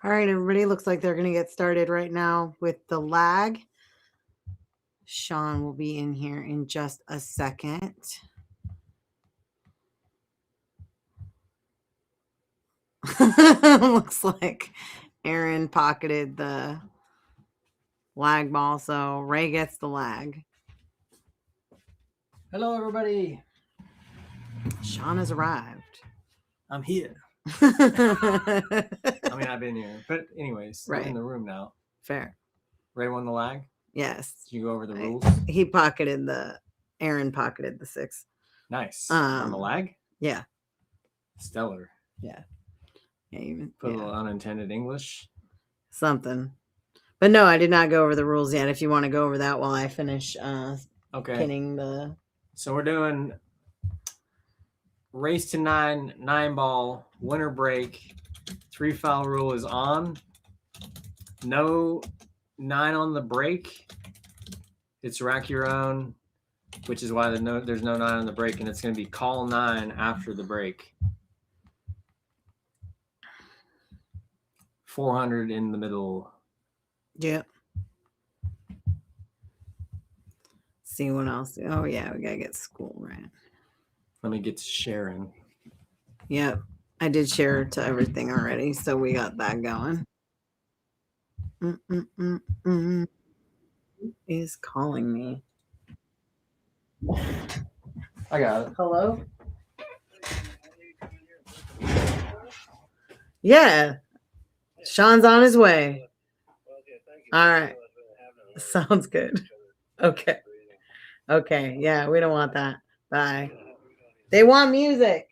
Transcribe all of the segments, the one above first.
All right, everybody, looks like they're going to get started right now with the lag. Shawn will be in here in just a second. Looks like Aaron pocketed the lag ball, so Ray gets the lag. Hello, everybody. Shawn has arrived. I'm here. I mean, I've been here. But anyways, Right. I'm in the room now. Fair. Ray won the lag? Yes. Did you go over the rules? Aaron pocketed the 6. Nice. On the lag? Yeah. Stellar. Yeah. Even Put a little unintended English. Something. But no, I did not go over the rules yet. If you want to go over that while I finish pinning the... So we're doing race to 9, 9-ball, winner break. 3 foul rule is on. No 9 on the break. It's rack your own, which is why there's no 9 on the break, and it's going to be call 9 after the break. 400 in the middle. Yep. See what else. Oh, yeah, we got to get school, right? Let me get to sharing. Yep. I did share to everything already, so we got that going. Who is calling me? I got it. Hello? Yeah. Shawn's on his way. All right. Sounds good. Okay. Okay. Yeah, we don't want that. Bye. They want music.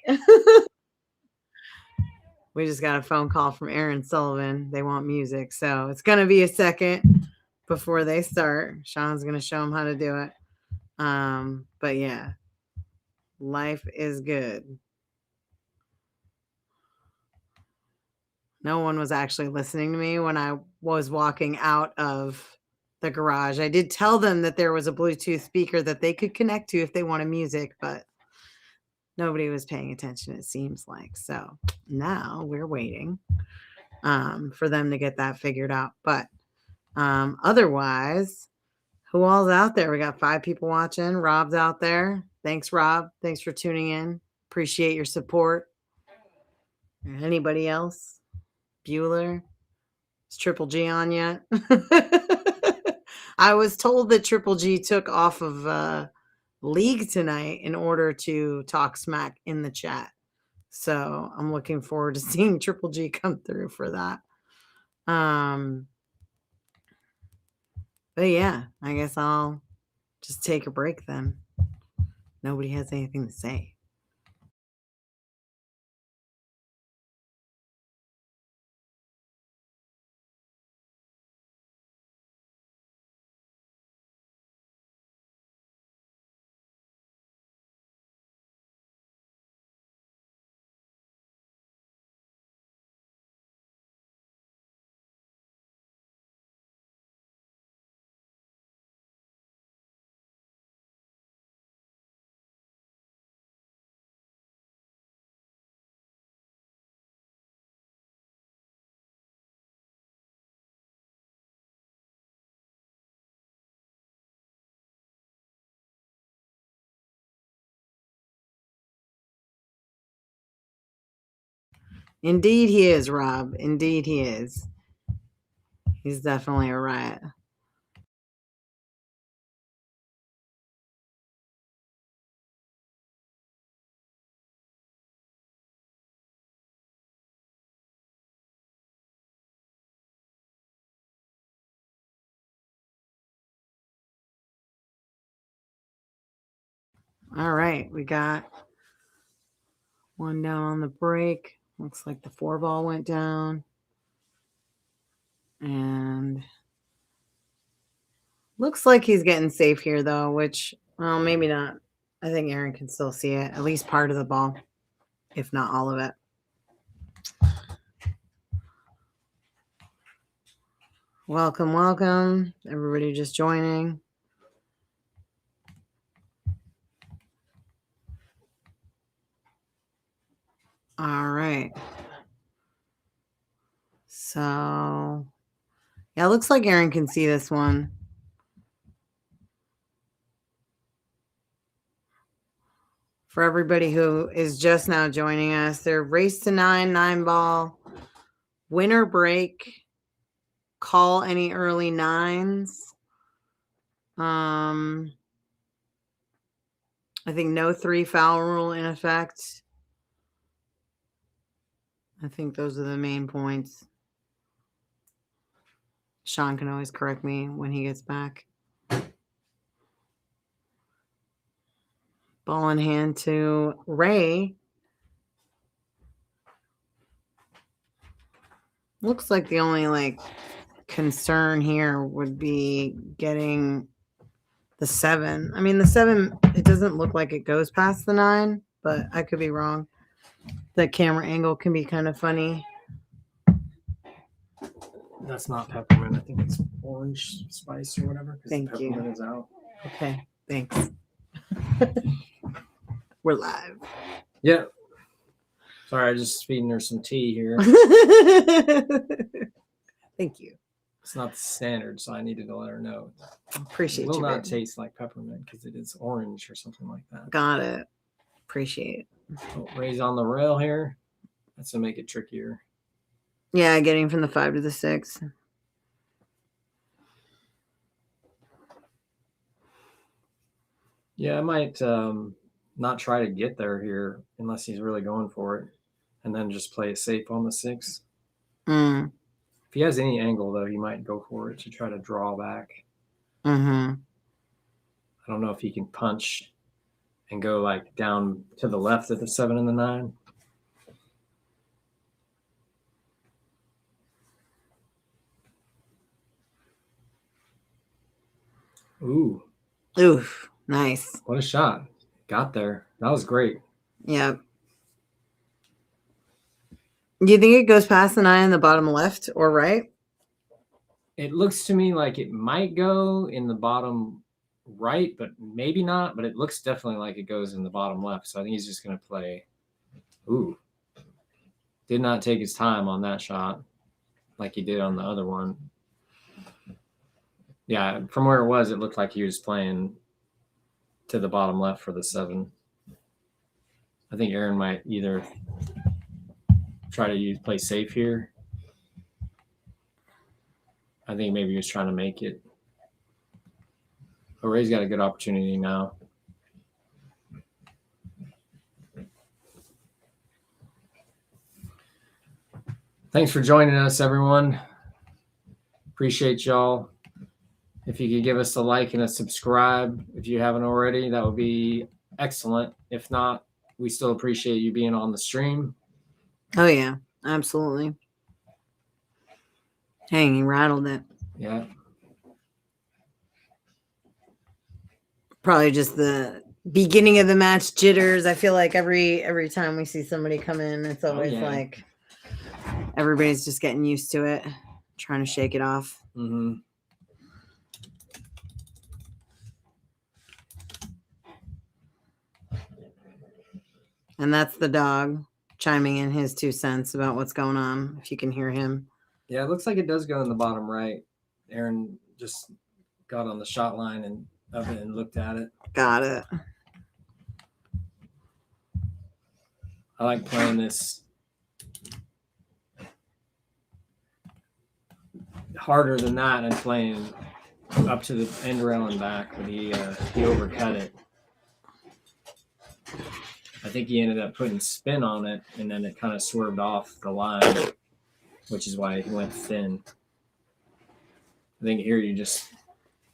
We just got a phone call from Aaron Sullivan. They want music. So it's going to be a second before they start. Shawn's going to show them how to do it. But yeah, life is good. No one was actually listening to me when I was walking out of the garage. I did tell them that there was a Bluetooth speaker that they could connect to if they wanted music, but nobody was paying attention, it seems like. So now we're waiting for them to get that figured out. But otherwise, who all's out there? We got 5 people watching. Rob's out there. Thanks, Rob. Thanks for tuning in. Appreciate your support. Anybody else? Bueller? Is Triple G on yet? I was told that Triple G took off of League tonight in order to talk smack in the chat. So I'm looking forward to seeing Triple G come through for that. But yeah, I guess I'll just take a break then. Nobody has anything to say. Indeed he is, Rob. Indeed he is. He's definitely a riot. All right, we got one down on the break. Looks like the 4-ball went down. And looks like he's getting safe here, though, which, well, maybe not. I think Aaron can still see it, at least part of the ball, if not all of it. Welcome, welcome. Everybody just joining. All right. So, yeah, it looks like Aaron can see this one. For everybody who is just now joining us, they're race to 9 ball, winner break, call any early 9s. I think no 3 foul rule in effect. I think those are the main points. Shawn can always correct me when he gets back. Ball in hand to Ray. Looks like the only concern here would be getting the 7. I mean, the 7, it doesn't look like it goes past the 9, but I could be wrong. The camera angle can be kind of funny. That's not peppermint. I think it's orange spice or whatever. Thank the you. peppermint is out. Okay, thanks. We're live. Yeah. Sorry, I just feeding her some tea here. Thank you. It's not the standard, so I needed to let her know. Appreciate It will you. not baby. taste like peppermint because it is orange or something like that. Got it. Appreciate it. Oh, Ray's on the rail here. That's to make it trickier. Yeah, getting from the 5 to the 6. Yeah, I might not try to get there here unless he's really going for it, and then just play it safe on the 6. Mm. If he has any angle, though, he might go for it to try to draw back. Mm-hmm. I don't know if he can punch and go down to the left of the 7 and the 9. Ooh. Oof. Nice. What a shot. Got there. That was great. Yep. Do you think it goes past the 9 in the bottom left or right? It looks to me like it might go in the bottom right, but maybe not. But it looks definitely like it goes in the bottom left. So I think he's just going to play. Ooh. Did not take his time on that shot like he did on the other one. Yeah, from where it was, it looked like he was playing to the bottom left for the 7. I think Aaron might either try to play safe here. I think maybe he was trying to make it. But Ray's got a good opportunity now. Thanks for joining us, everyone. Appreciate y'all. If you could give us a like and a subscribe if you haven't already, that would be excellent. If not, we still appreciate you being on the stream. Oh, yeah. Absolutely. Dang, he rattled it. Yeah. Probably just the beginning of the match jitters. I feel like every time we see somebody come in, it's always like everybody's just getting used to it, trying to shake it off. Mm-hmm. And that's the dog chiming in his 2 cents about what's going on, if you can hear him. Yeah, it looks like it does go in the bottom right. Aaron just got on the shot line and of it and looked at it. Got it. I like playing this harder than that and playing up to the end rail and back, but he overcut it. I think he ended up putting spin on it, and then it kind of swerved off the line, which is why he went thin. I think here you just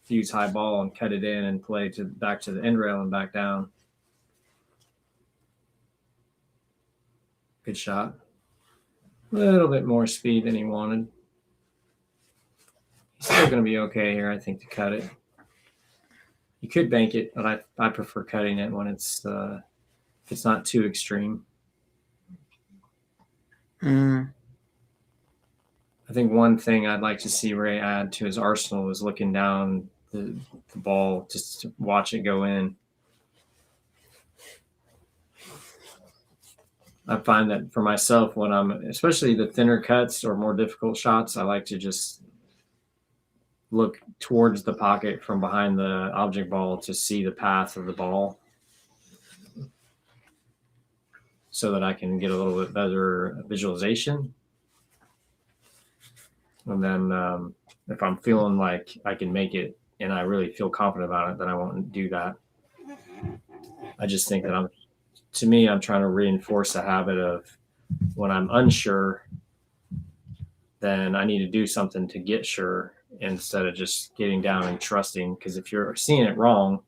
use high ball and cut it in and play back to the end rail and back down. Good shot. A little bit more speed than he wanted. He's still going to be okay here, I think, to cut it. You could bank it, but I prefer cutting it when it's not too extreme. I think one thing I'd like to see Ray add to his arsenal is looking down the ball just to watch it go in. I find that for myself, when I'm, especially the thinner cuts or more difficult shots, I like to just look towards the pocket from behind the object ball to see the path of the ball, so that I can get a little bit better visualization. And then if I'm feeling like I can make it and I really feel confident about it, then I won't do that. I just think that I'm trying to reinforce a habit of, when I'm unsure, then I need to do something to get sure, instead of just getting down and trusting. Because if you're seeing it wrong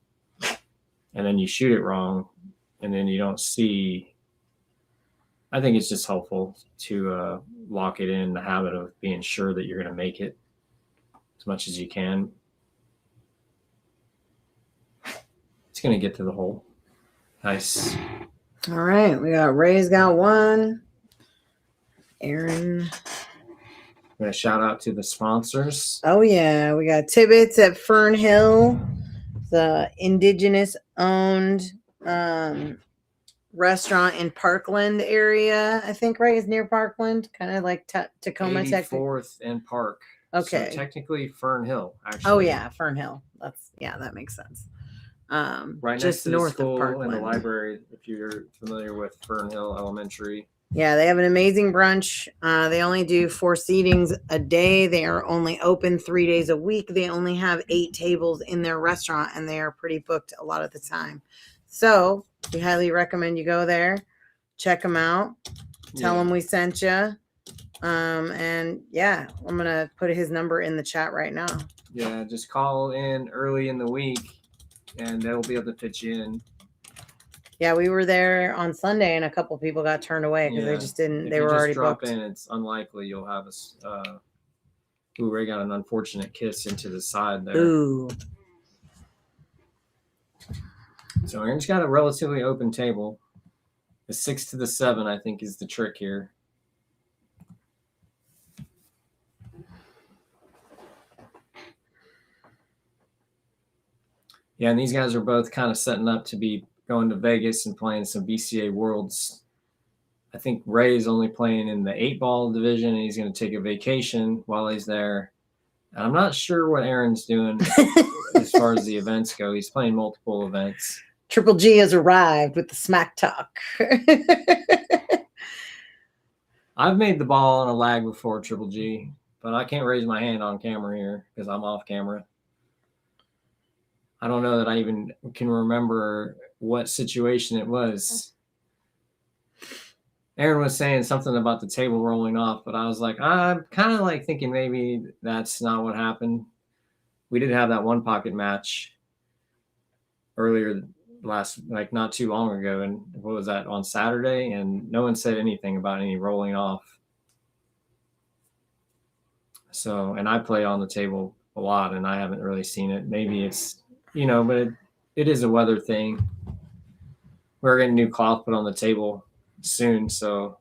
and then you shoot it wrong and then you don't see, I think it's just helpful to lock it in, the habit of being sure that you're going to make it as much as you can. It's going to get to the hole. Nice. All right. We got Ray's got one. Aaron. I'm going to shout out to the sponsors. Oh, yeah. We got Tibbitts at Fernhill, the Indigenous-Owned restaurant in Parkland area. I think, right? Is near Parkland, kind of like Tacoma, 84th and Park. Okay. So technically Fernhill, actually. Oh, yeah. Fernhill. That makes sense. Right just next to north the school of Parkland. and the library, if you're familiar with Fernhill Elementary. Yeah, they have an amazing brunch. They only do 4 seatings a day. They are only open 3 days a week. They only have 8 tables in their restaurant, and they are pretty booked a lot of the time. So we highly recommend you go there, check them out, tell them we sent you. And yeah, I'm going to put his number in the chat right now. Yeah, just call in early in the week and they'll be able to fit you in. Yeah, we were there on Sunday, and a couple people got turned away because they just didn't. They were already booked. If you just drop in, it's unlikely you'll have a. Ray got an unfortunate kiss into the side there. Ooh. So Aaron's got a relatively open table. The 6 to the 7, I think, is the trick here. Yeah, and these guys are both kind of setting up to be going to Vegas and playing some BCA Worlds. I think Ray is only playing in the 8-ball division, and he's going to take a vacation while he's there. And I'm not sure what Aaron's doing as far as the events go. He's playing multiple events. Triple G has arrived with the smack talk. I've made the ball on a lag before, Triple G, but I can't raise my hand on camera here because I'm off camera. I don't know that I even can remember what situation it was. Aaron was saying something about the table rolling off, but I was like, I'm kind of like thinking maybe that's not what happened. We did have that one pocket match earlier not too long ago. And what was that, on Saturday? And no one said anything about any rolling off. So, and I play on the table a lot and I haven't really seen it. Maybe it's, but it is a weather thing. We're getting new cloth put on the table soon, so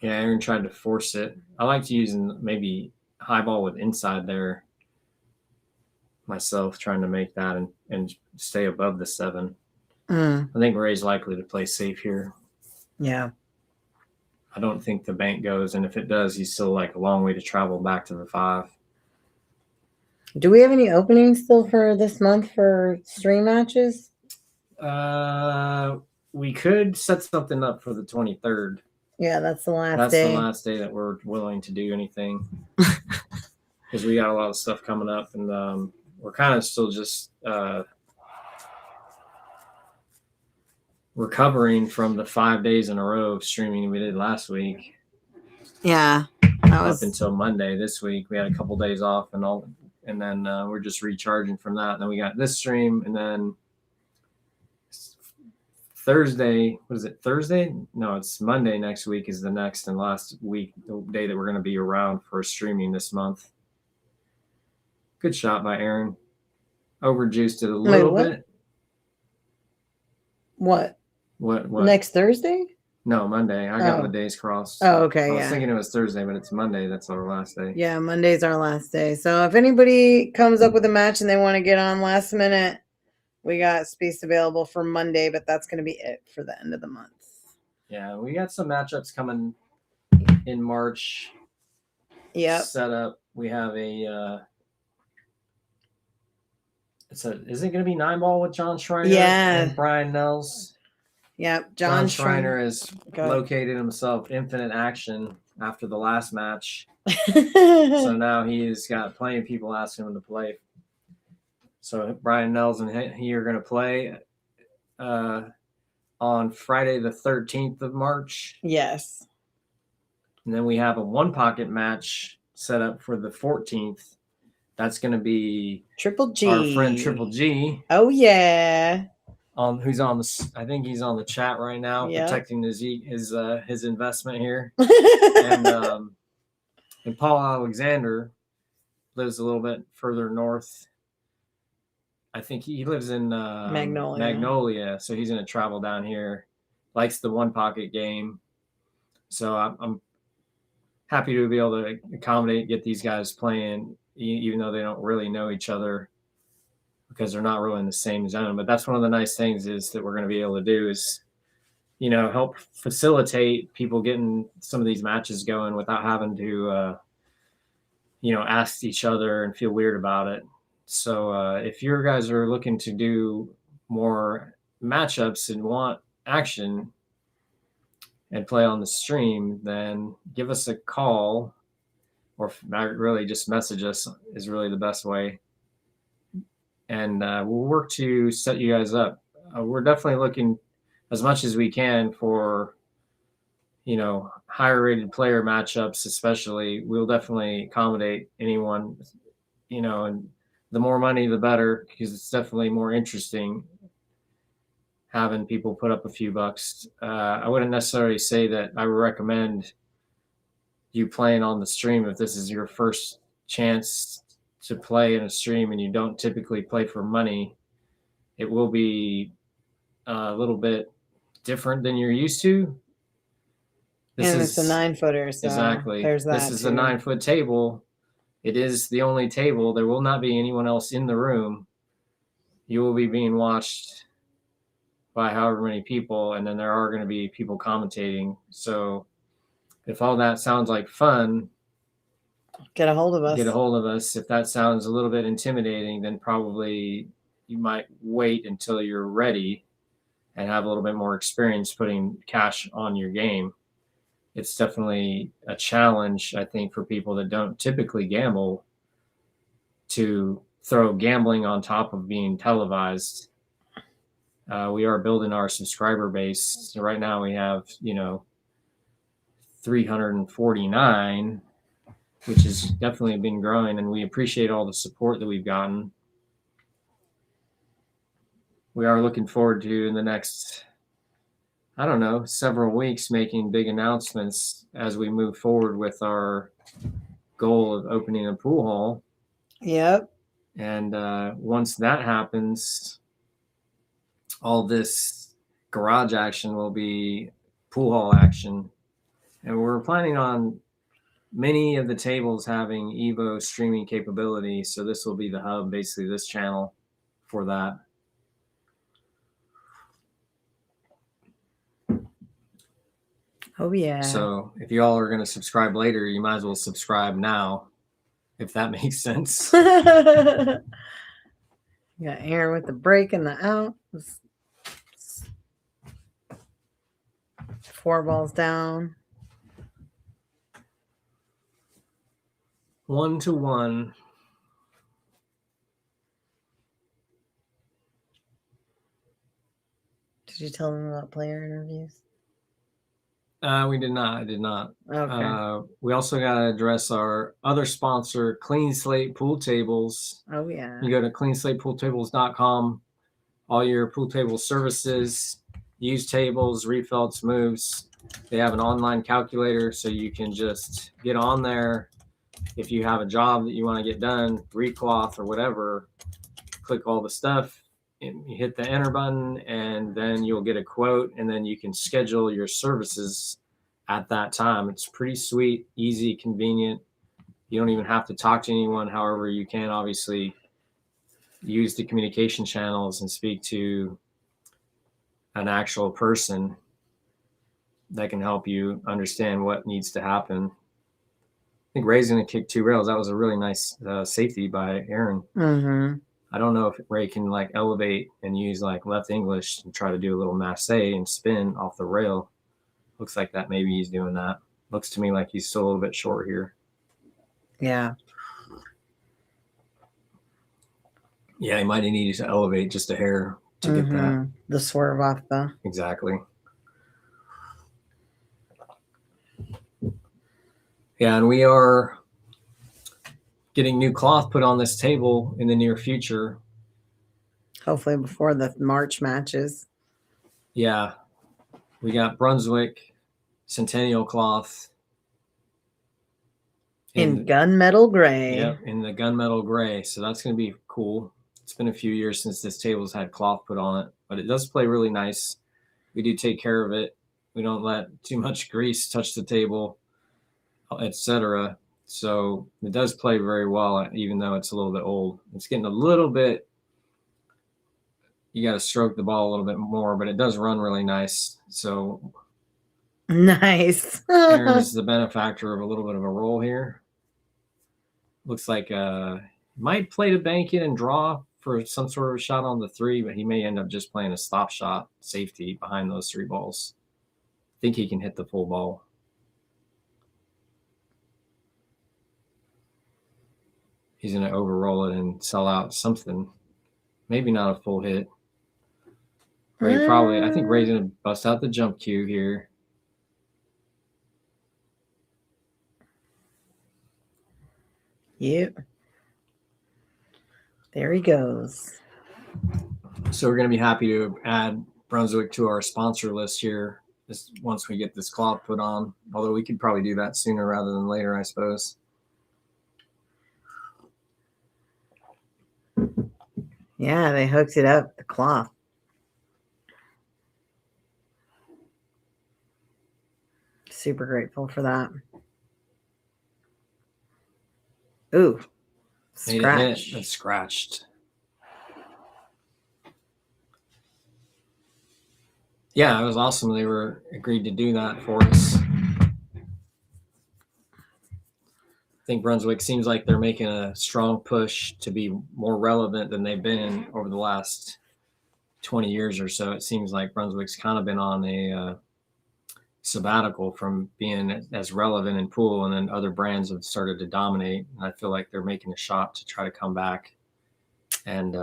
yeah, Aaron tried to force it. I like to use maybe high ball with inside there myself, trying to make that and stay above the 7. I think Ray's likely to play safe here. Yeah. I don't think the bank goes, and if it does, he's still like a long way to travel back to the 5. Do we have any openings still for this month for stream matches? We could set something up for the 23rd. Yeah, that's the last day. That's the last day that we're willing to do anything. Because we got a lot of stuff coming up, and we're kind of still just recovering from the 5 days in a row of streaming we did last week. Yeah. Up until Monday this week. We had a couple days off and then we're just recharging from that. And then we got this stream, and then Thursday, what is it, Thursday? No, it's Monday next week is the next and last week, the day that we're going to be around for streaming this month. Good shot by Aaron. Overjuiced it a little bit. What? What? Next Thursday? No, Monday. I got the days crossed. Oh, okay. I was thinking it was Thursday, but it's Monday. That's our last day. Yeah, Monday's our last day. So if anybody comes up with a match and they want to get on last minute, we got space available for Monday, but that's going to be it for the end of the month. Yeah, we got some matchups coming in March. Yep. Set up. We have a. Is it going to be 9-ball with John Schreiner and Brian Nels? Yep. John Schreiner has located himself infinite action after the last match. So now he's got plenty of people asking him to play. So Brian Nels and he are going to play on Friday the 13th of March. Yes. And then we have a one pocket match set up for the 14th. That's going to be Triple G. Our friend Triple G. Oh yeah. Who's on the? I think he's on the chat right now, protecting his investment here. And Paul Alexander lives a little bit further north. I think he lives in Magnolia, so he's going to travel down here. Likes the one pocket game, so I'm happy to be able to accommodate, get these guys playing, even though they don't really know each other because they're not really in the same zone. But that's one of the nice things is that we're going to be able to do is, help facilitate people getting some of these matches going without having to, ask each other and feel weird about it. So if your guys are looking to do more matchups and want action and play on the stream, then give us a call or really just message us is really the best way. And we'll work to set you guys up. We're definitely looking as much as we can for, higher rated player matchups, especially. We'll definitely accommodate anyone, and the more money, the better, because it's definitely more interesting having people put up a few bucks. I wouldn't necessarily say that I would recommend you playing on the stream if this is your first chance to play in a stream and you don't typically play for money. It will be a little bit different than you're used to. It's a 9-footer. So exactly. There's that. This is a 9-foot table. It is the only table. There will not be anyone else in the room. You will be being watched by however many people, and then there are going to be people commentating. So if all that sounds like fun, get a hold of us. If that sounds a little bit intimidating, then probably you might wait until you're ready and have a little bit more experience putting cash on your game. It's definitely a challenge, I think, for people that don't typically gamble to throw gambling on top of being televised. We are building our subscriber base. So right now we have, 349, which has definitely been growing, and we appreciate all the support that we've gotten. We are looking forward to in the next, several weeks making big announcements as we move forward with our goal of opening a pool hall. Yep. And once that happens, all this garage action will be pool hall action. And we're planning on many of the tables having Evo streaming capability. So this will be the hub, basically this channel for that. Oh, yeah. So if you all are going to subscribe later, you might as well subscribe now, if that makes sense. You got Aaron with the break and the out. 4 balls down. 1-1. Did you tell them about player interviews? We did not. I did not. Okay. We also got to address our other sponsor, Clean Slate Pool Tables. Oh, yeah. You go to cleanslatepooltables.com. All your pool table services, used tables, refills, moves. They have an online calculator, so you can just get on there. If you have a job that you want to get done, recloth or whatever, click all the stuff. You hit the enter button, and then you'll get a quote, and then you can schedule your services at that time. It's pretty sweet, easy, convenient. You don't even have to talk to anyone. However, you can obviously use the communication channels and speak to an actual person that can help you understand what needs to happen. I think Ray's going to kick 2 rails. That was a really nice safety by Aaron. Mm-hmm. I don't know if Ray can like elevate and use like left English and try to do a little masse and spin off the rail. Looks like that maybe he's doing that. Looks to me like he's still a little bit short here. Yeah. Yeah, he might have needed to elevate just a hair to get that. The swerve off the. Exactly. Yeah, and we are getting new cloth put on this table in the near future. Hopefully before the March matches. Yeah. We got Brunswick Centennial cloth. In gunmetal gray. Yep, in the gunmetal gray. So that's going to be cool. It's been a few years since this table's had cloth put on it, but it does play really nice. We do take care of it. We don't let too much grease touch the table, etc. So it does play very well, even though it's a little bit old. It's getting a little bit, you got to stroke the ball a little bit more, but it does run really nice. So nice. Aaron's the benefactor of a little bit of a roll here. Looks like might play to bank it and draw for some sort of a shot on the 3, but he may end up just playing a stop shot safety behind those 3 balls. I think he can hit the full ball. He's going to overroll it and sell out something. Maybe not a full hit. Ray probably, I think Ray's going to bust out the jump cue here. Yep. There he goes. So we're going to be happy to add Brunswick to our sponsor list here once we get this cloth put on. Although we could probably do that sooner rather than later, I suppose. Yeah, they hooked it up, the cloth. Super grateful for that. Ooh, scratch. It's scratched. Yeah, it was awesome. They were agreed to do that for us. I think Brunswick seems like they're making a strong push to be more relevant than they've been over the last 20 years or so. It seems like Brunswick's kind of been on a sabbatical from being as relevant in pool, and then other brands have started to dominate. And I feel like they're making a shot to try to come back. And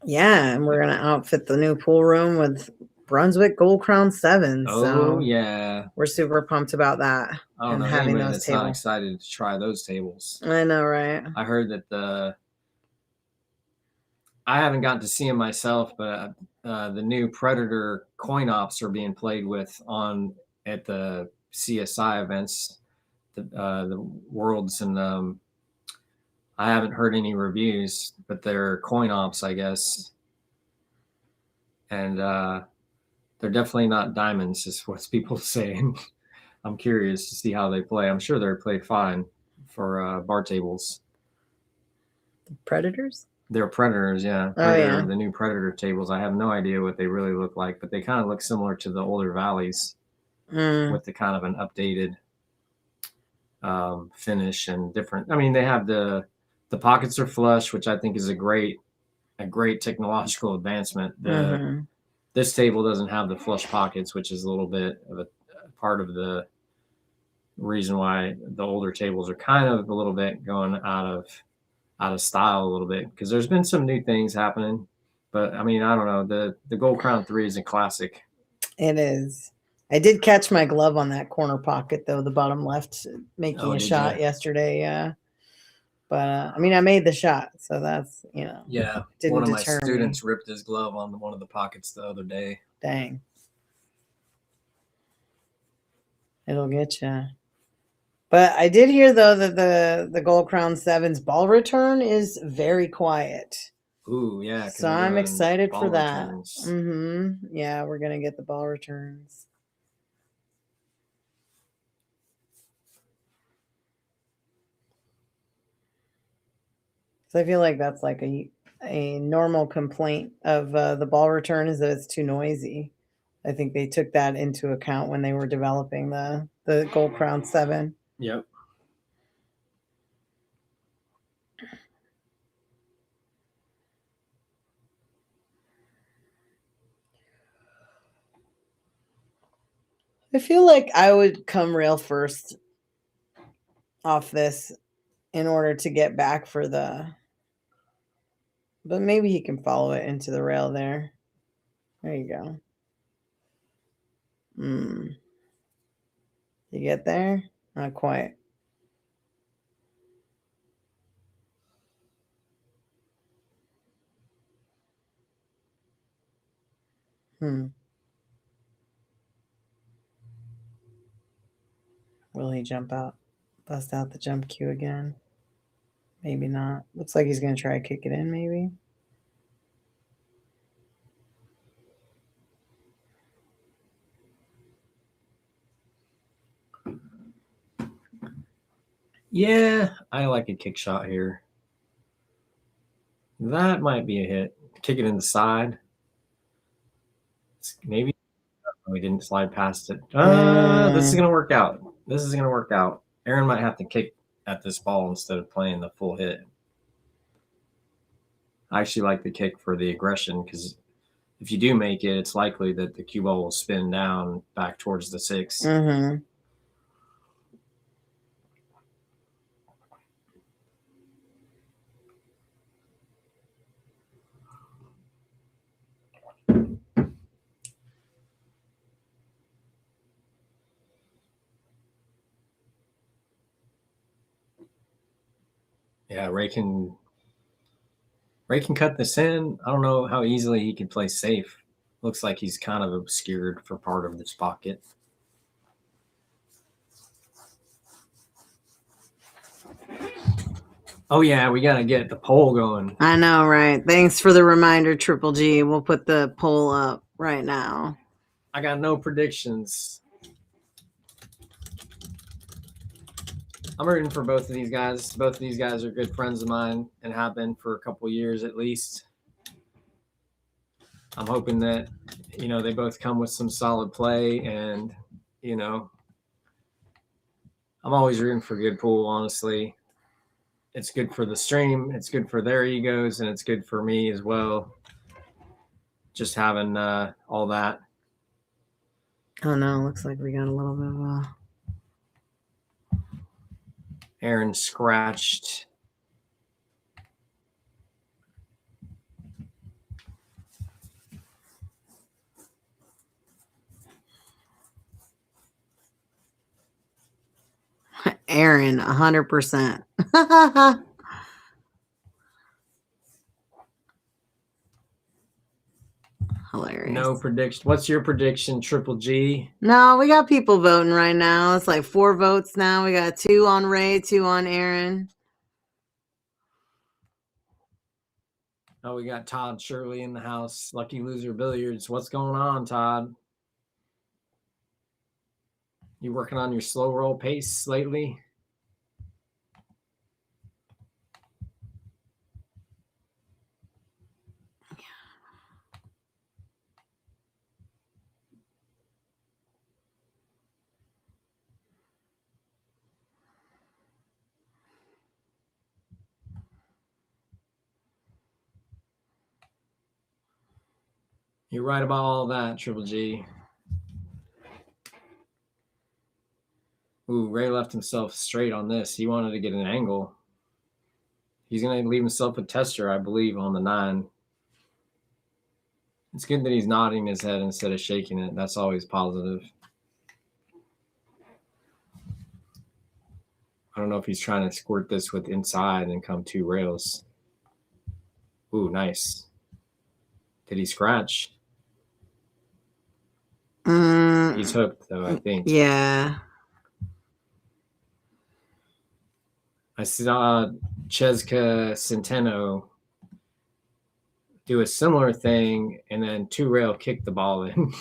yeah, and we're going to outfit the new pool room with Brunswick Gold Crown 7. Oh, so yeah. We're super pumped about that. I don't know having anybody those that's tables. not excited to try those tables. I know, right? I heard that I haven't gotten to see them myself, but the new Predator coin ops are being played with at the CSI events, the Worlds, and I haven't heard any reviews, but they're coin ops, I guess, and they're definitely not diamonds, is what people saying. I'm curious to see how they play. I'm sure they're played fine for bar tables. Predators? They're Predators, yeah. Yeah. The new Predator tables. I have no idea what they really look like, but they kind of look similar to the older Valleys with the kind of an updated finish and different. I mean, they have the pockets are flush, which I think is a great technological advancement. This table doesn't have the flush pockets, which is a little bit of a part of the reason why the older tables are kind of a little bit going out of style a little bit, because there's been some new things happening. But I mean, I don't know. The Gold Crown 3 is a classic. It is. I did catch my glove on that corner pocket, though, the bottom left, making a shot yesterday. Yeah. But, I mean, I made the shot, so that's, Yeah. One of my students ripped his glove on one of the pockets the other day. Dang. It'll get you. But I did hear, though, that the Gold Crown 7's ball return is very quiet. Ooh, yeah. So I'm excited for that. Returns. Yeah, we're going to get the ball returns. So I feel like that's like a a normal complaint of the ball return is that it's too noisy. I think they took that into account when they were developing the Gold Crown 7. Yep. I feel like I would come rail first off this in order to get back for the, but maybe he can follow it into the rail there. There you go. You get there? Not quite. Will he jump out? Bust out the jump cue again? Maybe not. Looks like he's going to try to kick it in, maybe. Yeah, I like a kick shot here. That might be a hit. Kick it in the side. Maybe we didn't slide past it. This is going to work out. This is going to work out. Aaron might have to kick at this ball instead of playing the full hit. I actually like the kick for the aggression because if you do make it, it's likely that the cue ball will spin down back towards the 6. Yeah, Ray can cut this in. I don't know how easily he can play safe. Looks like he's kind of obscured for part of this pocket. Oh, yeah, we got to get the poll going. I know, right? Thanks for the reminder, Triple G. We'll put the poll up right now. I got no predictions. I'm rooting for both of these guys. Both of these guys are good friends of mine and have been for a couple years at least. I'm hoping that, they both come with some solid play and, I'm always rooting for good pool, honestly. It's good for the stream. It's good for their egos, and it's good for me as well. Just having all that. Oh, no. Looks like we got a little bit of Aaron scratched. Aaron, 100%. Hilarious. No prediction. What's your prediction, Triple G? No, we got people voting right now. It's like 4 votes now. We got 2 on Ray, 2 on Aaron. Oh, we got Todd Shirley in the house. Lucky Loser Billiards. What's going on, Todd? You working on your slow roll pace lately? You're right about all that, Triple G. Ooh, Ray left himself straight on this. He wanted to get an angle. He's going to leave himself a tester, I believe, on the 9. It's good that he's nodding his head instead of shaking it. That's always positive. I don't know if he's trying to squirt this with inside and come 2 rails. Ooh, nice. Did he scratch? He's hooked, though, I think. Yeah. I saw Cheska Centeno do a similar thing and then 2 rail kick the ball in,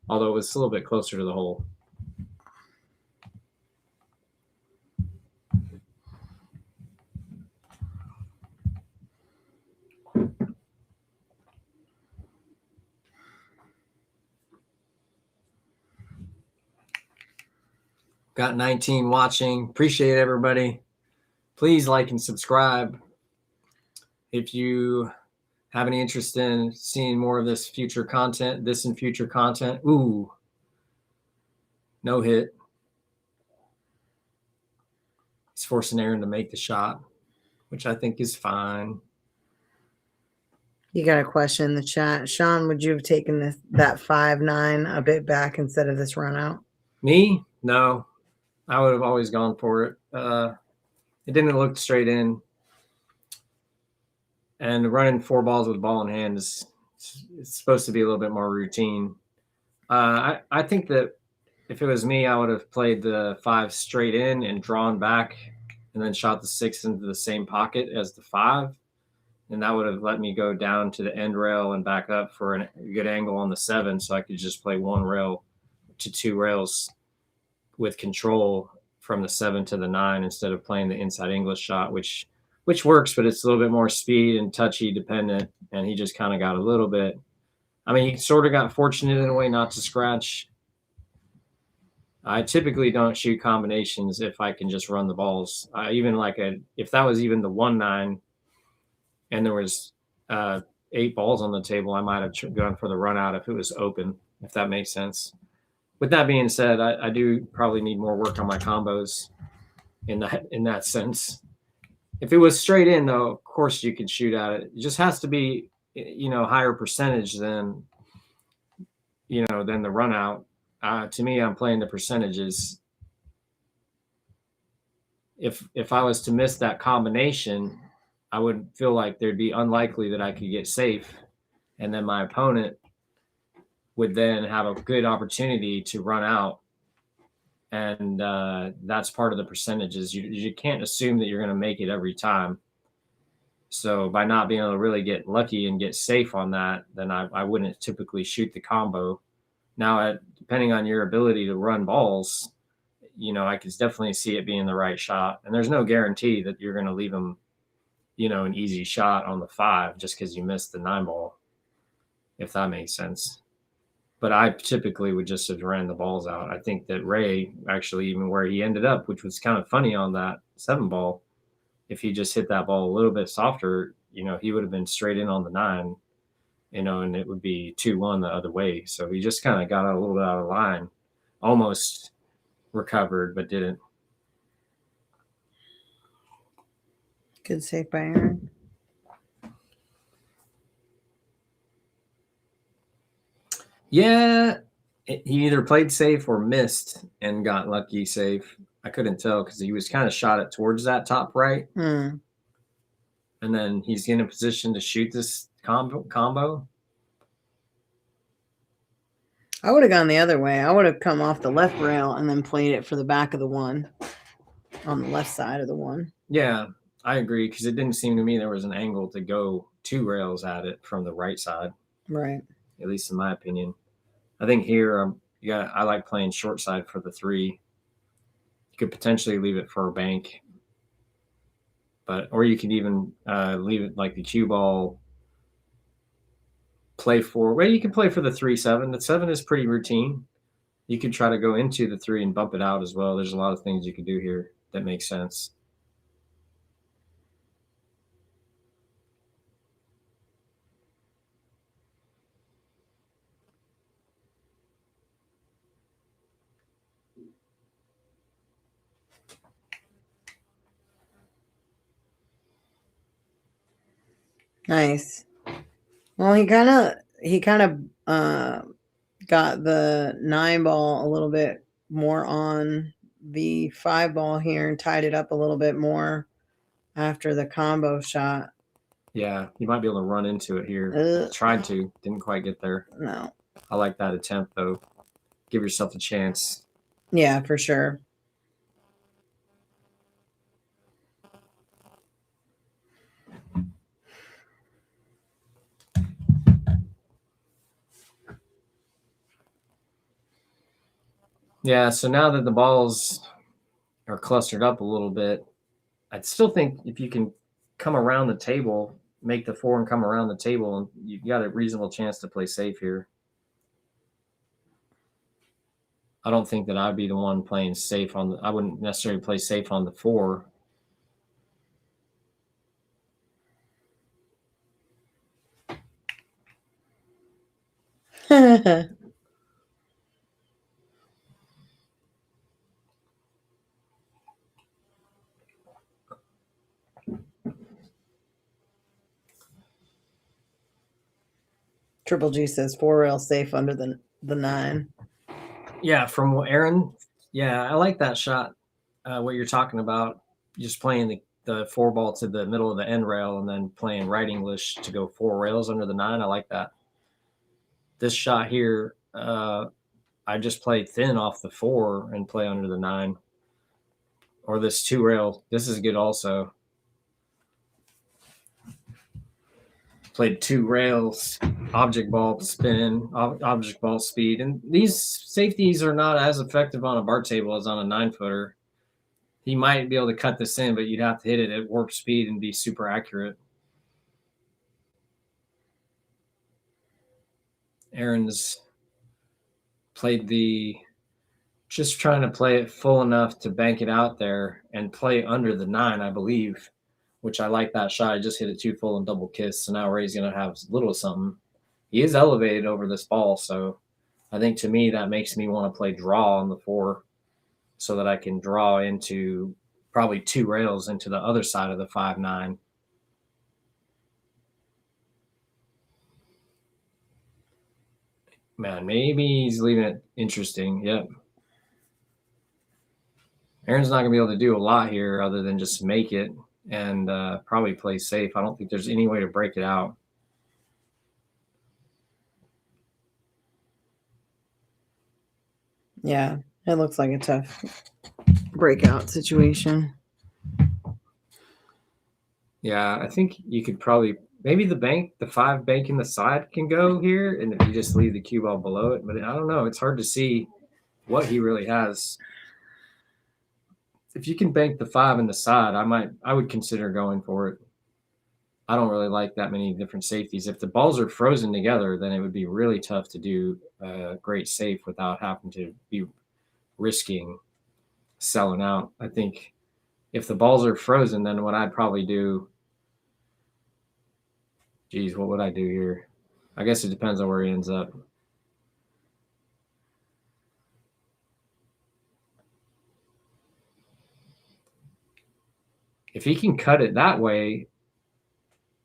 although it was a little bit closer to the hole. Got 19 watching. Appreciate everybody. Please like and subscribe. If you have any interest in seeing more of this future content, ooh, no hit. He's forcing Aaron to make the shot, which I think is fine. You got a question in the chat. Shawn, would you have taken that 5-9 a bit back instead of this run out? Me? No. I would have always gone for it. It didn't look straight in. And running 4 balls with ball in hand is it's supposed to be a little bit more routine. I think that if it was me, I would have played the 5 straight in and drawn back and then shot the 6 into the same pocket as the 5. And that would have let me go down to the end rail and back up for a good angle on the 7. So I could just play 1 rail to 2 rails with control from the 7 to the 9 instead of playing the inside English shot, which works, but it's a little bit more speed and touchy dependent. And he just kind of got a little bit. I mean, he sort of got fortunate in a way not to scratch. I typically don't shoot combinations if I can just run the balls. Even if that was even the 1-9 and there was 8 balls on the table, I might have gone for the run out if it was open, if that makes sense. With that being said, I do probably need more work on my combos in that sense. If it was straight in, though, of course you could shoot at it. It just has to be, higher percentage than the run out. To me, I'm playing the percentages. If I was to miss that combination, I would feel like there'd be unlikely that I could get safe, and then my opponent would then have a good opportunity to run out. And that's part of the percentages. You can't assume that you're going to make it every time. So by not being able to really get lucky and get safe on that, then I wouldn't typically shoot the combo. Now, depending on your ability to run balls, I could definitely see it being the right shot. And there's no guarantee that you're going to leave him, an easy shot on the 5 just because you missed the 9 ball, if that makes sense. But I typically would just have ran the balls out. I think that Ray actually, even where he ended up, which was kind of funny on that 7 ball, if he just hit that ball a little bit softer, he would have been straight in on the 9, and it would be 2-1 the other way. So he just kind of got a little bit out of line, almost recovered, but didn't. Good save by Aaron. Yeah, he either played safe or missed and got lucky safe. I couldn't tell because he was kind of shot it towards that top right. And then he's in a position to shoot this combo. I would have gone the other way. I would have come off the left rail and then played it for the back of the 1 on the left side of the 1. Yeah, I agree, because it didn't seem to me there was an angle to go 2 rails at it from the right side. Right. At least in my opinion. I think here, I like playing short side for the 3. You could potentially leave it for a bank, or you could even leave it like the cue ball. You can play for the 3-7. The 7 is pretty routine. You could try to go into the 3 and bump it out as well. There's a lot of things you could do here that make sense. Nice. Well, he kind of got the 9 ball a little bit more on the 5 ball here and tied it up a little bit more after the combo shot. Yeah, you might be able to run into it here. Tried to, didn't quite get there. No. I like that attempt, though. Give yourself a chance. Yeah, for sure. Yeah, so now that the balls are clustered up a little bit, I'd still think if you can come around the table, make the 4 and come around the table, and you got a reasonable chance to play safe here. I don't think that I'd be the one playing safe on the. I wouldn't necessarily play safe on the 4. Triple G says 4 rail safe under the 9. Yeah, from Aaron. Yeah, I like that shot. What you're talking about, just playing the 4 ball to the middle of the end rail and then playing right English to go 4 rails under the 9. I like that. This shot here, I just played thin off the 4 and play under the 9. Or this 2 rail. This is good also. Played 2 rails, object ball spin, object ball speed. And these safeties are not as effective on a bar table as on a 9-footer. He might be able to cut this in, but you'd have to hit it at warp speed and be super accurate. Aaron's played just trying to play it full enough to bank it out there and play under the 9, I believe, which I like that shot. I just hit it 2 full and double kiss. So now Ray's going to have a little something. He is elevated over this ball. So I think to me, that makes me want to play draw on the 4 so that I can draw into probably 2 rails into the other side of the 5-9. Man, maybe he's leaving it interesting. Yep. Aaron's not going to be able to do a lot here other than just make it and probably play safe. I don't think there's any way to break it out. Yeah, it looks like a tough breakout situation. Yeah, I think you could probably maybe the 5 bank in the side can go here, and if you just leave the cue ball below it. But I don't know. It's hard to see what he really has. If you can bank the 5 in the side, I would consider going for it. I don't really like that many different safeties. If the balls are frozen together, then it would be really tough to do a great safe without having to be risking selling out. I think if the balls are frozen, then what I'd probably do, geez, what would I do here? I guess it depends on where he ends up. If he can cut it that way,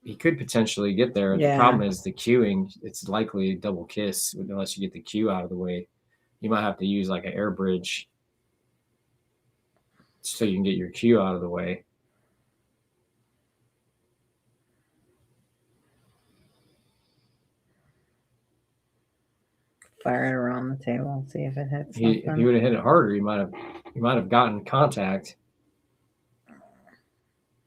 he could potentially get there. Yeah. The problem is the queuing. It's likely a double kiss unless you get the queue out of the way. You might have to use like an air bridge so you can get your queue out of the way. Fire it around the table, see if it hits. If he would have hit it harder, he might have gotten contact.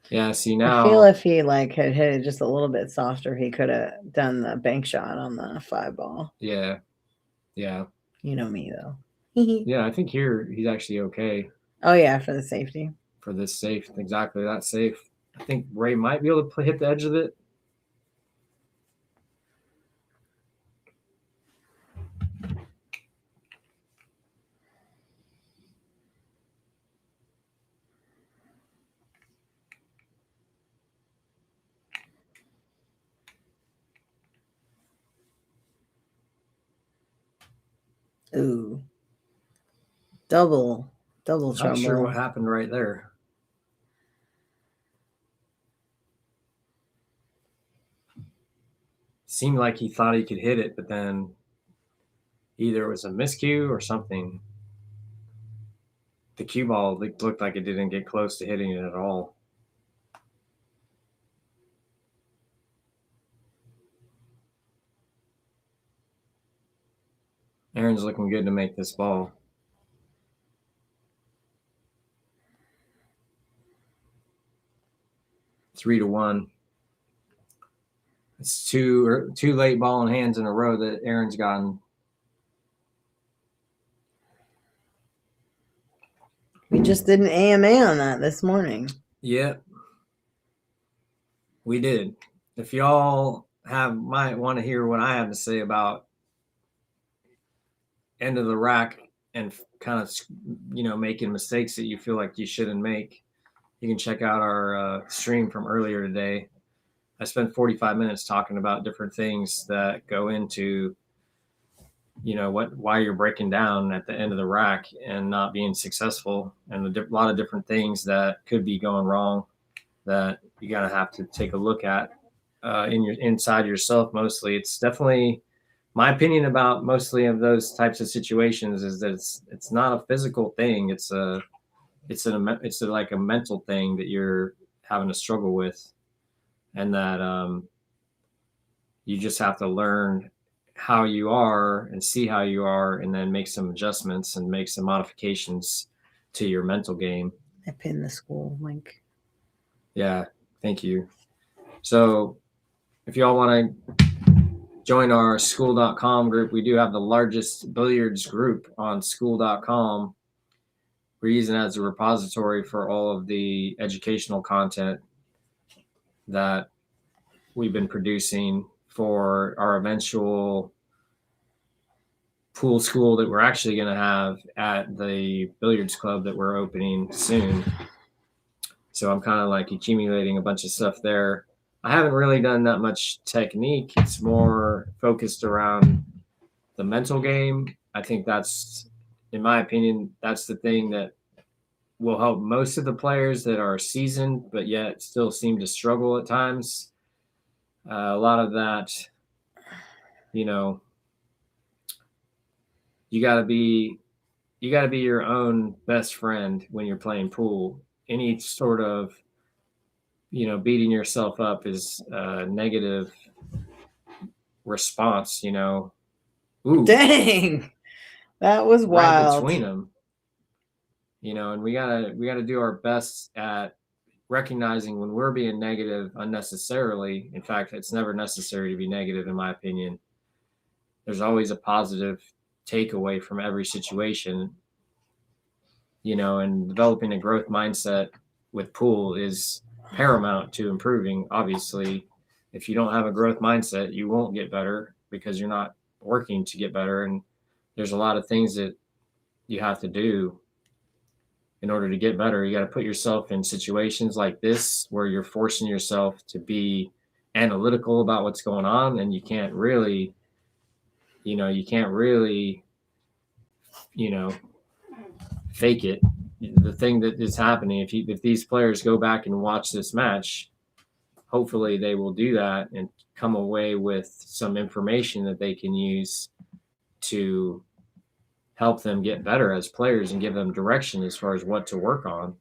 Yeah, see now. I feel if he had hit it just a little bit softer, he could have done the bank shot on the 5 ball. Yeah. You know me though. Yeah, I think here he's actually okay. Oh yeah, for the safety. For this safe, exactly that safe. I think Ray might be able to hit the edge of it. Ooh. Double trouble. Not sure what happened right there. Seemed like he thought he could hit it, but then either it was a miscue or something. The cue ball looked like it didn't get close to hitting it at all. Aaron's looking good to make this ball. Three to 1. It's two late ball in hands in a row that Aaron's gotten. We just did an AMA on that this morning. Yep. We did. If y'all might want to hear what I have to say about end of the rack and kind of, making mistakes that you feel like you shouldn't make, you can check out our stream from earlier today. I spent 45 minutes talking about different things that go into, why you're breaking down at the end of the rack and not being successful, and a lot of different things that could be going wrong that you got to have to take a look at inside yourself. Mostly, it's definitely my opinion about mostly of those types of situations is that it's not a physical thing. It's like a mental thing that you're having to struggle with, and that you just have to learn how you are and see how you are, and then make some adjustments and make some modifications to your mental game. I pinned the school link. Yeah, thank you. So if y'all want to join our school.com group, we do have the largest billiards group on school.com. We're using it as a repository for all of the educational content that we've been producing for our eventual pool school that we're actually going to have at the billiards club that we're opening soon. So I'm kind of like accumulating a bunch of stuff there. I haven't really done that much technique. It's more focused around the mental game. I think that's, in my opinion, that's the thing that will help most of the players that are seasoned, but yet still seem to struggle at times. A lot of that, you gotta be your own best friend when you're playing pool. Any sort of, beating yourself up is a negative response, Ooh, Dang, that was right wild. between them, and we gotta do our best at recognizing when we're being negative unnecessarily. In fact, it's never necessary to be negative, in my opinion. There's always a positive takeaway from every situation, and developing a growth mindset with pool is paramount to improving. Obviously, if you don't have a growth mindset, you won't get better because you're not working to get better. And there's a lot of things that you have to do in order to get better. You got to put yourself in situations like this where you're forcing yourself to be analytical about what's going on, and you can't really, fake it. The thing that is happening, if these players go back and watch this match, hopefully they will do that and come away with some information that they can use to help them get better as players and give them direction as far as what to work on,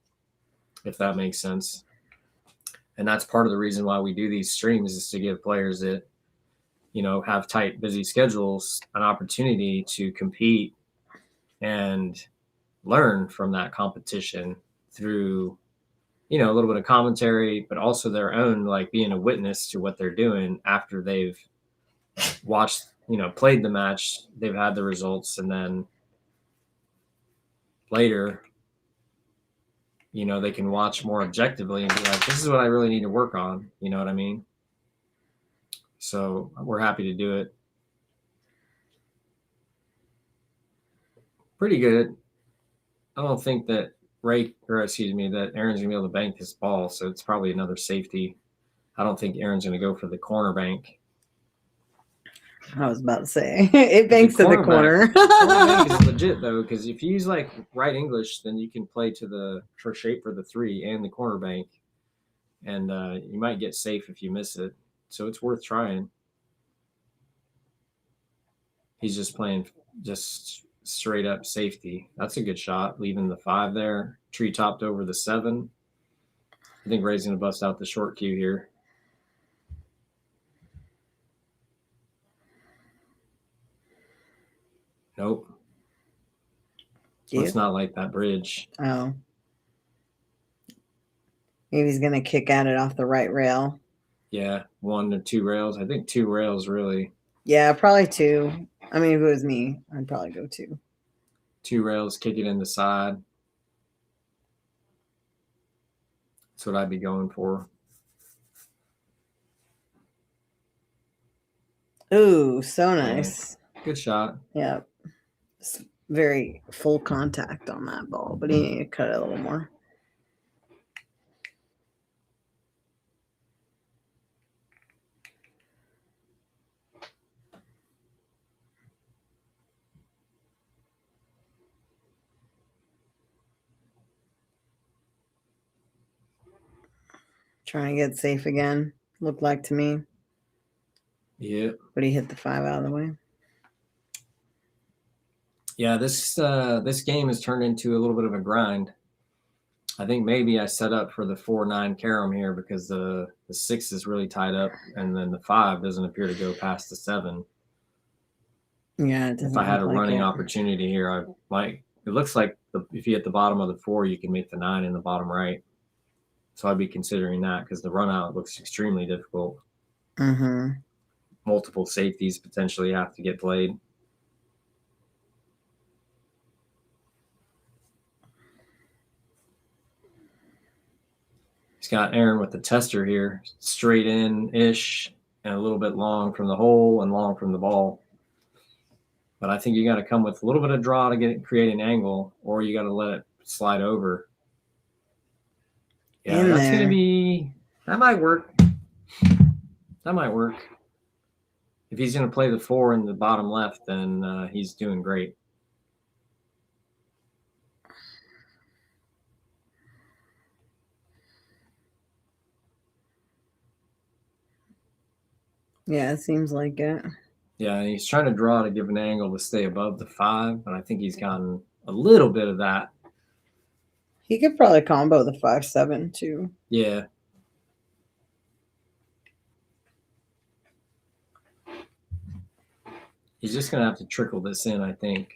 if that makes sense. And that's part of the reason why we do these streams, is to give players that, have tight, busy schedules an opportunity to compete and learn from that competition through, a little bit of commentary, but also their own, like being a witness to what they're doing after they've watched, played the match, they've had the results, and then later, they can watch more objectively and be like, this is what I really need to work on. You know what I mean? So we're happy to do it. Pretty good. I don't think that that Aaron's gonna be able to bank this ball, so it's probably another safety. I don't think Aaron's gonna go for the corner bank. I was about to say it banks to the corner. Corner bank is legit though, because if you use like right English, then you can play to the shape for the 3 and the corner bank, and you might get safe if you miss it. So it's worth trying. He's just playing just straight up safety. That's a good shot, leaving the 5 there. Tree topped over the 7. I think Ray's gonna bust out the short cue here. Nope. Let's not like that bridge. Oh. Maybe he's gonna kick at it off the right rail. Yeah, 1 to 2 rails. I think 2 rails really. Yeah, probably 2. I mean, if it was me, I'd probably go 2. 2 rails, kick it in the side. That's what I'd be going for. Ooh, so nice. Yeah. Good shot. Yeah. very full contact on that ball, but he needed to cut it a little more. Trying to get safe again, looked like to me. Yeah. But he hit the 5 out of the way. Yeah, this game has turned into a little bit of a grind. I think maybe I set up for the 4-9 carom here because the 6 is really tied up, and then the 5 doesn't appear to go past the 7. Yeah, if I had a running opportunity here, I might. It looks like if you hit the bottom of the 4, you can make the 9 in the bottom right. So I'd be considering that because the run out looks extremely difficult. Mm-hmm. Multiple safeties potentially have to get played. He's got Aaron with the tester here, straight in-ish, and a little bit long from the hole and long from the ball. But I think you got to come with a little bit of draw to create an angle, or you got to let it slide over. Yeah, that's going to be – that might work. That might work. If he's going to play the 4 in the bottom left, then he's doing great. Yeah, it seems like it. Yeah, he's trying to draw to give an angle to stay above the 5, but I think he's gotten a little bit of that. He could probably combo the 5-7 too. Yeah. He's just going to have to trickle this in, I think.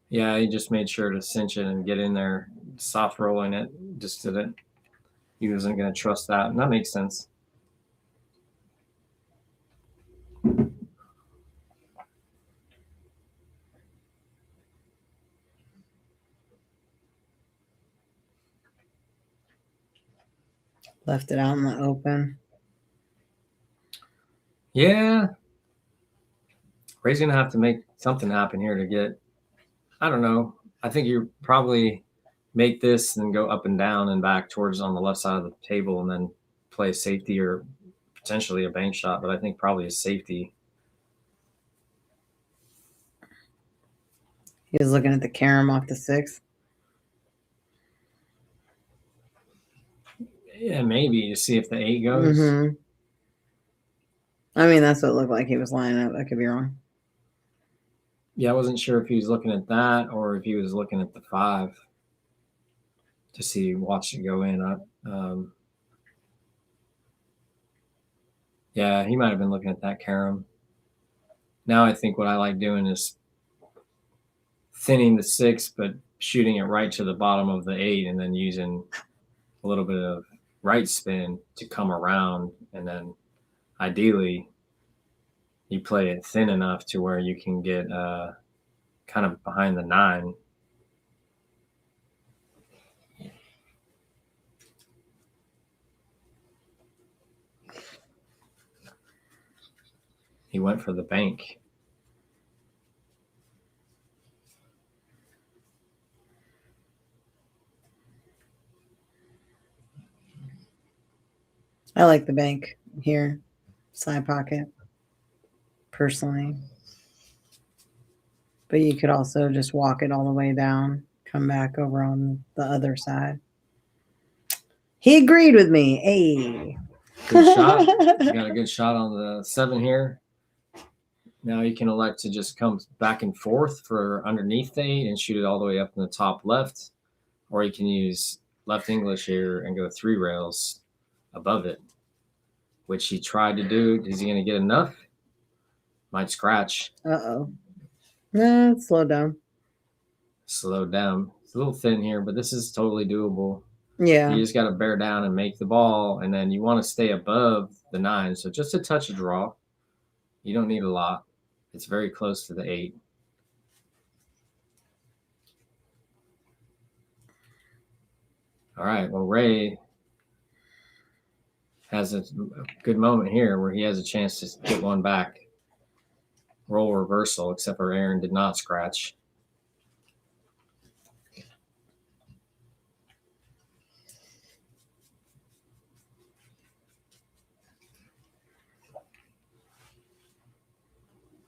Yeah, he just made sure to cinch it and get in there, soft rolling it. Just didn't. He wasn't going to trust that. And that makes sense. Left it out in the open. Yeah. Ray's going to have to make something happen here to get, I don't know. I think you probably make this and go up and down and back towards on the left side of the table and then play a safety or potentially a bank shot, but I think probably a safety. He was looking at the carom off the 6. Yeah, maybe to see if the 8 goes. Mm-hmm. I mean, that's what it looked like he was lining up. I could be wrong. Yeah, I wasn't sure if he was looking at that or if he was looking at the 5 to see, watch it go in. Yeah, he might have been looking at that carom. Now I think what I like doing is thinning the 6, but shooting it right to the bottom of the 8 and then using a little bit of right spin to come around. And then ideally you play it thin enough to where you can get kind of behind the 9. He went for the bank. I like the bank here, side pocket, personally. But you could also just walk it all the way down, come back over on the other side. He agreed with me. Hey. Good shot. You got a good shot on the 7 here. Now you can elect to just come back and forth for underneath the 8 and shoot it all the way up in the top left. Or you can use left English here and go 3 rails above it, which he tried to do. Is he going to get enough? Might scratch. Uh-oh. No, slow down. Slow down. It's a little thin here, but this is totally doable. Yeah. You just got to bear down and make the ball, and then you want to stay above the 9. So just a touch of draw. You don't need a lot. It's very close to the 8. All right. Well, Ray has a good moment here where he has a chance to get one back. Roll reversal, except for Aaron did not scratch.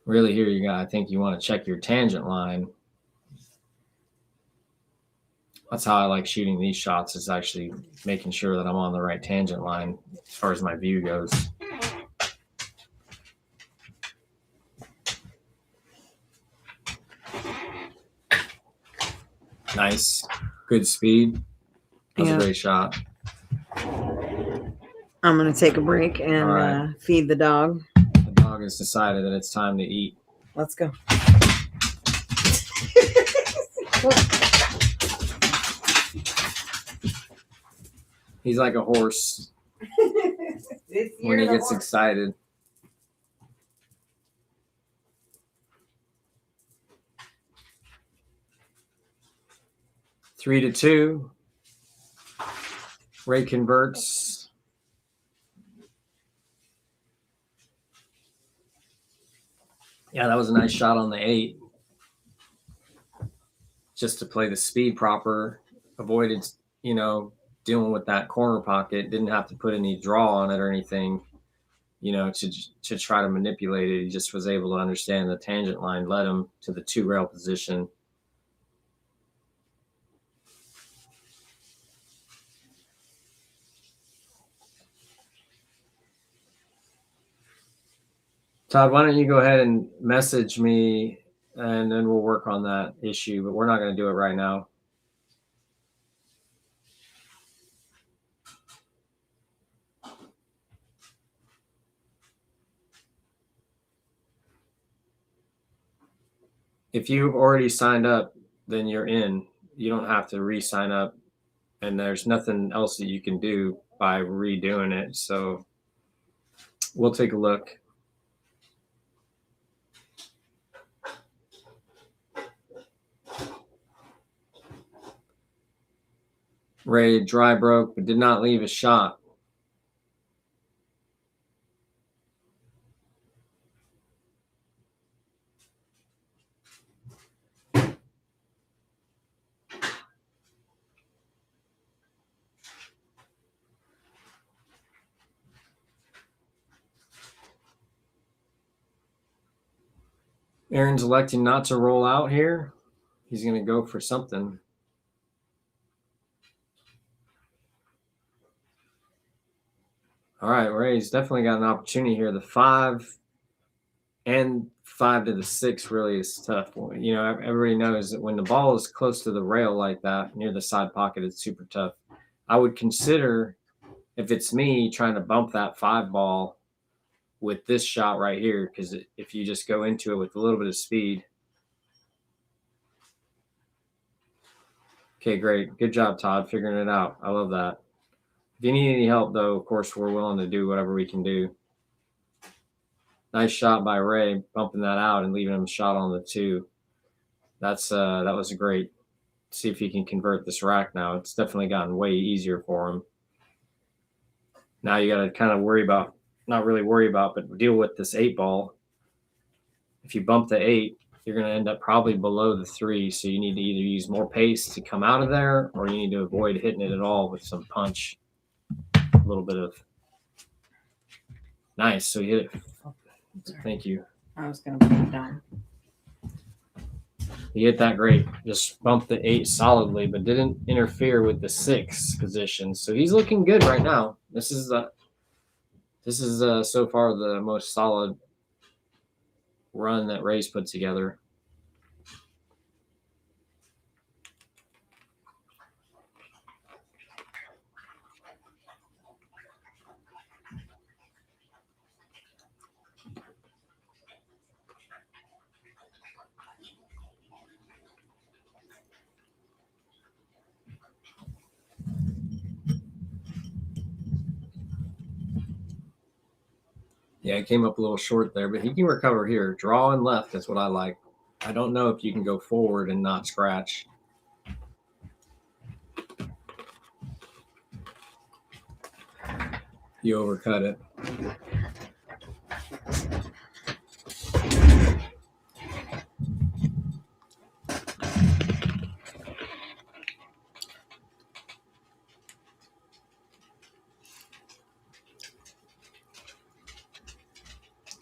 Really here I think you want to check your tangent line. That's how I like shooting these shots, is actually making sure that I'm on the right tangent line as far as my view goes. Nice. Good speed. That was a great shot. I'm going to take a break and feed the dog. The dog has decided that it's time to eat. Let's go. He's like a horse when he gets excited. Three to two. Ray converts. Yeah, that was a nice shot on the 8. Just to play the speed proper. Avoided, dealing with that corner pocket. Didn't have to put any draw on it or anything, to try to manipulate it. He just was able to understand the tangent line, led him to the 2-rail position. Todd, why don't you go ahead and message me, and then we'll work on that issue, but we're not going to do it right now. If you've already signed up, then you're in. You don't have to re-sign up, and there's nothing else that you can do by redoing it. So we'll take a look. Ray dry broke, but did not leave a shot. Aaron's electing not to roll out here. He's going to go for something. All right, Ray's definitely got an opportunity here. The 5 and 5 to the 6 really is tough. Everybody knows that when the ball is close to the rail like that, near the side pocket, it's super tough. I would consider, if it's me, trying to bump that 5 ball with this shot right here, because if you just go into it with a little bit of speed. Okay, great. Good job, Todd, figuring it out. I love that. If you need any help, though, of course, we're willing to do whatever we can do. Nice shot by Ray, bumping that out and leaving him a shot on the 2. That was great. See if he can convert this rack now. It's definitely gotten way easier for him. Now you got to kind of not really worry about, but deal with this 8 ball. If you bump the 8, you're going to end up probably below the 3. So you need to either use more pace to come out of there, or you need to avoid hitting it at all with some punch. A little bit of nice. So you hit it. Thank you. I was going to put it down. He hit that great. Just bumped the 8 solidly, but didn't interfere with the 6 position. So he's looking good right now. This is so far the most solid run that Ray's put together. Yeah, he came up a little short there, but he can recover here. Draw and left is what I like. I don't know if you can go forward and not scratch. you overcut it.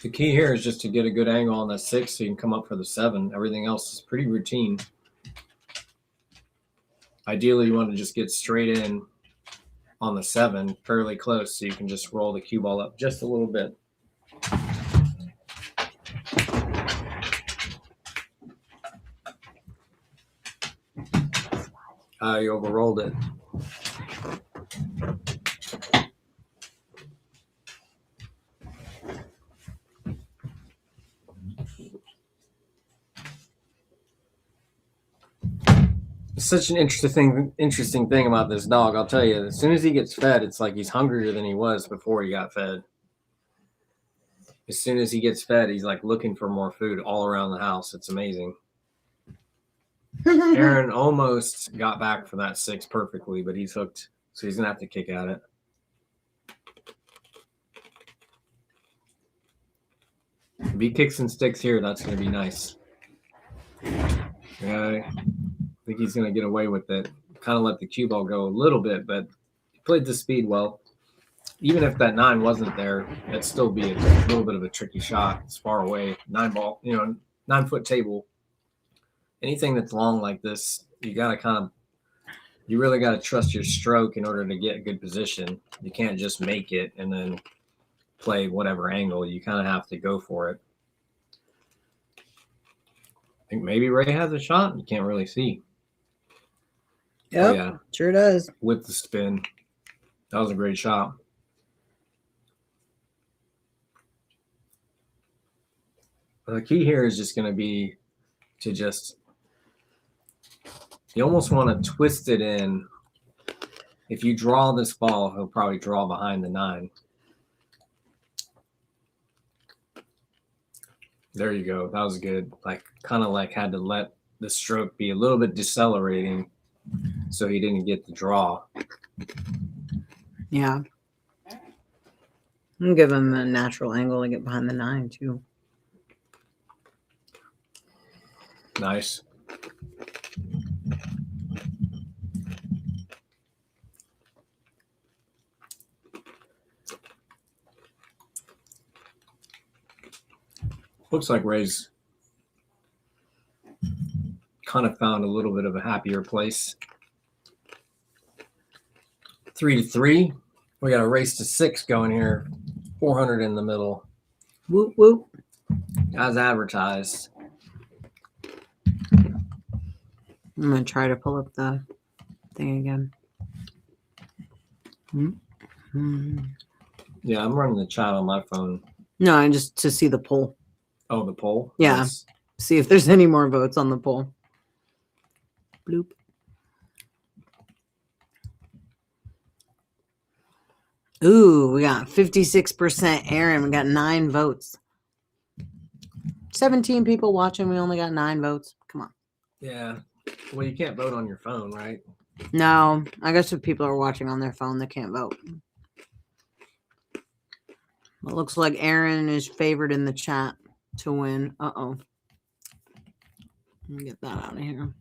The key here is just to get a good angle on the 6 so you can come up for the 7. Everything else is pretty routine. Ideally, you want to just get straight in on the 7 fairly close so you can just roll the cue ball up just a little bit. You overrolled it. It's such an interesting thing about this dog. I'll tell you, as soon as he gets fed, it's like he's hungrier than he was before he got fed. As soon as he gets fed, he's like looking for more food all around the house. It's amazing. Aaron almost got back for that 6 perfectly, but he's hooked, so he's gonna have to kick at it. If he kicks and sticks here, that's gonna be nice. I think he's gonna get away with it. Kind of let the cue ball go a little bit, but he played the speed well. Even if that 9 wasn't there, it'd still be a little bit of a tricky shot. It's far away. 9 ball, 9-foot table. Anything that's long like this, you really got to trust your stroke in order to get a good position. You can't just make it and then play whatever angle. You kind of have to go for it. I think maybe Ray has a shot. You can't really see. Yep, oh, yeah, sure does. With the spin. That was a great shot. But the key here is just going to be to just, you almost want to twist it in. If you draw this ball, he'll probably draw behind the 9. There you go. That was good. Kind of had to let the stroke be a little bit decelerating so he didn't get the draw. Yeah. I'm give him a natural angle to get behind the 9 too. Nice. Looks like Ray's kind of found a little bit of a happier place. 3-3. We got a race to 6 going here. 400 in the middle. Whoop, whoop. As advertised. I'm going to try to pull up the thing again. Mm-hmm. Yeah, I'm running the chat on my phone. No, just to see the poll. Oh, the poll? Yeah. Yes. See if there's any more votes on the poll. Bloop. Ooh, we got 56% Aaron. We got 9 votes. 17 people watching. We only got 9 votes. Come on. Yeah. Well, you can't vote on your phone, right? No. I guess if people are watching on their phone, they can't vote. It looks like Aaron is favored in the chat to win. Uh-oh. Let me get that out of here.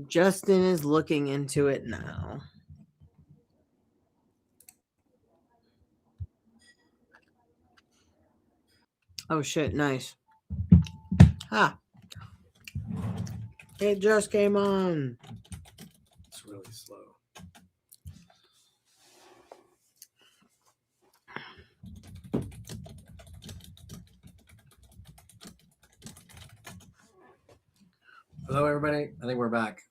Justin is looking into it now. Oh shit, nice. Ah. It just came on. It's really slow. Hello, everybody. I think we're back.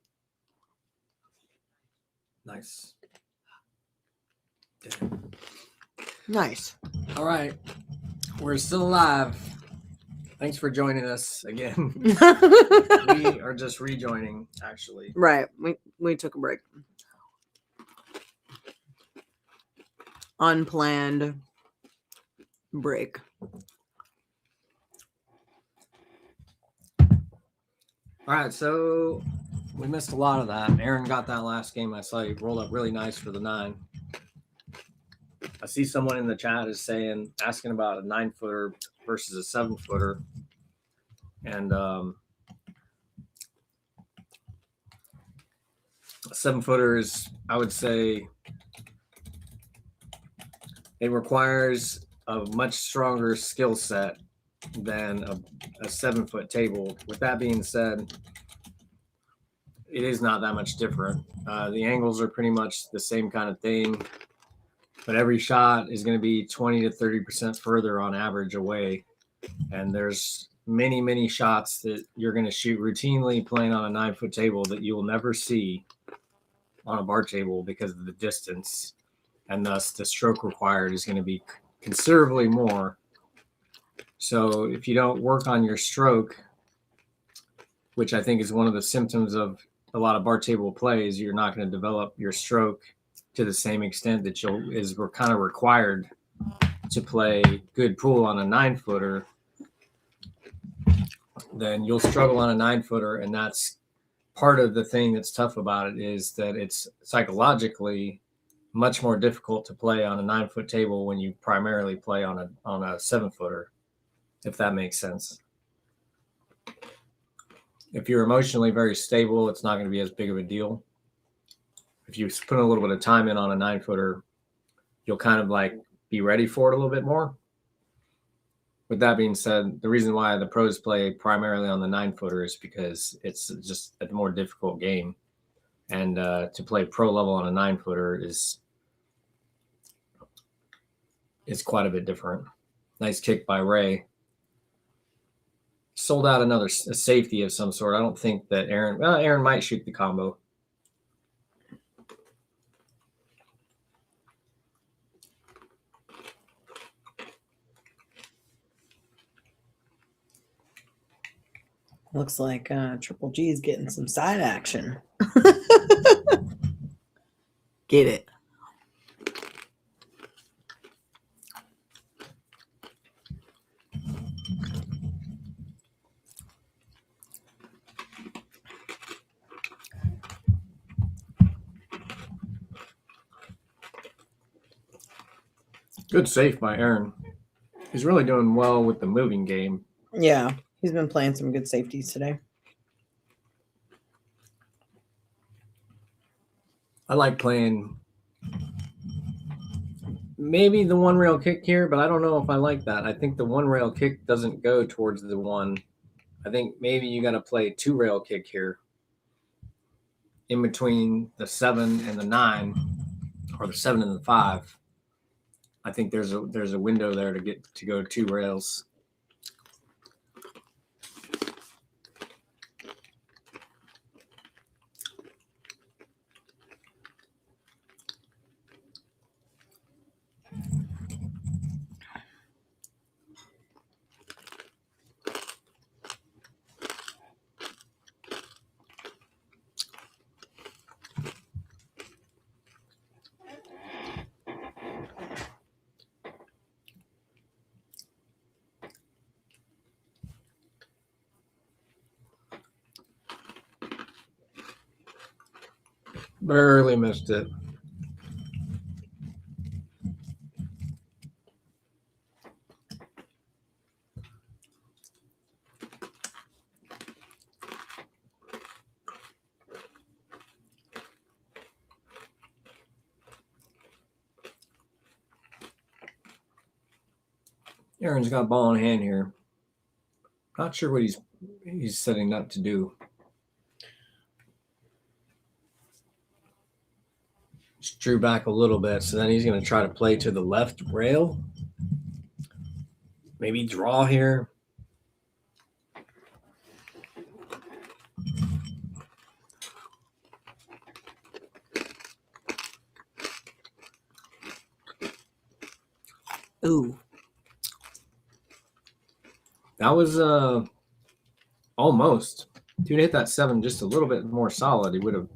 Nice. Nice. All right. We're still alive. Thanks for joining us again. We are just rejoining, actually. Right. We took a break. Unplanned break. All right, so we missed a lot of that. Aaron got that last game. I saw you roll up really nice for the 9. I see someone in the chat is asking about a 9-footer versus a 7-footer. And a 7-footer is, I would say, it requires a much stronger skill set than a 7-foot table. With that being said, it is not that much different. The angles are pretty much the same kind of thing, but every shot is going to be 20 to 30% further on average away. And there's many, many shots that you're going to shoot routinely playing on a 9-foot table that you will never see on a bar table because of the distance. And thus the stroke required is going to be considerably more. So if you don't work on your stroke, which I think is one of the symptoms of a lot of bar table plays, you're not going to develop your stroke to the same extent that we're kind of required to play good pool on a 9-footer. Then you'll struggle on a 9-footer, and that's part of the thing that's tough about it, is that it's psychologically much more difficult to play on a 9-foot table when you primarily play on a 7-footer, if that makes sense. If you're emotionally very stable, it's not going to be as big of a deal. If you put a little bit of time in on a 9-footer, you'll kind of like be ready for it a little bit more. With that being said, the reason why the pros play primarily on the 9-footer is because it's just a more difficult game. And to play pro level on a 9-footer is quite a bit different. Nice kick by Ray. Sold out a safety of some sort. I don't think that Aaron might shoot the combo. Looks like Triple G is getting some side action. Get it. Good save by Aaron. He's really doing well with the moving game. Yeah, he's been playing some good safeties today. I like playing maybe the 1 rail kick here, but I don't know if I like that. I think the 1 rail kick doesn't go towards the 1. I think maybe you got to play 2 rail kick here in between the 7 and the 9, or the 7 and the 5. I think there's a window there to go 2 rails. Barely missed it. Aaron's got ball in hand here. Not sure what he's setting up to do. Just drew back a little bit, so then he's going to try to play to the left rail. Maybe draw here. Ooh. That was almost. If you'd hit that 7 just a little bit more solid, he would have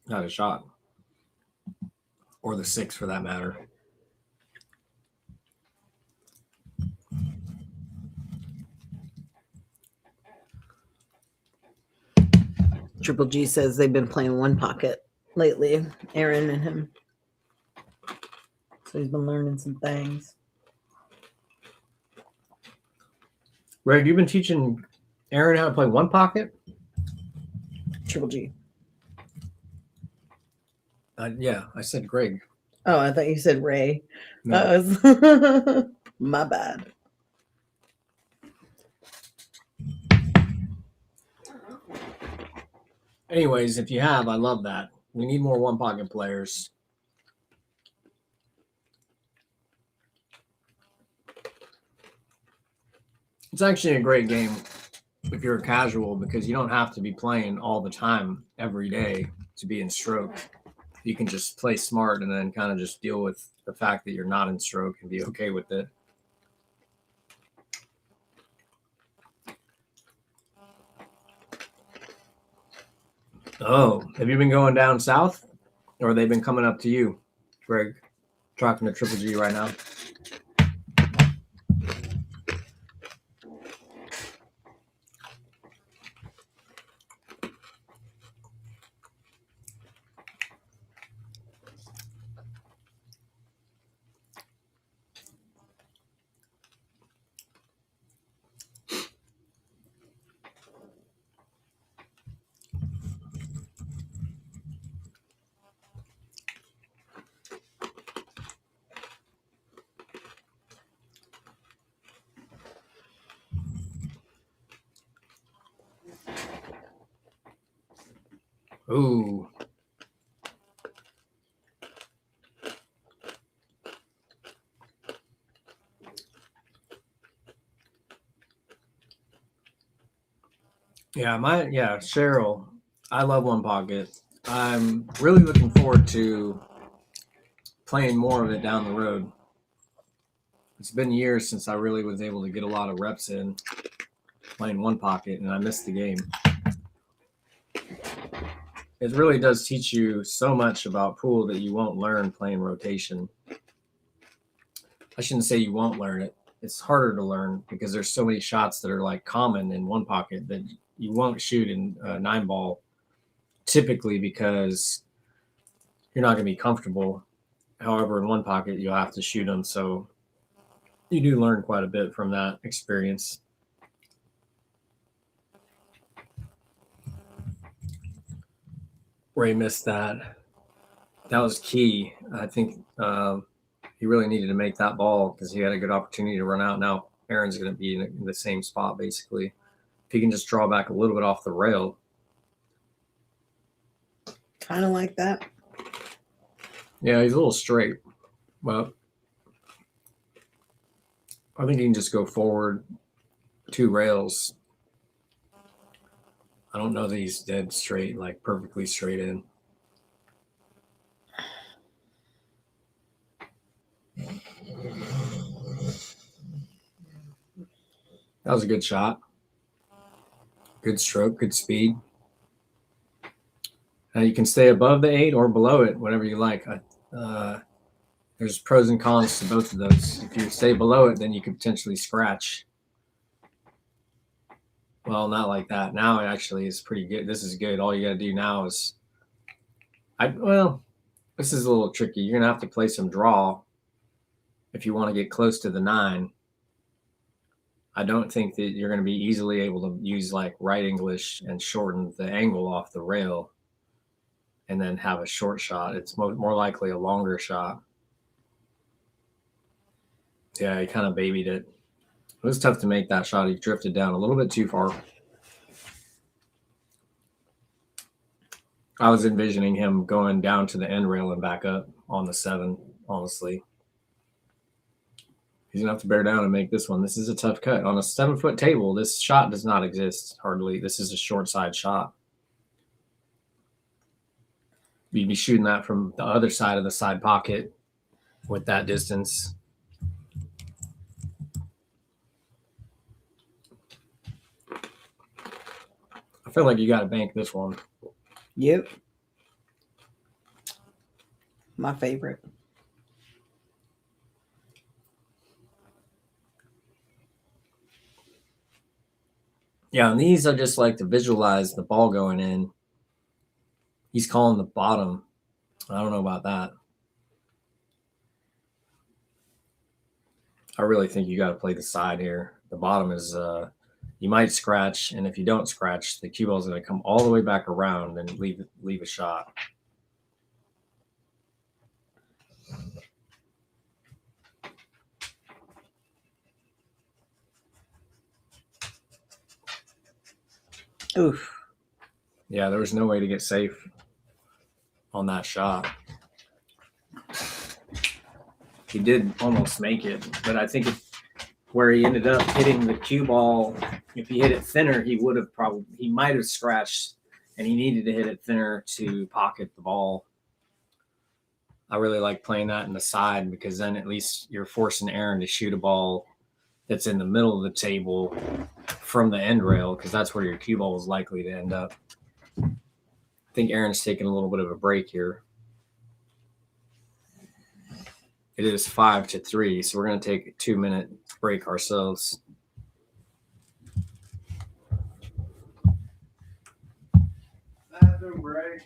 had a shot. Or the 6 for that matter. Triple G says they've been playing one pocket lately, Aaron and him. So he's been learning some things. Greg, you've been teaching Aaron how to play one pocket? Triple G. Yeah, I said Greg. Oh, I thought you said Ray. No. My bad. Anyways, if you have, I love that. We need more one pocket players. It's actually a great game if you're a casual because you don't have to be playing all the time every day to be in stroke. You can just play smart and then kind of just deal with the fact that you're not in stroke and be okay with it. Oh, have you been going down south or have they been coming up to you, Greg? Talking to Triple G right now. Ooh. Yeah, Cheryl. I love one pocket. I'm really looking forward to playing more of it down the road. It's been years since I really was able to get a lot of reps in playing one pocket, and I missed the game. It really does teach you so much about pool that you won't learn playing rotation. I shouldn't say you won't learn it. It's harder to learn because there's so many shots that are like common in one pocket that you won't shoot in 9-ball typically because you're not going to be comfortable. However, in one pocket, you'll have to shoot them. So you do learn quite a bit from that experience. Ray missed that. That was key. I think he really needed to make that ball because he had a good opportunity to run out. Now Aaron's going to be in the same spot, basically. If he can just draw back a little bit off the rail. Kind of like that. Yeah, he's a little straight. Well, I think he can just go forward 2 rails. I don't know that he's dead straight, like perfectly straight in. That was a good shot. Good stroke, good speed. Now you can stay above the 8 or below it, whatever you like. There's pros and cons to both of those. If you stay below it, then you could potentially scratch. Well, not like that. Now it actually is pretty good. This is good. All you got to do now is, this is a little tricky. You're going to have to play some draw if you want to get close to the 9. I don't think that you're going to be easily able to use like right English and shorten the angle off the rail and then have a short shot. It's more likely a longer shot. Yeah, he kind of babied it. It was tough to make that shot. He drifted down a little bit too far. I was envisioning him going down to the end rail and back up on the 7, honestly. He's going to have to bear down and make this one. This is a tough cut. On a 7-foot table, this shot does not exist, hardly. This is a short side shot. You'd be shooting that from the other side of the side pocket with that distance. I feel like you got to bank this one. Yep. My favorite. Yeah, and these I just like to visualize the ball going in. He's calling the bottom. I don't know about that. I really think you got to play the side here. The bottom is, you might scratch, and if you don't scratch, the cue ball is going to come all the way back around and leave a shot. Oof. Yeah, there was no way to get safe on that shot. He did almost make it, but I think where he ended up hitting the cue ball, if he hit it thinner, he might have scratched, and he needed to hit it thinner to pocket the ball. I really like playing that in the side because then at least you're forcing Aaron to shoot a ball that's in the middle of the table from the end rail, because that's where your cue ball is likely to end up. I think Aaron's taking a little bit of a break here. It is 5-3, so we're going to take a 2-minute break ourselves. Bathroom break.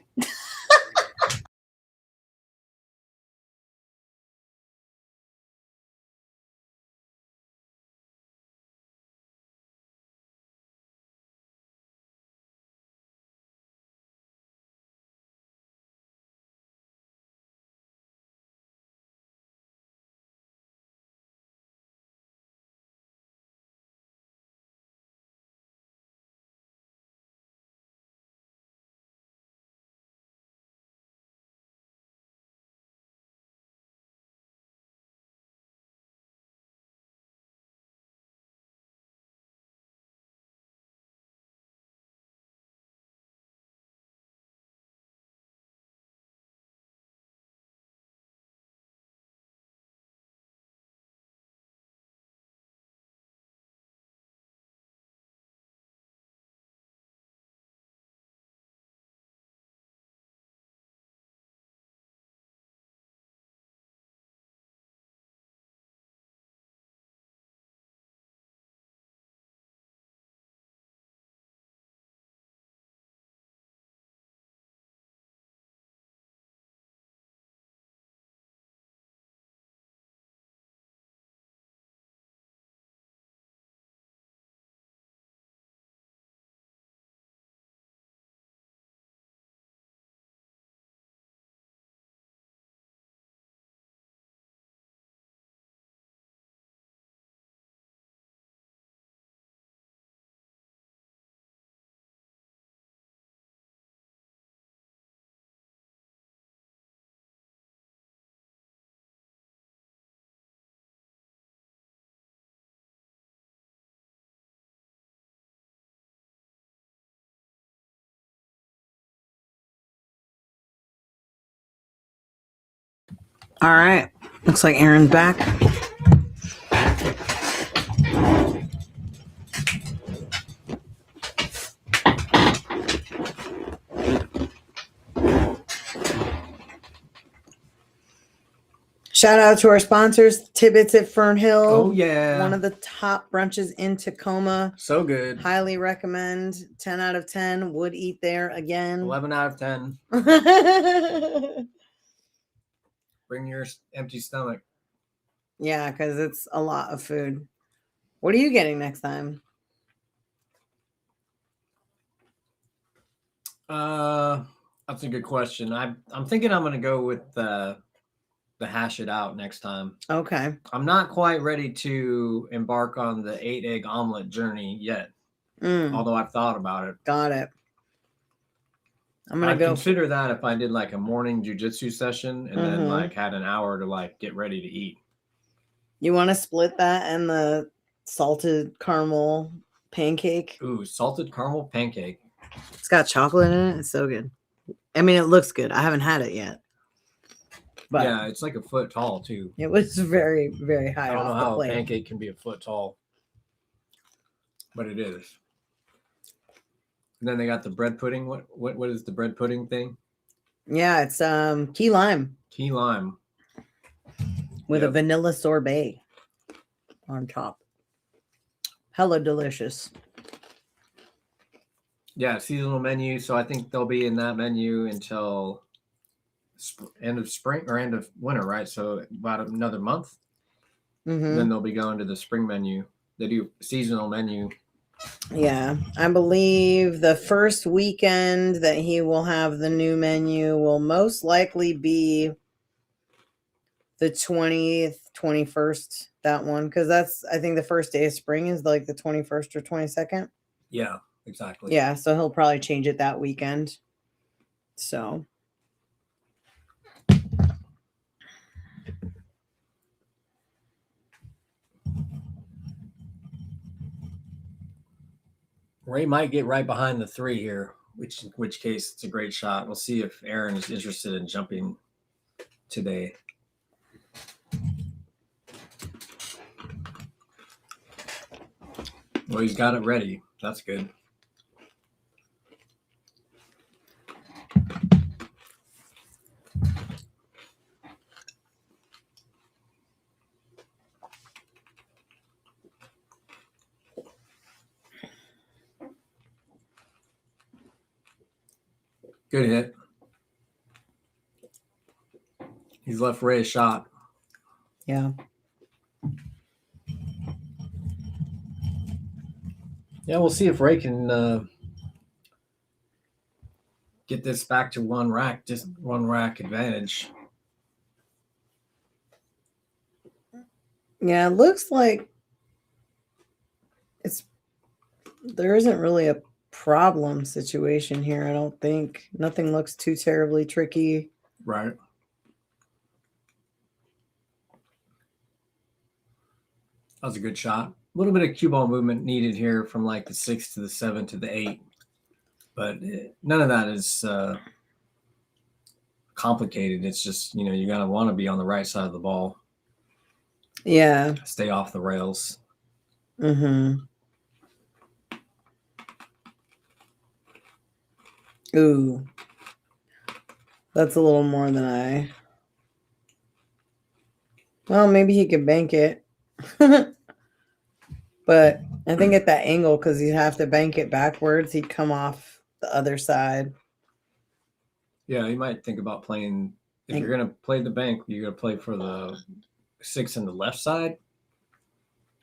All right. Looks like Aaron's back. Shout out to our sponsors, Tibbitts at Fernhill. Oh, yeah. One of the top brunches in Tacoma. So good. Highly recommend. 10 out of 10. Would eat there again. 11 out of 10. Bring your empty stomach. Yeah, because it's a lot of food. What are you getting next time? That's a good question. I'm thinking I'm going to go with the hash it out next time. Okay. I'm not quite ready to embark on the 8-egg omelet journey yet, although I've thought about it. Got it. I'd consider that if I did like a morning jujitsu session and then like had an hour to like get ready to eat. You want to split that and the salted caramel pancake? Ooh, salted caramel pancake. It's got chocolate in it. It's so good. I mean, it looks good. I haven't had it yet. But yeah, it's like a foot tall too. It was very, very high. I don't know off how the plate. a pancake can be a foot tall, but it is. And then they got the bread pudding. What is the bread pudding thing? Yeah, it's key lime. Key lime. With a vanilla sorbet on top. Hella delicious. Yeah, seasonal menu. So I think they'll be in that menu until end of spring or end of winter, right? So about another month. Then they'll be going to the spring menu. They do seasonal menu. Yeah, I believe the first weekend that he will have the new menu will most likely be the 20th, 21st, that one. Because that's, I think the first day of spring is like the 21st or 22nd. Yeah, exactly. Yeah, so he'll probably change it that weekend. So. Ray might get right behind the 3 here, which case it's a great shot. We'll see if Aaron is interested in jumping today. Well, he's got it ready. That's good. Good hit. He's left Ray a shot. Yeah. Yeah, we'll see if Ray can get this back to one rack, just one rack advantage. Yeah, it looks like there isn't really a problem situation here, I don't think. Nothing looks too terribly tricky. Right. That was a good shot. A little bit of cue ball movement needed here from like the 6 to the 7 to the 8. But none of that is complicated. It's just, you got to want to be on the right side of the ball. Yeah. Stay off the rails. Ooh. That's a little more than I... Well, maybe he could bank it. But I think at that angle, because you have to bank it backwards, he'd come off the other side. Yeah, you might think about playing... If you're going to play the bank, you're going to play for the 6 in the left side,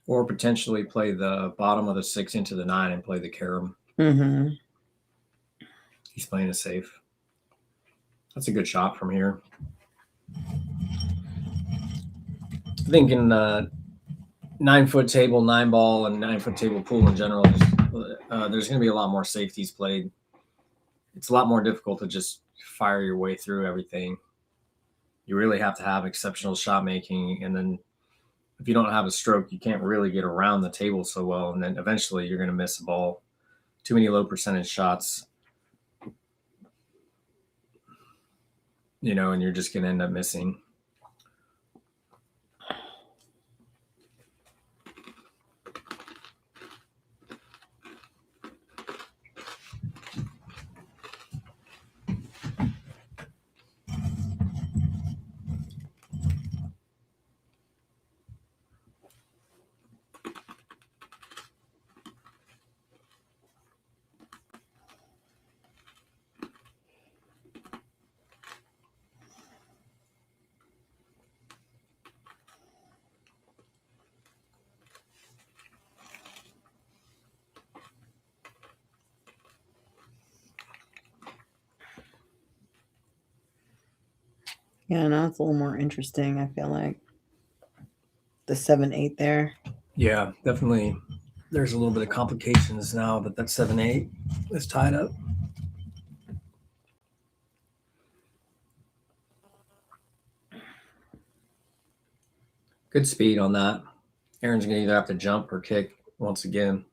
or potentially play the bottom of the 6 into the 9 and play the carom. He's playing it safe. That's a good shot from here. I think in 9-foot table, 9-ball, and 9-foot table pool in general, there's going to be a lot more safeties played. It's a lot more difficult to just fire your way through everything. You really have to have exceptional shot making, and then if you don't have a stroke, you can't really get around the table so well, and then eventually you're going to miss a ball. Too many low percentage shots, and you're just going to end up missing. Yeah, now it's a little more interesting, I feel like. The 7-8 there. Yeah, definitely. There's a little bit of complications now, but that 7-8 is tied up. Good speed on that. Aaron's going to either have to jump or kick once again.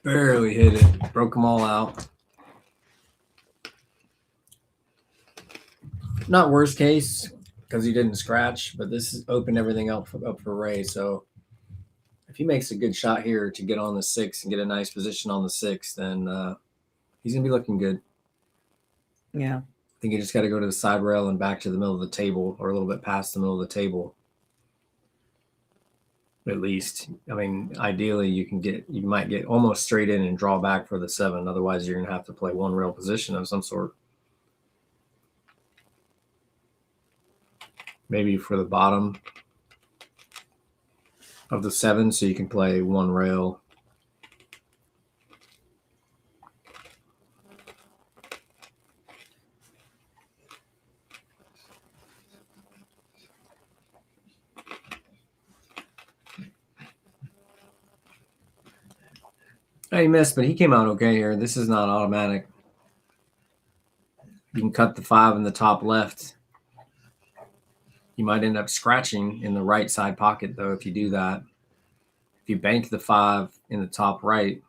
Barely hit it. Broke them all out. Not worst case because he didn't scratch, but this has opened everything up for Ray. So if he makes a good shot here to get on the 6 and get a nice position on the 6, then he's going to be looking good. Yeah. I think you just got to go to the side rail and back to the middle of the table, or a little bit past the middle of the table. At least, I mean, ideally you might get almost straight in and draw back for the 7. Otherwise, you're gonna have to play one rail position of some sort. Maybe for the bottom of the 7, so you can play one rail. He missed, but he came out okay here. This is not automatic. You can cut the 5 in the top left. You might end up scratching in the right side pocket, though, if you do that. If you bank the 5 in the top right,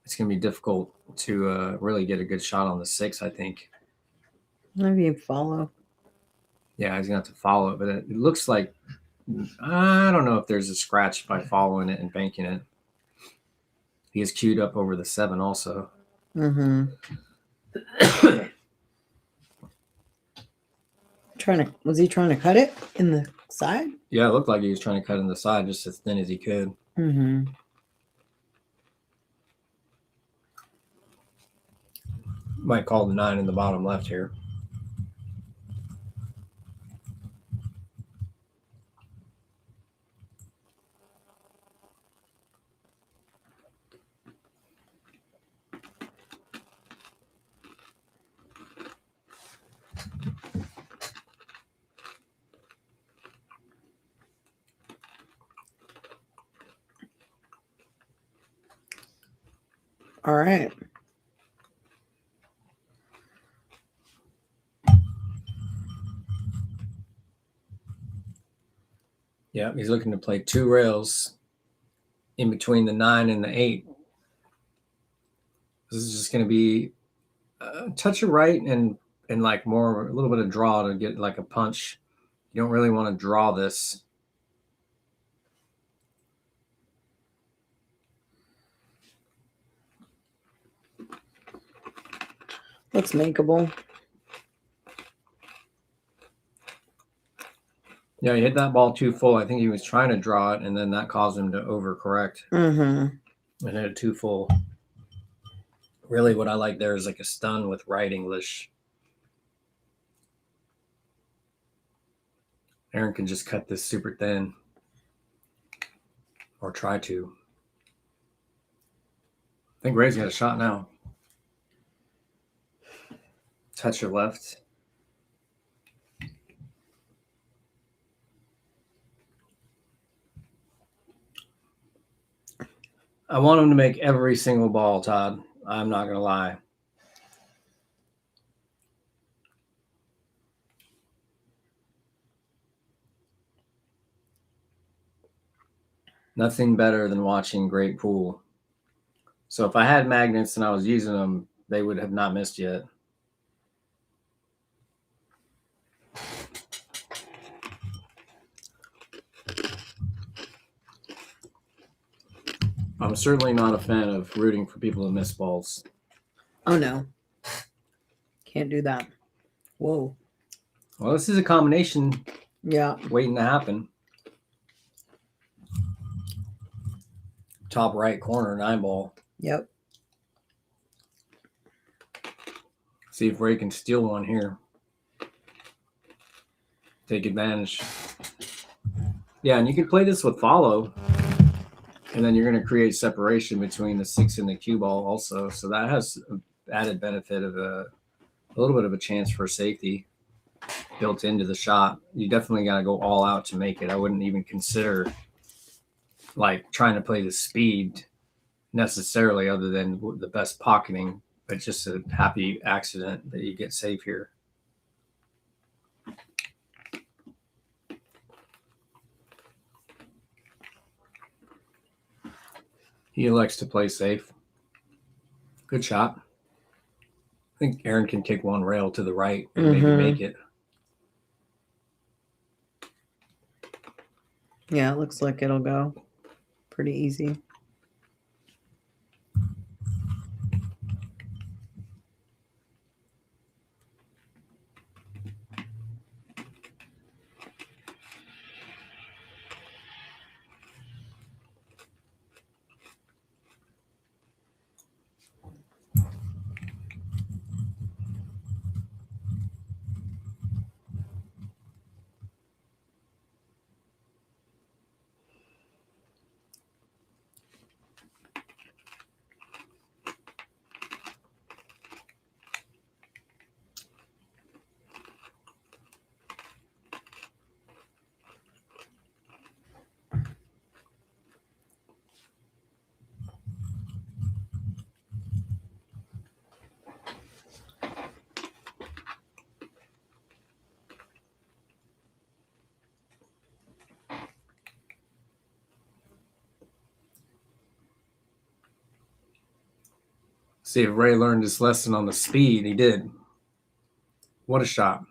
it's going to be difficult to really get a good shot on the 6, I think. Maybe follow. Yeah, he's going to have to follow it, but it looks like, I don't know if there's a scratch by following it and banking it. He is queued up over the 7 also. Mm-hmm. Was he trying to cut it in the side? Yeah, it looked like he was trying to cut in the side just as thin as he could. Mm-hmm. Might call the 9 in the bottom left here. All right. Yeah, he's looking to play 2 rails in between the 9 and the 8. This is just going to be a touch of right and like more, a little bit of draw to get like a punch. You don't really want to draw this. Looks makeable. Yeah, he hit that ball too full. I think he was trying to draw it, and then that caused him to overcorrect. Mm-hmm. And hit it too full. Really, what I like there is like a stun with right English. Aaron can just cut this super thin. Or try to. I think Ray's got a shot now. Touch your left. I want him to make every single ball, Todd. I'm not going to lie. Nothing better than watching great pool. So if I had magnets and I was using them, they would have not missed yet. I'm certainly not a fan of rooting for people to miss balls. Oh, no. Can't do that. Whoa. Well, this is a combination Yeah. waiting to happen. top right corner, 9-ball. Yep. See if Ray can steal one here. Take advantage. Yeah, and you can play this with follow. And then you're going to create separation between the 6 and the cue ball also. So that has added benefit of a little bit of a chance for safety built into the shot. You definitely got to go all out to make it. I wouldn't even consider like trying to play the speed necessarily, other than the best pocketing, but just a happy accident that you get safe here. He elects to play safe. Good shot. I think Aaron can kick one rail to the right and maybe make it. Yeah, it looks like it'll go pretty easy. See if Ray learned his lesson on the speed. He did. What a shot.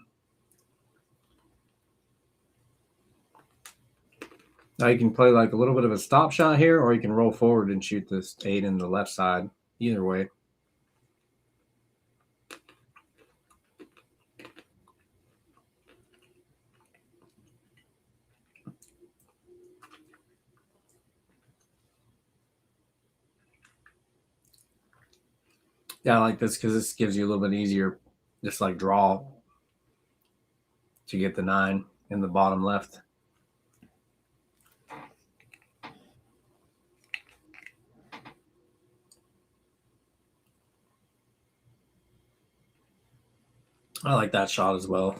Now you can play like a little bit of a stop shot here, or you can roll forward and shoot this 8 in the left side. Either way. Yeah, I like this because this gives you a little bit easier, just like draw to get the 9 in the bottom left. I like that shot as well.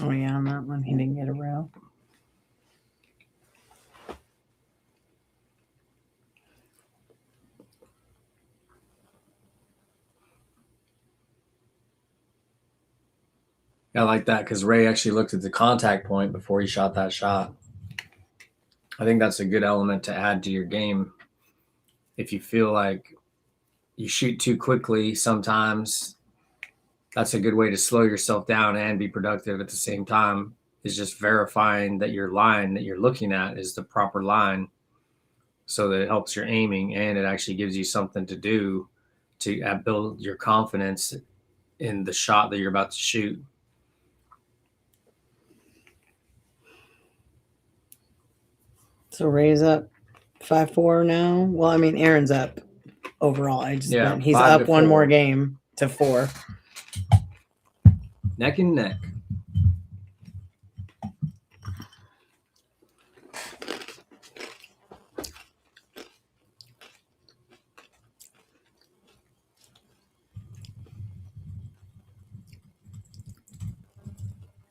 Oh, yeah, on that one, he didn't get a rail. I like that because Ray actually looked at the contact point before he shot that shot. I think that's a good element to add to your game. If you feel like you shoot too quickly sometimes, that's a good way to slow yourself down and be productive at the same time, is just verifying that your line that you're looking at is the proper line, so that it helps your aiming and it actually gives you something to do to build your confidence in the shot that you're about to shoot. So Ray's up 5-4 now. Well, I mean, Aaron's up overall. I just meant he's up 1 more game to 4. Neck and neck.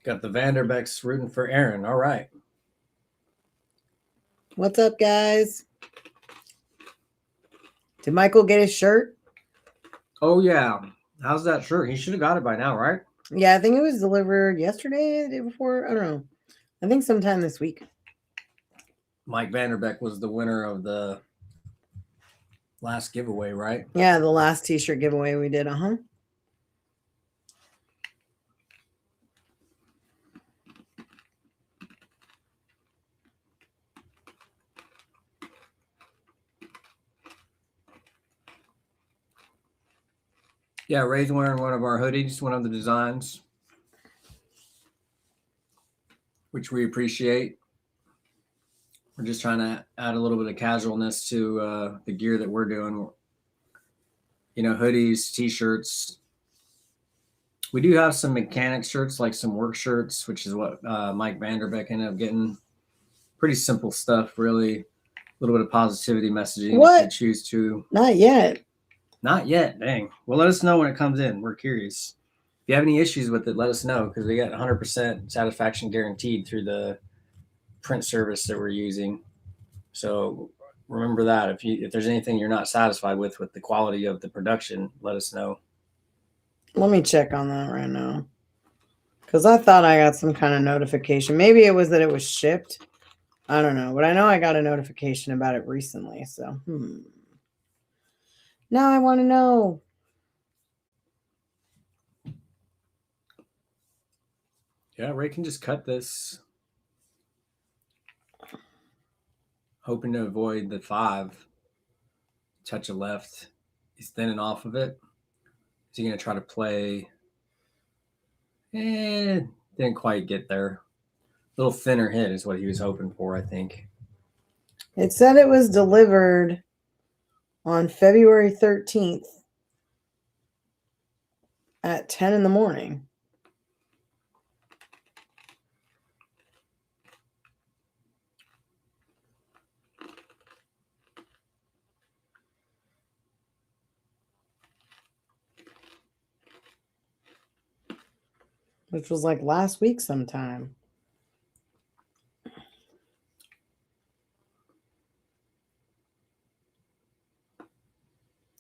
Got the Vanderbecks rooting for Aaron. All right. What's up, guys? Did Michael get his shirt? Oh, yeah. How's that shirt? He should have got it by now, right? Yeah, I think it was delivered yesterday, the day before. I don't know. I think sometime this week. Mike Vanderbeck was the winner of the last giveaway, right? Yeah, the last t-shirt giveaway we did. Yeah, Ray's wearing one of our hoodies, one of the designs, which we appreciate. We're just trying to add a little bit of casualness to the gear that we're doing. You know, hoodies, t-shirts. We do have some mechanic shirts, like some work shirts, which is what Mike Vanderbeck ended up getting. Pretty simple stuff, really. A little bit of positivity messaging if you choose to. Not yet. Not yet. Dang. Well, let us know when it comes in. We're curious. If you have any issues with it, let us know, because we got 100% satisfaction guaranteed through the print service that we're using. So remember that. If there's anything you're not satisfied with the quality of the production, let us know. Let me check on that right now. Because I thought I got some kind of notification. Maybe it was that it was shipped. I don't know. But I know I got a notification about it recently. So, now I want to know. Yeah, Ray can just cut this. Hoping to avoid the 5. Touch a left. He's thinning off of it. Is he going to try to play? Didn't quite get there. A little thinner hit is what he was hoping for, I think. It said it was delivered on February 13th at 10 in the morning. Which was like last week sometime.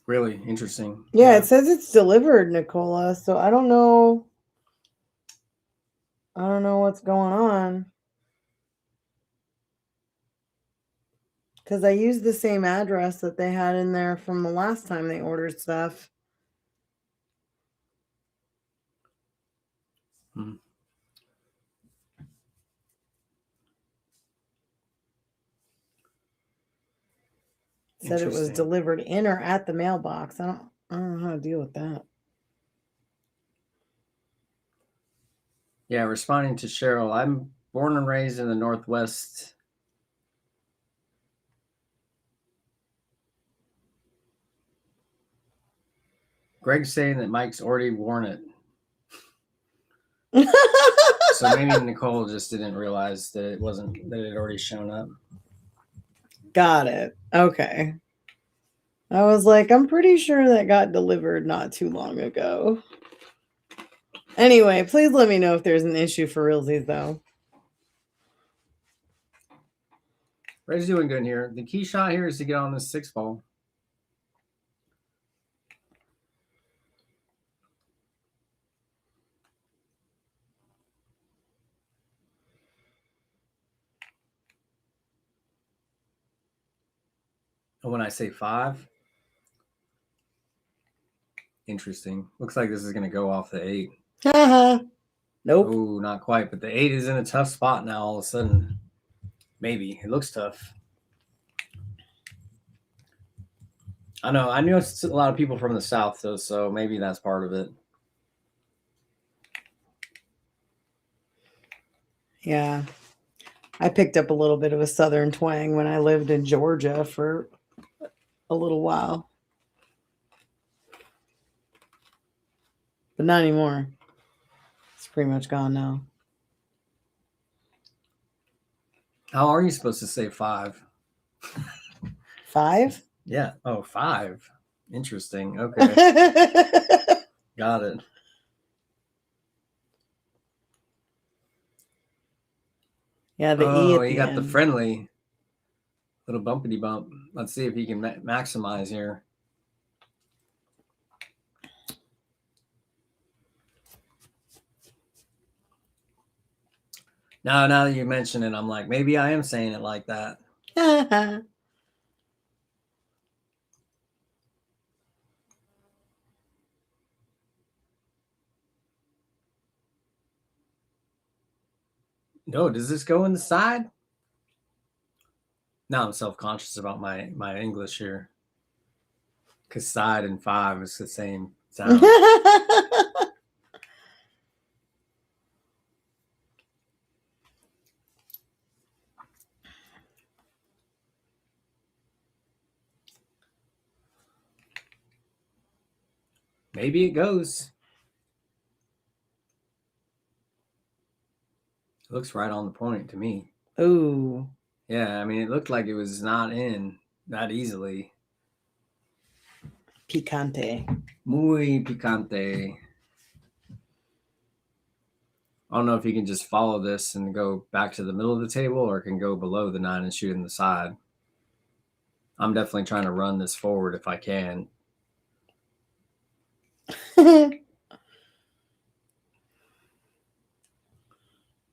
Really interesting. Yeah, it says it's delivered, Nicola. So I don't know. I don't know what's going on. Because I used the same address that they had in there from the last time they ordered stuff. Said it was delivered in or at the mailbox. I don't know how to deal with that. Yeah, responding to Cheryl, I'm born and raised in the Northwest. Greg's saying that Mike's already worn it. So maybe Nicole just didn't realize that it had already shown up. Got it. Okay. I was like, I'm pretty sure that got delivered not too long ago. Anyway, please let me know if there's an issue for realsies, though. Ray's doing good here. The key shot here is to get on this 6 ball. And when I say 5, interesting. Looks like this is going to go off the 8. Nope. Oh, not quite. But the 8 is in a tough spot now all of a sudden. Maybe. It looks tough. I know. I knew a lot of people from the South, though, so maybe that's part of it. Yeah. I picked up a little bit of a Southern twang when I lived in Georgia for a little while. But not anymore. It's pretty much gone now. How are you supposed to say 5? 5? Yeah. Oh, 5. Interesting. Okay. Got it. Yeah, the E at the you got end. the friendly little bumpity bump. Let's see if he can maximize here. Now that you mention it, I'm like, maybe I am saying it like that. No, does this go in the side? Now I'm self-conscious about my English here. Because side and 5 is the same sound. Maybe it goes. It looks right on the point to me. Ooh. Yeah, I mean, it looked like it was not in that easily. Picante. Muy picante. I don't know if you can just follow this and go back to the middle of the table or can go below the 9 and shoot in the side. I'm definitely trying to run this forward if I can.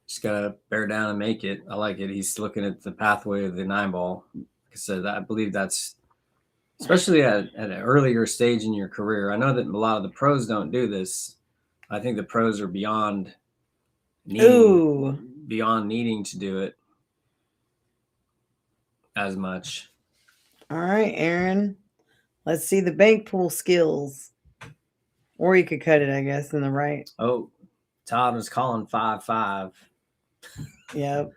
Just gotta bear down and make it. I like it. He's looking at the pathway of the 9 ball. Like I said, I believe that's especially at an earlier stage in your career. I know that a lot of the pros don't do this. I think the pros are beyond needing to do it as much. All right, Aaron. Let's see the bank pool skills. Or you could cut it, I guess, in the right. Oh, Todd was calling 5-5. Yep.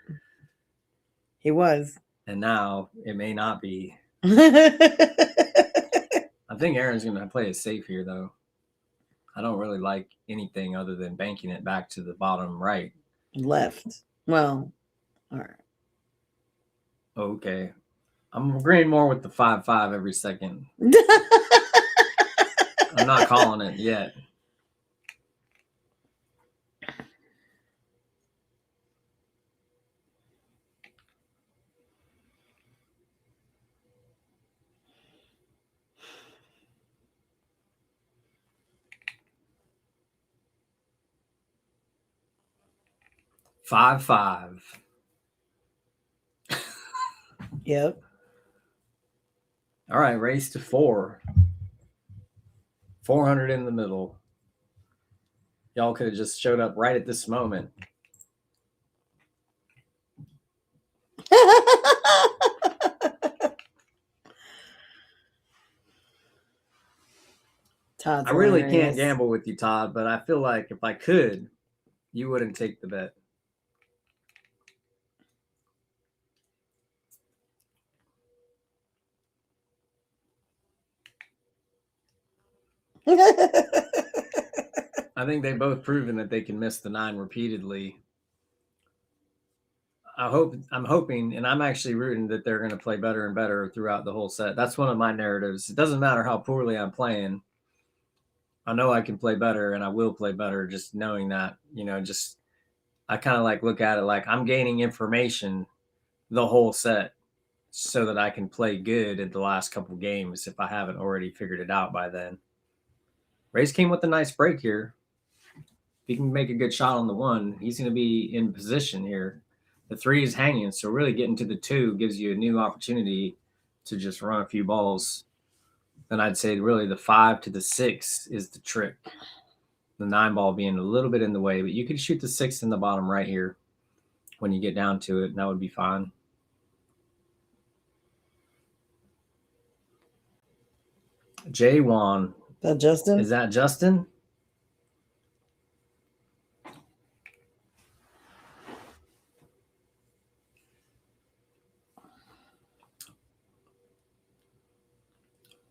He was. And now it may not be. I think Aaron's going to play it safe here, though. I don't really like anything other than banking it back to the bottom right. Left. Well, all right. Okay. I'm agreeing more with the 5-5 every second. I'm not calling it yet. Five. Yep. All right, race to 4. 400 in the middle. Y'all could have just showed up right at this moment. Todd's I really hilarious. can't gamble with you, Todd, but I feel like if I could, you wouldn't take the bet. I think they've both proven that they can miss the 9 repeatedly. I'm hoping, and I'm actually rooting that they're going to play better and better throughout the whole set. That's one of my narratives. It doesn't matter how poorly I'm playing. I know I can play better, and I will play better. Just knowing that, I kind of like look at it like I'm gaining information the whole set so that I can play good at the last couple games if I haven't already figured it out by then. Race came with a nice break here. If he can make a good shot on the 1, he's going to be in position here. The 3 is hanging, so really getting to the 2 gives you a new opportunity to just run a few balls. Then I'd say really the 5 to the 6 is the trick. The 9 ball being a little bit in the way, but you could shoot the 6 in the bottom right here when you get down to it, and that would be fine. Jay Wan. Is that Justin? Is that Justin?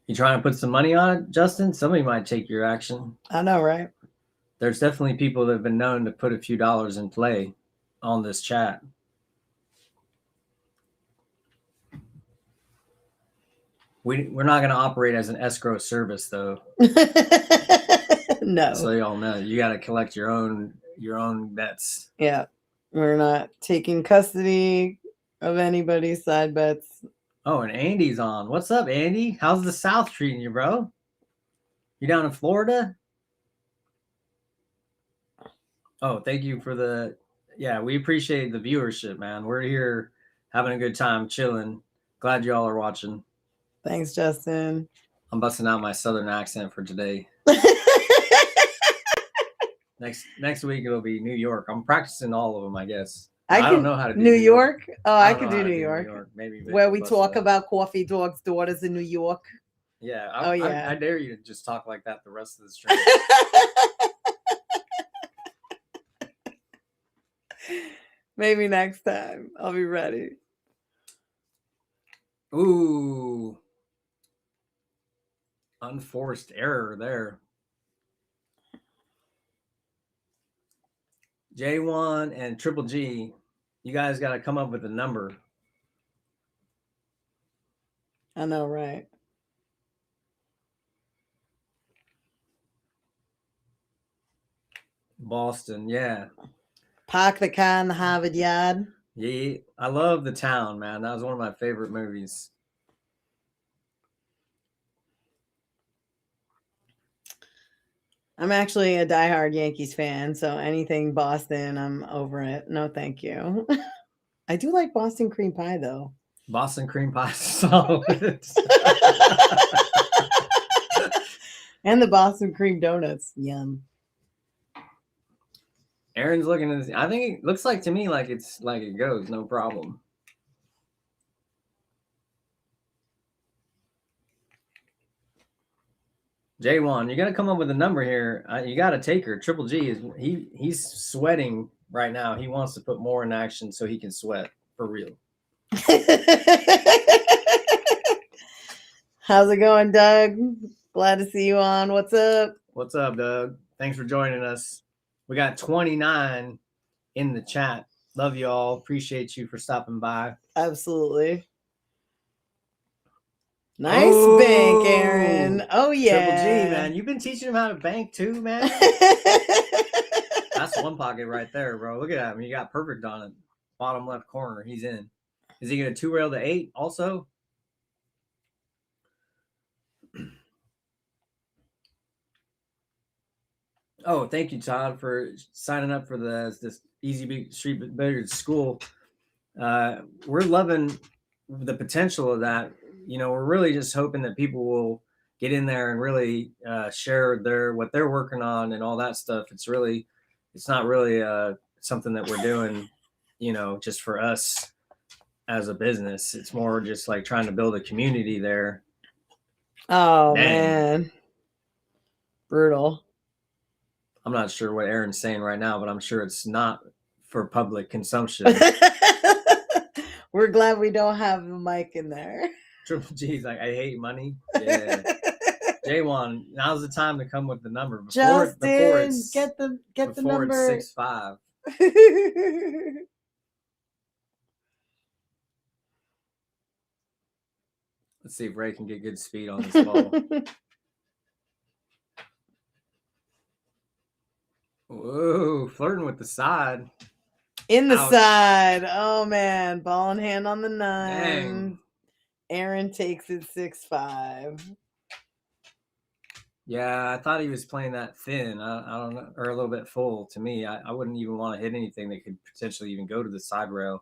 You trying to put some money on it, Justin? Somebody might take your action. I know, right? There's definitely people that have been known to put a few dollars in play on this chat. We're not going to operate as an escrow service, though. No. So y'all know you got to collect your own bets. Yeah, we're not taking custody of anybody's side bets. Oh, and Andy's on. What's up, Andy? How's the South treating you, bro? You down in Florida? Oh, thank you for the. Yeah, we appreciate the viewership, man. We're here having a good time, chilling. Glad y'all are watching. Thanks, Justin. I'm busting out my southern accent for today. Next week it'll be New York. I'm practicing all of them, I guess. I don't know how to do New York. Oh, I could do New York. Maybe where we talk about coffee dogs' daughters in New York. Yeah. I dare you to just talk like that the rest of the stream. Maybe next time. I'll be ready. Ooh. Unforced error there. J1 and Triple G, you guys got to come up with a number. I know, right? Boston, yeah. Park the car in the Harvard Yard. Yeah, I love The Town, man. That was one of my favorite movies. I'm actually a diehard Yankees fan, so anything Boston, I'm over it. No, thank you. I do like Boston cream pie, though. Boston cream pie is solid. And the Boston cream donuts. Yum. Aaron's looking at this. I think it looks like to me like it's like it goes, no problem. J1, you got to come up with a number here. You got to take her. Triple G is he's sweating right now. He wants to put more in action so he can sweat for real. How's it going, Doug? Glad to see you on. What's up? What's up, Doug? Thanks for joining us. We got 29 in the chat. Love you all. Appreciate you for stopping by. Absolutely. Nice bank, Aaron. Oh, yeah. Triple G, man. You've been teaching him how to bank too, man. That's one pocket right there, bro. Look at that. I mean, you got perfect on it. Bottom left corner. He's in. Is he going to 2-rail to 8 also? Oh, thank you, Todd, for signing up for this Easy Street Billiards School. We're loving the potential of that. You know, we're really just hoping that people will get in there and really share what they're working on and all that stuff. It's not really something that we're doing, you know, just for us as a business. It's more just like trying to build a community there. Oh, man. Brutal. I'm not sure what Aaron's saying right now, but I'm sure it's not for public consumption. We're glad we don't have a mic in there. Triple G's like, I hate money. Yeah. J1, now's the time to come with the number. Justin, get the number. It's 6'5". Let's see if Ray can get good speed on this ball. Whoa, flirting with the side. In the side. Oh, man. Ball in hand on the 9. Dang. Aaron takes it 6-5. Yeah, I thought he was playing that thin. I don't know, or a little bit full to me. I wouldn't even want to hit anything that could potentially even go to the side rail.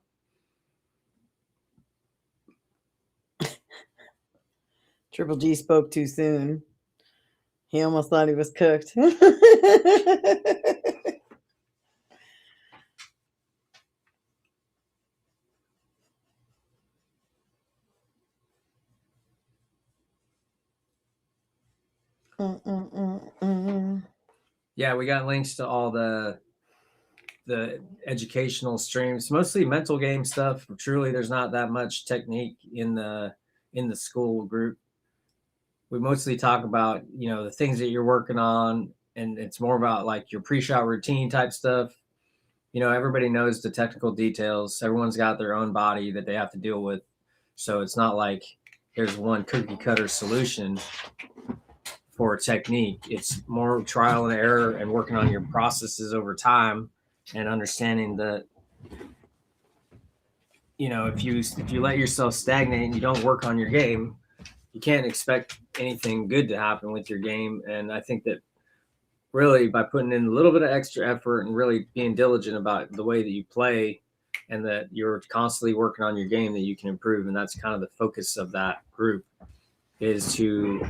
Triple G spoke too soon. He almost thought he was cooked. Yeah, we got links to all the educational streams, mostly mental game stuff. Truly, there's not that much technique in the school group. We mostly talk about, you know, the things that you're working on, and it's more about like your pre-shot routine type stuff. You know, everybody knows the technical details. Everyone's got their own body that they have to deal with. So it's not like there's one cookie cutter solution for a technique. It's more trial and error and working on your processes over time and understanding that, you know, if you let yourself stagnate and you don't work on your game, you can't expect anything good to happen with your game. And I think that really by putting in a little bit of extra effort and really being diligent about the way that you play and that you're constantly working on your game, that you can improve. And that's kind of the focus of that group, is to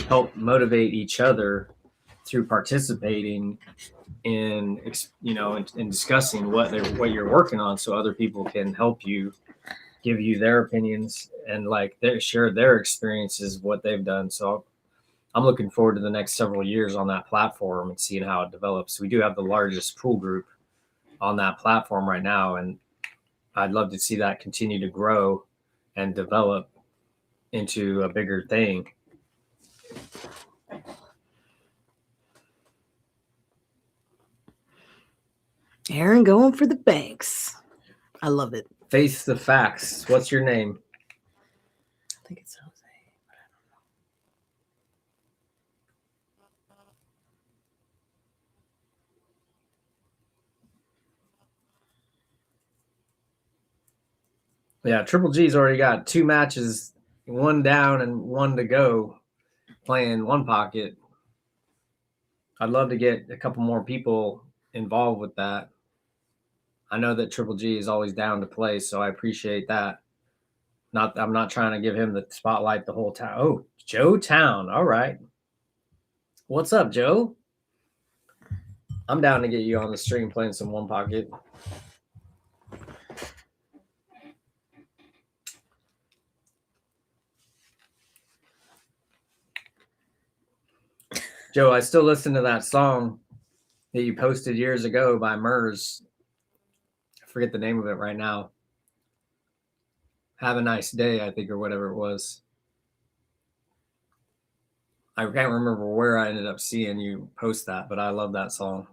help motivate each other through participating in, you know, in discussing what you're working on, so other people can help you, give you their opinions, and like share their experiences, what they've done. So I'm looking forward to the next several years on that platform and seeing how it develops. We do have the largest pool group on that platform right now, and I'd love to see that continue to grow and develop into a bigger thing. Aaron going for the banks. I love it. Face the facts. What's your name? I think it's Jose. Yeah, Triple G's already got 2 matches, 1 down and 1 to go, playing one pocket. I'd love to get a couple more people involved with that. I know that Triple G is always down to play, so I appreciate that. I'm not trying to give him the spotlight the whole time. Oh, Joe Town. All right. What's up, Joe? I'm down to get you on the stream playing some one pocket. Joe, I still listen to that song that you posted years ago by Murs. I forget the name of it right now. Have a Nice Day, I think, or whatever it was. I can't remember where I ended up seeing you post that, but I love that song.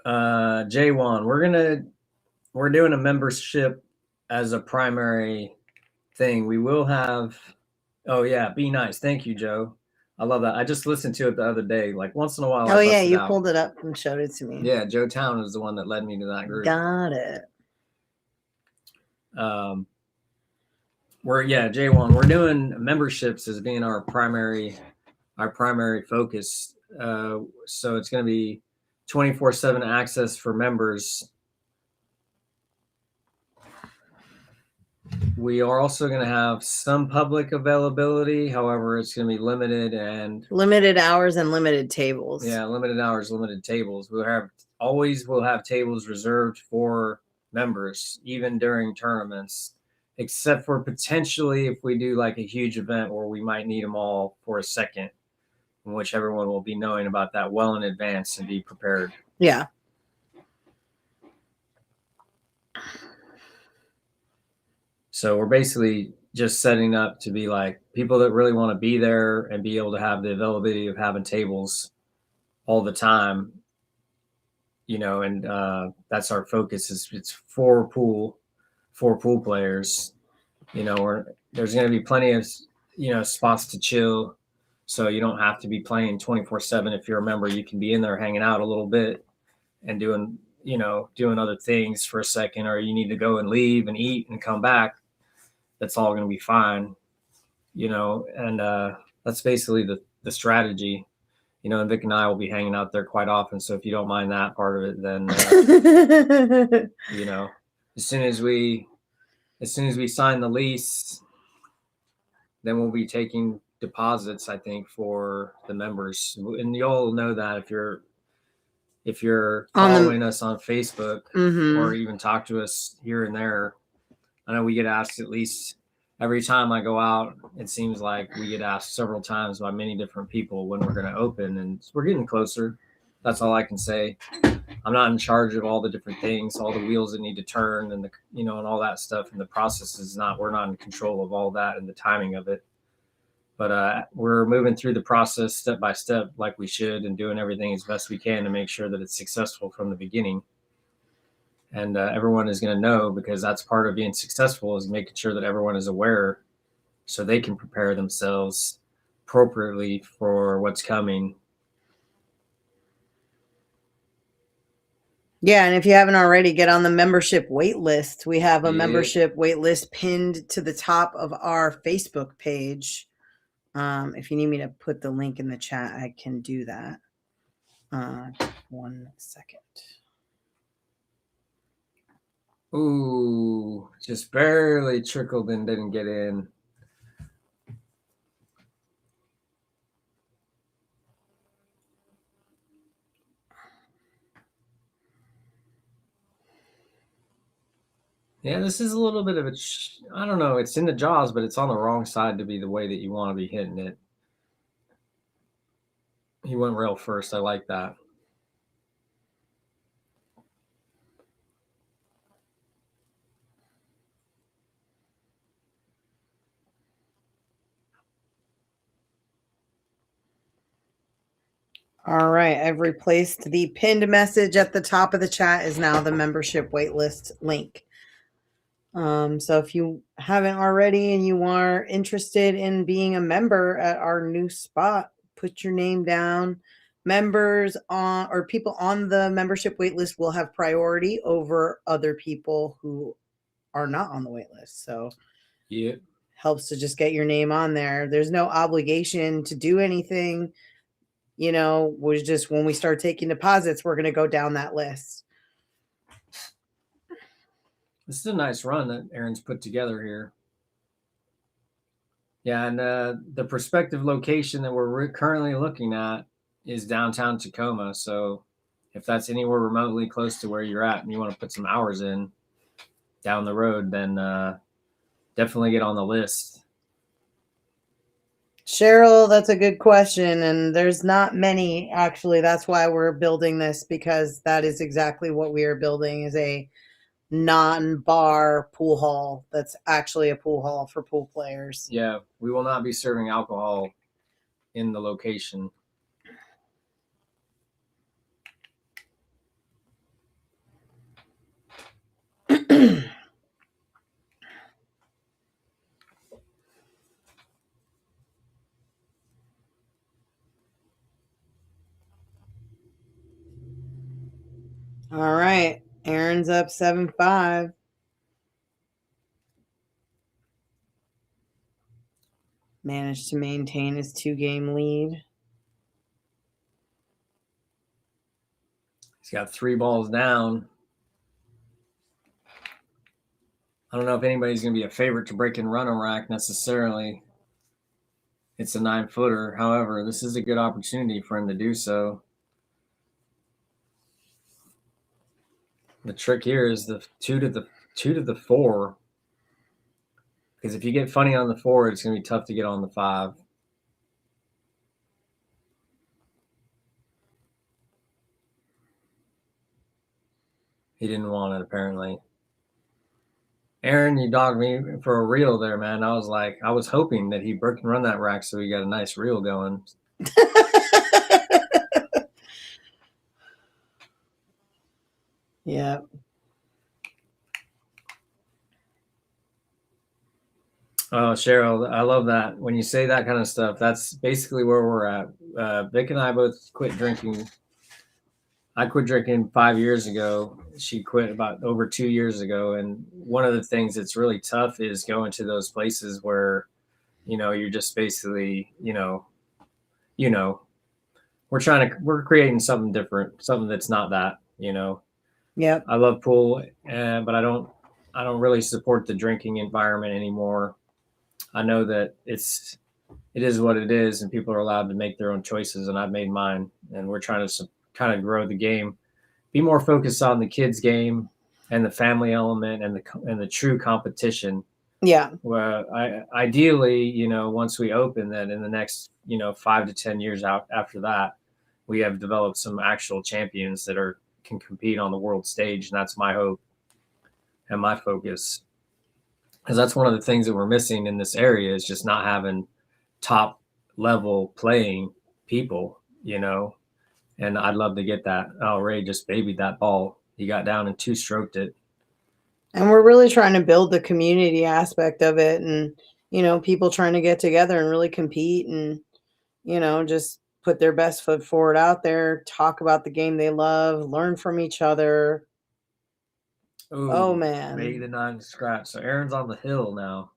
J1, we're doing a membership as a primary thing. We will have, oh yeah, Be Nice. Thank you, Joe. I love that. I just listened to it the other day. Like once in a while. Oh yeah, you pulled it up and showed it to me. Yeah, Joe Town is the one that led me to that group. Got it. J1, we're doing memberships as being our primary focus. So it's going to be 24/7 access for members. We are also going to have some public availability. However, it's going to be limited hours and limited tables. Yeah, limited hours, limited tables. We'll have tables reserved for members, even during tournaments, except for potentially if we do like a huge event where we might need them all for a second, in which everyone will be knowing about that well in advance and be prepared. Yeah. So we're basically just setting up to be like people that really want to be there and be able to have the availability of having tables all the time, and that's our focus. It's four pool players. There's going to be plenty of, spots to chill. So you don't have to be playing 24/7. If you're a member, you can be in there hanging out a little bit and doing other things for a second, or you need to go and leave and eat and come back. That's all going to be fine, and that's basically the strategy, and Vic and I will be hanging out there quite often. So if you don't mind that part of it, then, as soon as we sign the lease, then we'll be taking deposits, I think, for the members. And you'll know that if you're following us on Facebook, or even talk to us here and there. I know we get asked at least every time I go out. It seems like we get asked several times by many different people when we're going to open, and we're getting closer. That's all I can say. I'm not in charge of all the different things, all the wheels that need to turn, and and all that stuff. And the process we're not in control of all that and the timing of it. But we're moving through the process step by step, like we should, and doing everything as best we can to make sure that it's successful from the beginning. And everyone is going to know, because that's part of being successful, is making sure that everyone is aware so they can prepare themselves appropriately for what's coming. Yeah, and if you haven't already, get on the membership wait list. We have a membership wait list pinned to the top of our Facebook page. If you need me to put the link in the chat, I can do that. 1 second. Ooh, just barely trickled and didn't get in. Yeah, this is a little bit of I don't know. It's in the jaws, but it's on the wrong side to be the way that you want to be hitting it. He went rail first. I like that. All right, I've replaced the pinned message at the top of the chat is now the membership waitlist link. So if you haven't already and you are interested in being a member at our new spot, put your name down. Members on or people on the membership waitlist will have priority over other people who are not on the waitlist. So Yeah. helps to just get your name on there. There's no obligation to do anything. You know, was just when we start taking deposits, we're going to go down that list. This is a nice run that Aaron's put together here. Yeah, and the prospective location that we're currently looking at is downtown Tacoma. So if that's anywhere remotely close to where you're at and you want to put some hours in down the road, then definitely get on the list. Cheryl, that's a good question. And there's not many, actually. That's why we're building this, because that is exactly what we are building, is a non-bar pool hall that's actually a pool hall for pool players. Yeah, we will not be serving alcohol in the location. All right. Aaron's up 7-5. Managed to maintain his 2-game lead. He's got 3 balls down. I don't know if anybody's going to be a favorite to break and run a rack necessarily. It's a 9-footer. However, this is a good opportunity for him to do so. The trick here is the 2 to the 4. Because if you get funny on the 4, it's going to be tough to get on the 5. He didn't want it, apparently. Aaron, you dogged me for a reel there, man. I was hoping that he broke and run that rack so he got a nice reel going. Yeah. Oh, Cheryl, I love that. When you say that kind of stuff, that's basically where we're at. Vic and I both quit drinking. I quit drinking 5 years ago. She quit about over 2 years ago. And one of the things that's really tough is going to those places where, you're just basically, we're creating something different, something that's not that, Yep. I love pool, but I don't really support the drinking environment anymore. I know that it is what it is, and people are allowed to make their own choices, and I've made mine. And we're trying to kind of grow the game, be more focused on the kids' game and the family element and the true competition. Yeah. Well, ideally, once we open, that in the next 5 to 10 years out after that, we have developed some actual champions that can compete on the world stage, and that's my hope and my focus. Because that's one of the things that we're missing in this area is just not having top level playing people, and I'd love to get that. Oh, Ray just babied that ball. He got down and 2-stroked it. And we're really trying to build the community aspect of it, and, people trying to get together and really compete and, just put their best foot forward out there, talk about the game they love, learn from each other. Ooh, Oh, man. Made the 9 scratch. So Aaron's on the hill now.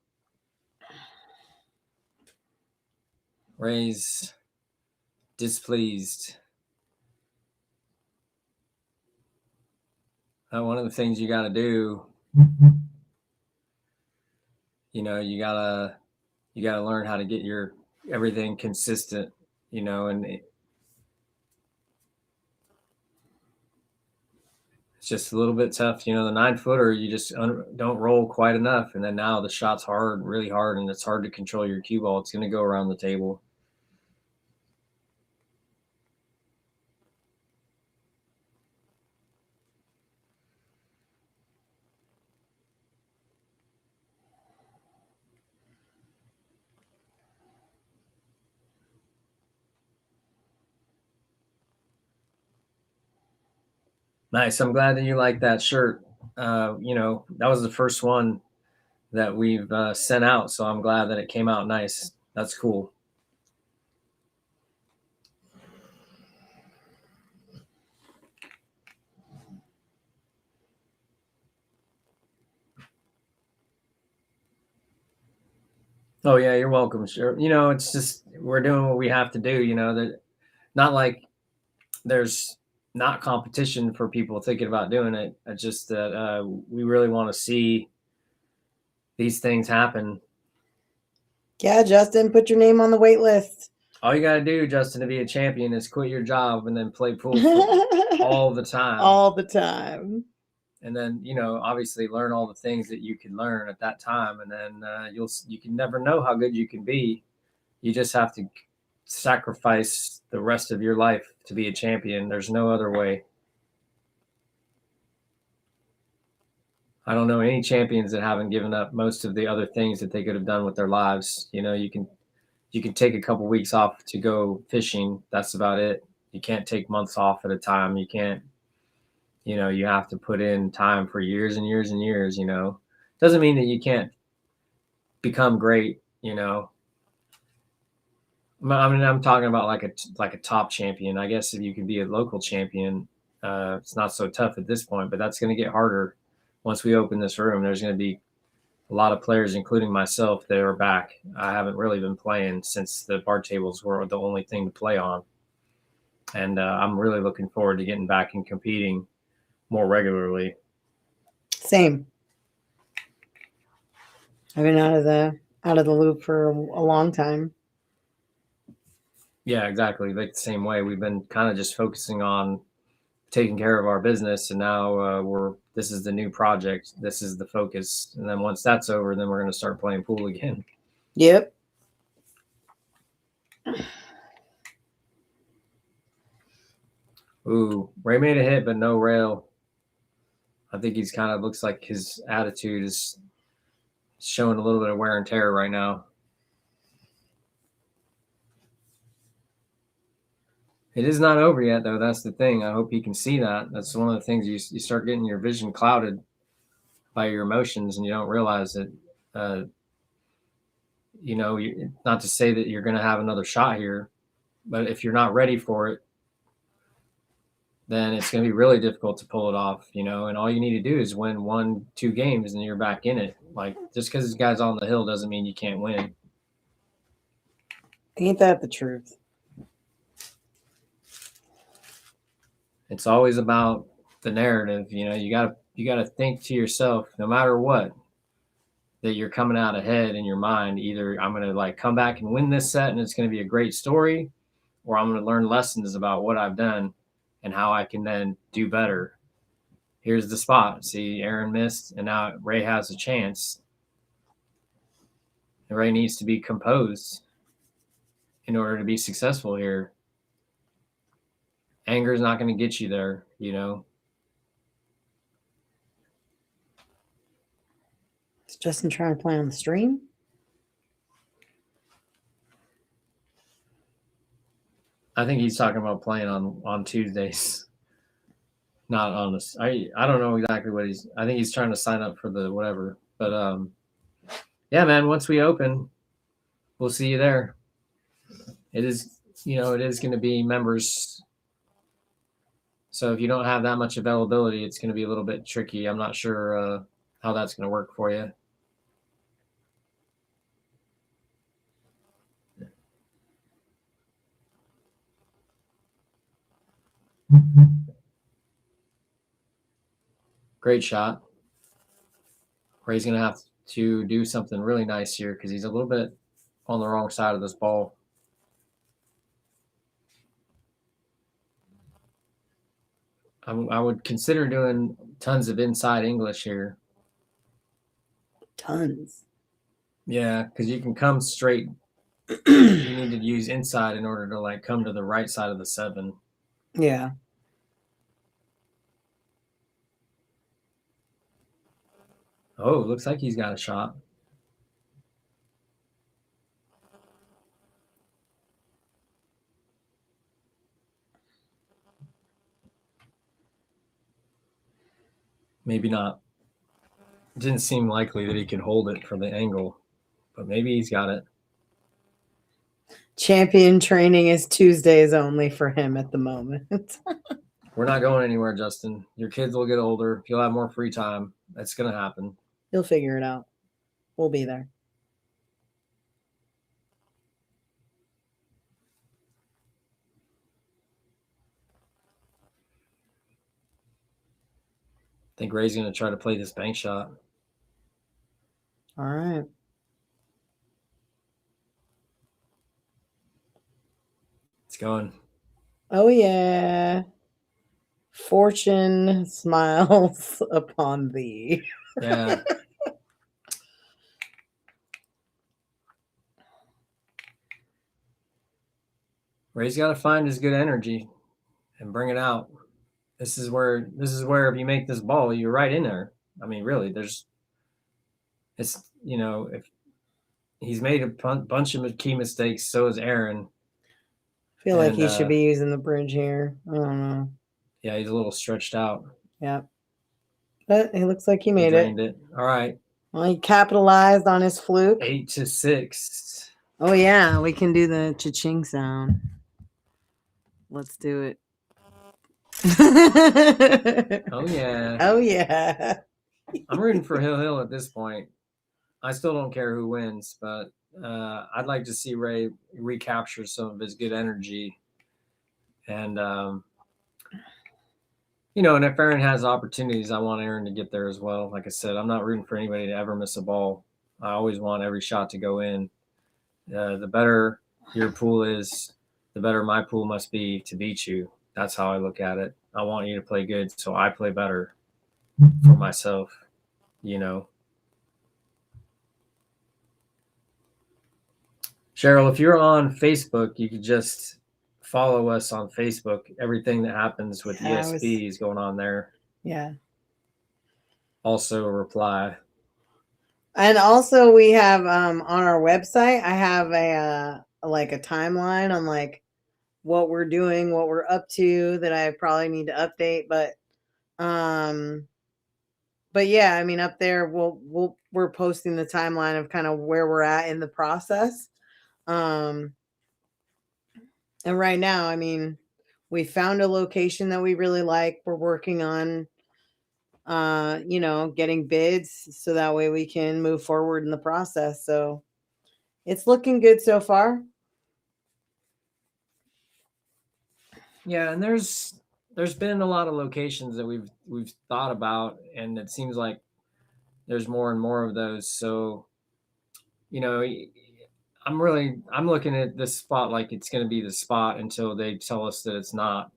Ray's displeased. One of the things you got to do, you gotta learn how to get your everything consistent, and it's just a little bit tough. The 9-footer, you just don't roll quite enough, and then now the shot's hard, really hard, and it's hard to control your cue ball. It's going to go around the table. Nice. I'm glad that you like that shirt. That was the first one that we've sent out, so I'm glad that it came out nice. That's cool. Oh yeah, you're welcome. Sure. It's just we're doing what we have to do. That not like there's not competition for people thinking about doing it. It's just that we really want to see these things happen. Yeah, Justin, put your name on the wait list. All you got to do, Justin, to be a champion is quit your job and then play pool all the time. All the time. And then, obviously learn all the things that you can learn at that time. And then you can never know how good you can be. You just have to sacrifice the rest of your life to be a champion. There's no other way. I don't know any champions that haven't given up most of the other things that they could have done with their lives. You can take a couple weeks off to go fishing. That's about it. You can't take months off at a time. You can't, you have to put in time for years and years and years. Doesn't mean that you can't become great. I'm talking about like a top champion. I guess if you could be a local champion, it's not so tough at this point, but that's going to get harder once we open this room. There's going to be a lot of players, including myself, that are back. I haven't really been playing since the bar tables were the only thing to play on. And I'm really looking forward to getting back and competing more regularly. Same. I've been out of the loop for a long time. Yeah, exactly. Like the same way. We've been kind of just focusing on taking care of our business, and now this is the new project. This is the focus. And then once that's over, then we're going to start playing pool again. Yep. Ooh, Ray made a hit, but no rail. I think he's kind of looks like his attitude is showing a little bit of wear and tear right now. It is not over yet, though. That's the thing. I hope he can see that. That's one of the things you start getting your vision clouded by your emotions, and you don't realize it. Not to say that you're going to have another shot here, but if you're not ready for it, then it's going to be really difficult to pull it off, and all you need to do is win 1-2 games and you're back in it. Like, just because this guy's on the hill doesn't mean you can't win. Ain't that the truth? It's always about the narrative. You gotta think to yourself, no matter what, that you're coming out ahead in your mind. Either I'm going to come back and win this set and it's going to be a great story, or I'm going to learn lessons about what I've done and how I can then do better. Here's the spot. See, Aaron missed, and now Ray has a chance. And Ray needs to be composed in order to be successful here. Anger is not going to get you there, Is Justin trying to play on the stream? I think he's talking about playing on Tuesdays, not on this. I don't know exactly what I think he's trying to sign up for the whatever. But yeah, man, once we open, we'll see you there. It is going to be members. So if you don't have that much availability, it's going to be a little bit tricky. I'm not sure how that's going to work for you. Great shot. Ray's going to have to do something really nice here because he's a little bit on the wrong side of this ball. I would consider doing tons of inside English here. Tons. Yeah, because you can come straight. You need to use inside in order to come to the right side of the 7. Yeah. Oh, looks like he's got a shot. Maybe not. Didn't seem likely that he could hold it for the angle, but maybe he's got it. Champion training is Tuesdays only for him at the moment. We're not going anywhere, Justin. Your kids will get older. You'll have more free time. That's going to happen. He'll figure it out. We'll be there. I think Ray's going to try to play this bank shot. All right. It's going. Oh, yeah. Fortune smiles upon thee. Yeah. Ray's got to find his good energy and bring it out. This is where if you make this ball, you're right in there. I mean, really, if he's made a bunch of key mistakes, so has Aaron. I feel like he should be using the bridge here. I don't know. Yeah, he's a little stretched out. Yeah. But it looks like he made it. All right. Well, he capitalized on his fluke. 8-6. Oh, yeah. We can do the cha-ching sound. Let's do it. Oh, yeah. Oh, yeah. I'm rooting for Hill at this point. I still don't care who wins, but I'd like to see Ray recapture some of his good energy. And, and if Aaron has opportunities, I want Aaron to get there as well. Like I said, I'm not rooting for anybody to ever miss a ball. I always want every shot to go in. The better your pool is, the better my pool must be to beat you. That's how I look at it. I want you to play good, so I play better for myself, Cheryl, if you're on Facebook, you could just follow us on Facebook. Everything that happens with ESB is going on there. Yeah. Also reply. And also we have on our website, I have a timeline on what we're doing, what we're up to that I probably need to update. But yeah, I mean, up there we're posting the timeline of kind of where we're at in the process. And right now, I mean, we found a location that we really like. We're working on getting bids so that way we can move forward in the process. So it's looking good so far. Yeah, and there's been a lot of locations that we've thought about, and it seems like there's more and more of those. So, I'm looking at this spot like it's going to be the spot until they tell us that it's not.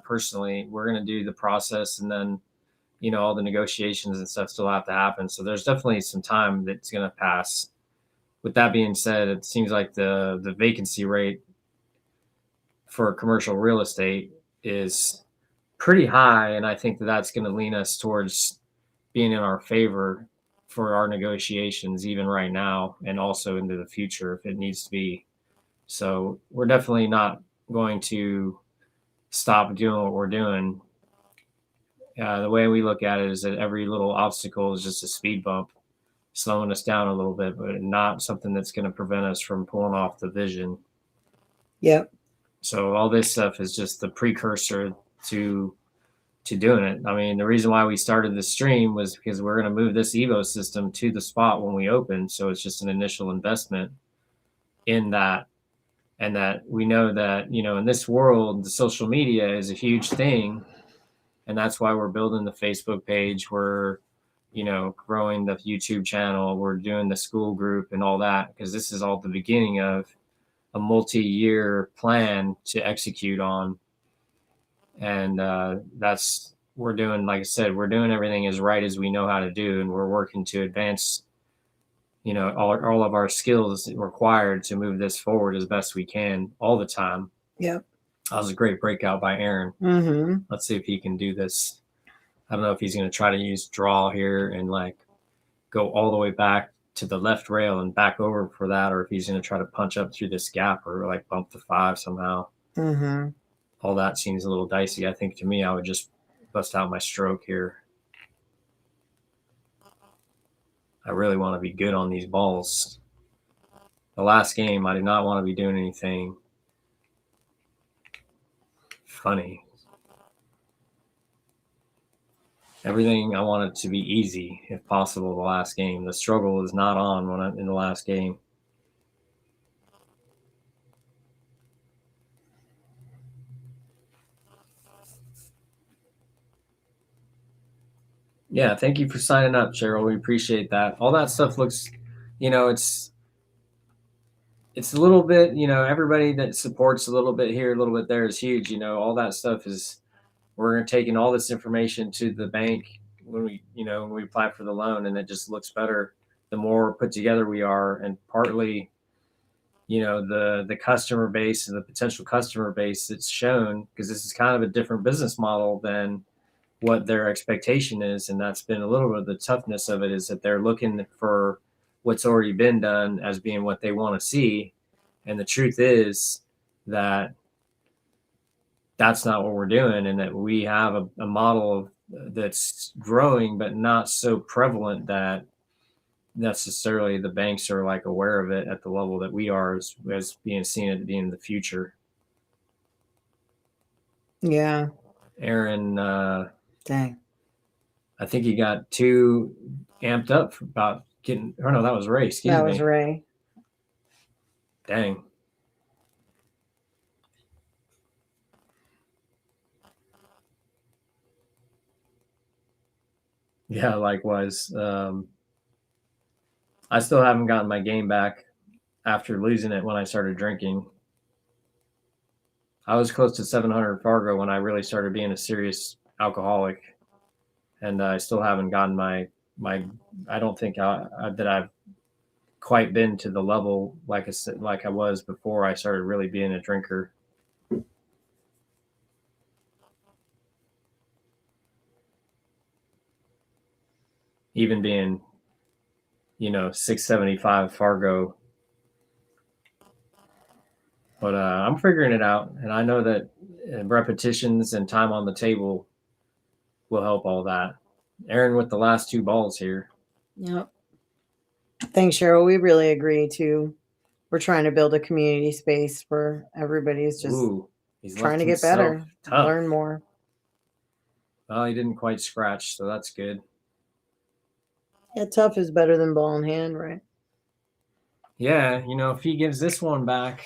Personally, we're going to do the process, and then all the negotiations and stuff still have to happen. So there's definitely some time that's going to pass. With that being said, it seems like the vacancy rate for commercial real estate is pretty high, and I think that's going to lean us towards being in our favor for our negotiations, even right now, and also into the future if it needs to be. So we're definitely not going to stop doing what we're doing. The way we look at it is that every little obstacle is just a speed bump, slowing us down a little bit, but not something that's going to prevent us from pulling off the vision. Yep. So all this stuff is just the precursor to doing it. I mean, the reason why we started the stream was because we're going to move this Evo system to the spot when we open. So it's just an initial investment in that. And that we know that, in this world, the social media is a huge thing. And that's why we're building the Facebook page. We're, growing the YouTube channel. We're doing the school group and all that, because this is all the beginning of a multi-year plan to execute on. And we're doing, like I said, we're doing everything as right as we know how to do. And we're working to advance, all of our skills required to move this forward as best we can all the time. Yep. That was a great breakout by Aaron. Mm-hmm. Let's see if he can do this. I don't know if he's going to try to use draw here and go all the way back to the left rail and back over for that, or if he's going to try to punch up through this gap or bump the 5 somehow. Mm-hmm. All that seems a little dicey. I think to me, I would just bust out my stroke here. I really want to be good on these balls. The last game, I did not want to be doing anything funny. Everything I wanted to be easy, if possible, the last game. The struggle is not on when I'm in the last game. Yeah, thank you for signing up, Cheryl. We appreciate that. All that stuff looks, it's a little bit, everybody that supports a little bit here, a little bit there is huge. All that stuff is, we're taking all this information to the bank when we apply for the loan, and it just looks better the more put together we are. And partly, the customer base and the potential customer base that's shown, because this is kind of a different business model than what their expectation is. And that's been a little bit of the toughness of it, is that they're looking for what's already been done as being what they want to see. And the truth is that that's not what we're doing, and that we have a model that's growing, but not so prevalent that necessarily the banks are like aware of it at the level that we are as being seen at the end of the future. Yeah. Aaron, Dang. I think he got too amped up about getting, or no, that was Ray. Excuse me. That was Ray. Dang. Yeah, likewise. I still haven't gotten my game back after losing it when I started drinking. I was close to 700 Fargo when I really started being a serious alcoholic, and I still haven't gotten my. I don't think that I've quite been to the level like I was before I started really being a drinker. Even being, 675 Fargo. But I'm figuring it out, and I know that repetitions and time on the table will help all that. Aaron with the last two balls here. Yep. Thanks, Cheryl. We really agree too. We're trying to build a community space where everybody's just trying to get better, learn more. Well, he didn't quite scratch, so that's good. Yeah, tough is better than ball in hand, right? Yeah, if he gives this one back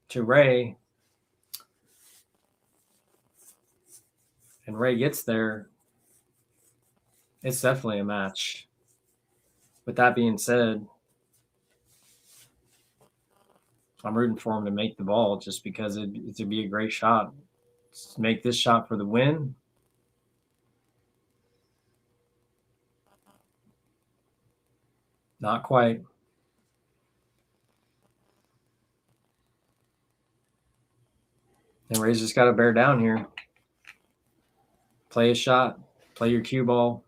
to Ray, and Ray gets there, it's definitely a match. With that being said, I'm rooting for him to make the ball just because it'd be a great shot. Let's make this shot for the win. Not quite. And Ray's just got to bear down here. Play a shot. Play your cue ball.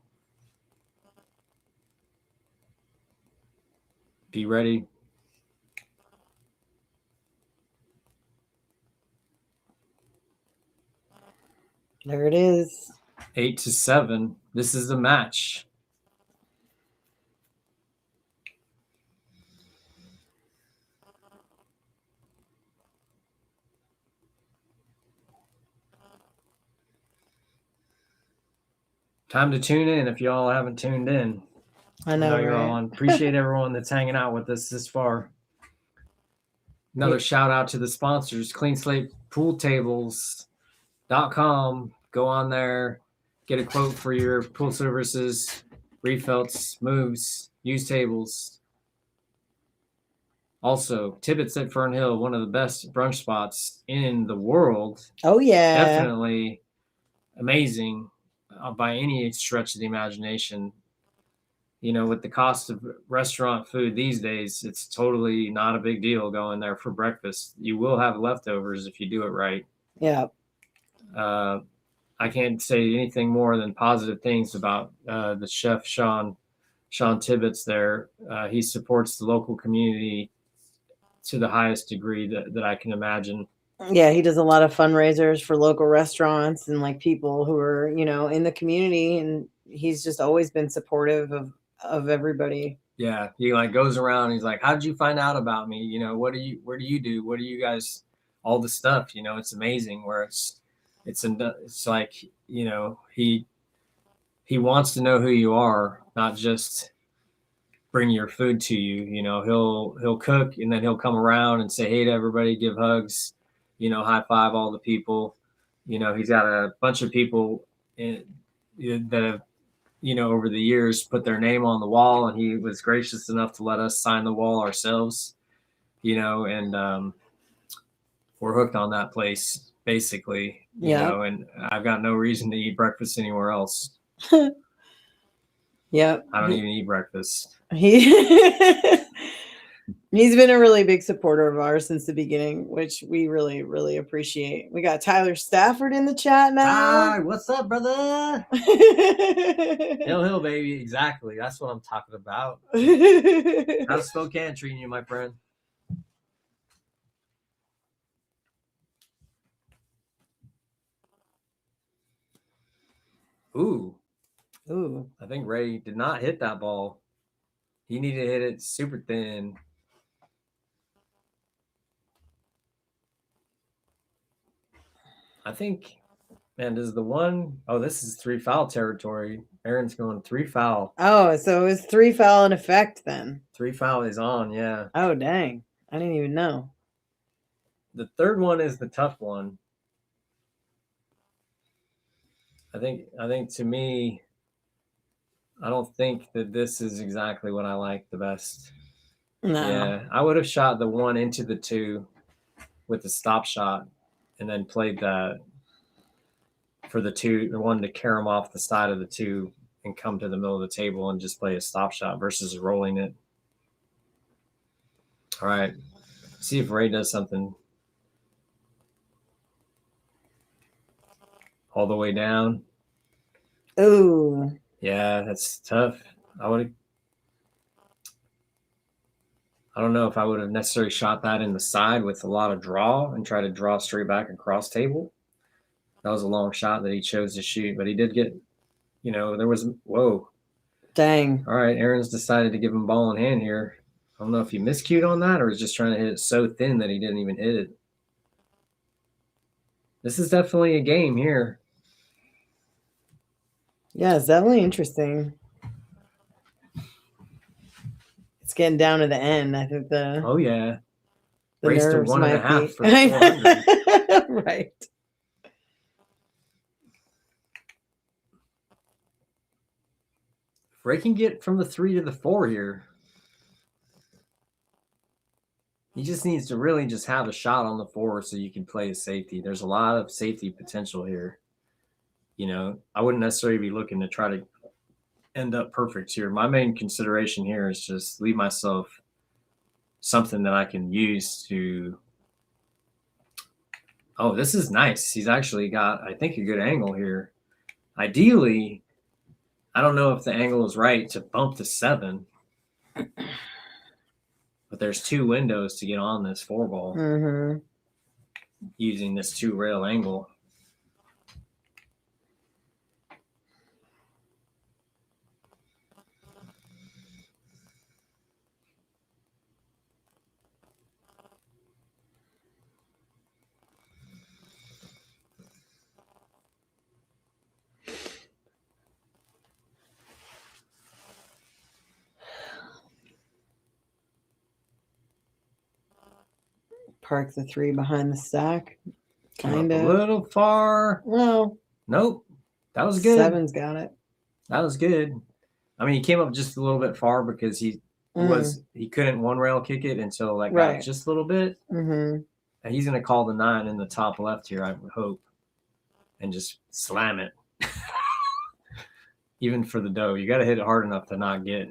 Be ready. There it is. 8-7. This is the match. Time to tune in if y'all haven't tuned in. I know you're right? all on. Appreciate everyone that's hanging out with us this far. Another shout out to the sponsors, Clean Slate Pool Tables.com. Go on there, get a quote for your pool services, refelts, moves, used tables. Also, Tibbitts at Fernhill, one of the best brunch spots in the world. Oh, yeah. Definitely amazing by any stretch of the imagination. With the cost of restaurant food these days, it's totally not a big deal going there for breakfast. You will have leftovers if you do it right. Yeah. I can't say anything more than positive things about the chef, Shawn Tibbitts there. He supports the local community to the highest degree that I can imagine. Yeah, he does a lot of fundraisers for local restaurants and like people who are, in the community, and he's just always been supportive of everybody. Yeah, he like goes around. He's like, "How did you find out about me? You know, where do you do? What do you guys? All the stuff. You know, it's amazing. Where it's like, you know, he wants to know who you are, not just bring your food to you. You know, he'll cook and then he'll come around and say hey to everybody, give hugs, you know, high five all the people. You know, he's got a bunch of people that have, you know, over the years put their name on the wall, and he was gracious enough to let us sign the wall ourselves, you know, and we're hooked on that place basically, you know, and I've got no reason to eat breakfast anywhere else. Yep. I don't even eat breakfast. He's been a really big supporter of ours since the beginning, which we really, really appreciate. We got Tyler Stafford in the chat now. Hi, what's up, brother? Hill, baby. Exactly. That's what I'm talking about. How's Spokane treating you, my friend? Ooh. I think Ray did not hit that ball. He needed to hit it super thin. I think, man, does the one, oh, this is 3 foul territory. Aaron's going 3 foul. Oh, so it was 3 foul in effect then. 3 foul is on, yeah. Oh, dang. I didn't even know. The third one is the tough one. I think to me, I don't think that this is exactly what I like the best. No. Yeah, I would have shot the 1 into the 2 with the stop shot and then played that for the 2, the 1 to carry him off the side of the 2 and come to the middle of the table and just play a stop shot versus rolling it. All right, see if Ray does something. All the way down. Oh. Yeah, that's tough. I don't know if I would have necessarily shot that in the side with a lot of draw and try to draw straight back across table. That was a long shot that he chose to shoot, but he did get, you know, there was, whoa. Dang. All right, Aaron's decided to give him ball in hand here. I don't know if he miscued on that or is just trying to hit it so thin that he didn't even hit it. This is definitely a game here. Yeah, it's definitely interesting. It's getting down to the end. I think the oh yeah, the race to nerves 1.5 for 400. Right. If Ray can get from the 3 to the 4 here, he just needs to really just have a shot on the 4 so you can play a safety. There's a lot of safety potential here. You know, I wouldn't necessarily be looking to try to end up perfect here. My main consideration here is just leave myself something that I can use to. Oh, this is nice. He's actually got, I think, a good angle here. Ideally, I don't know if the angle is right to bump to 7. But there's 2 windows to get on this 4 ball using this 2 rail angle. Park the 3 behind the stack. Kind of. A little far. No. Nope. That was good. 7's got it. That was good. I mean, he came up just a little bit far because he couldn't 1 rail kick it until like got just a little bit. And he's going to call the 9 in the top left here, I would hope, and just slam it. Even for the dough, you got to hit it hard enough to not get.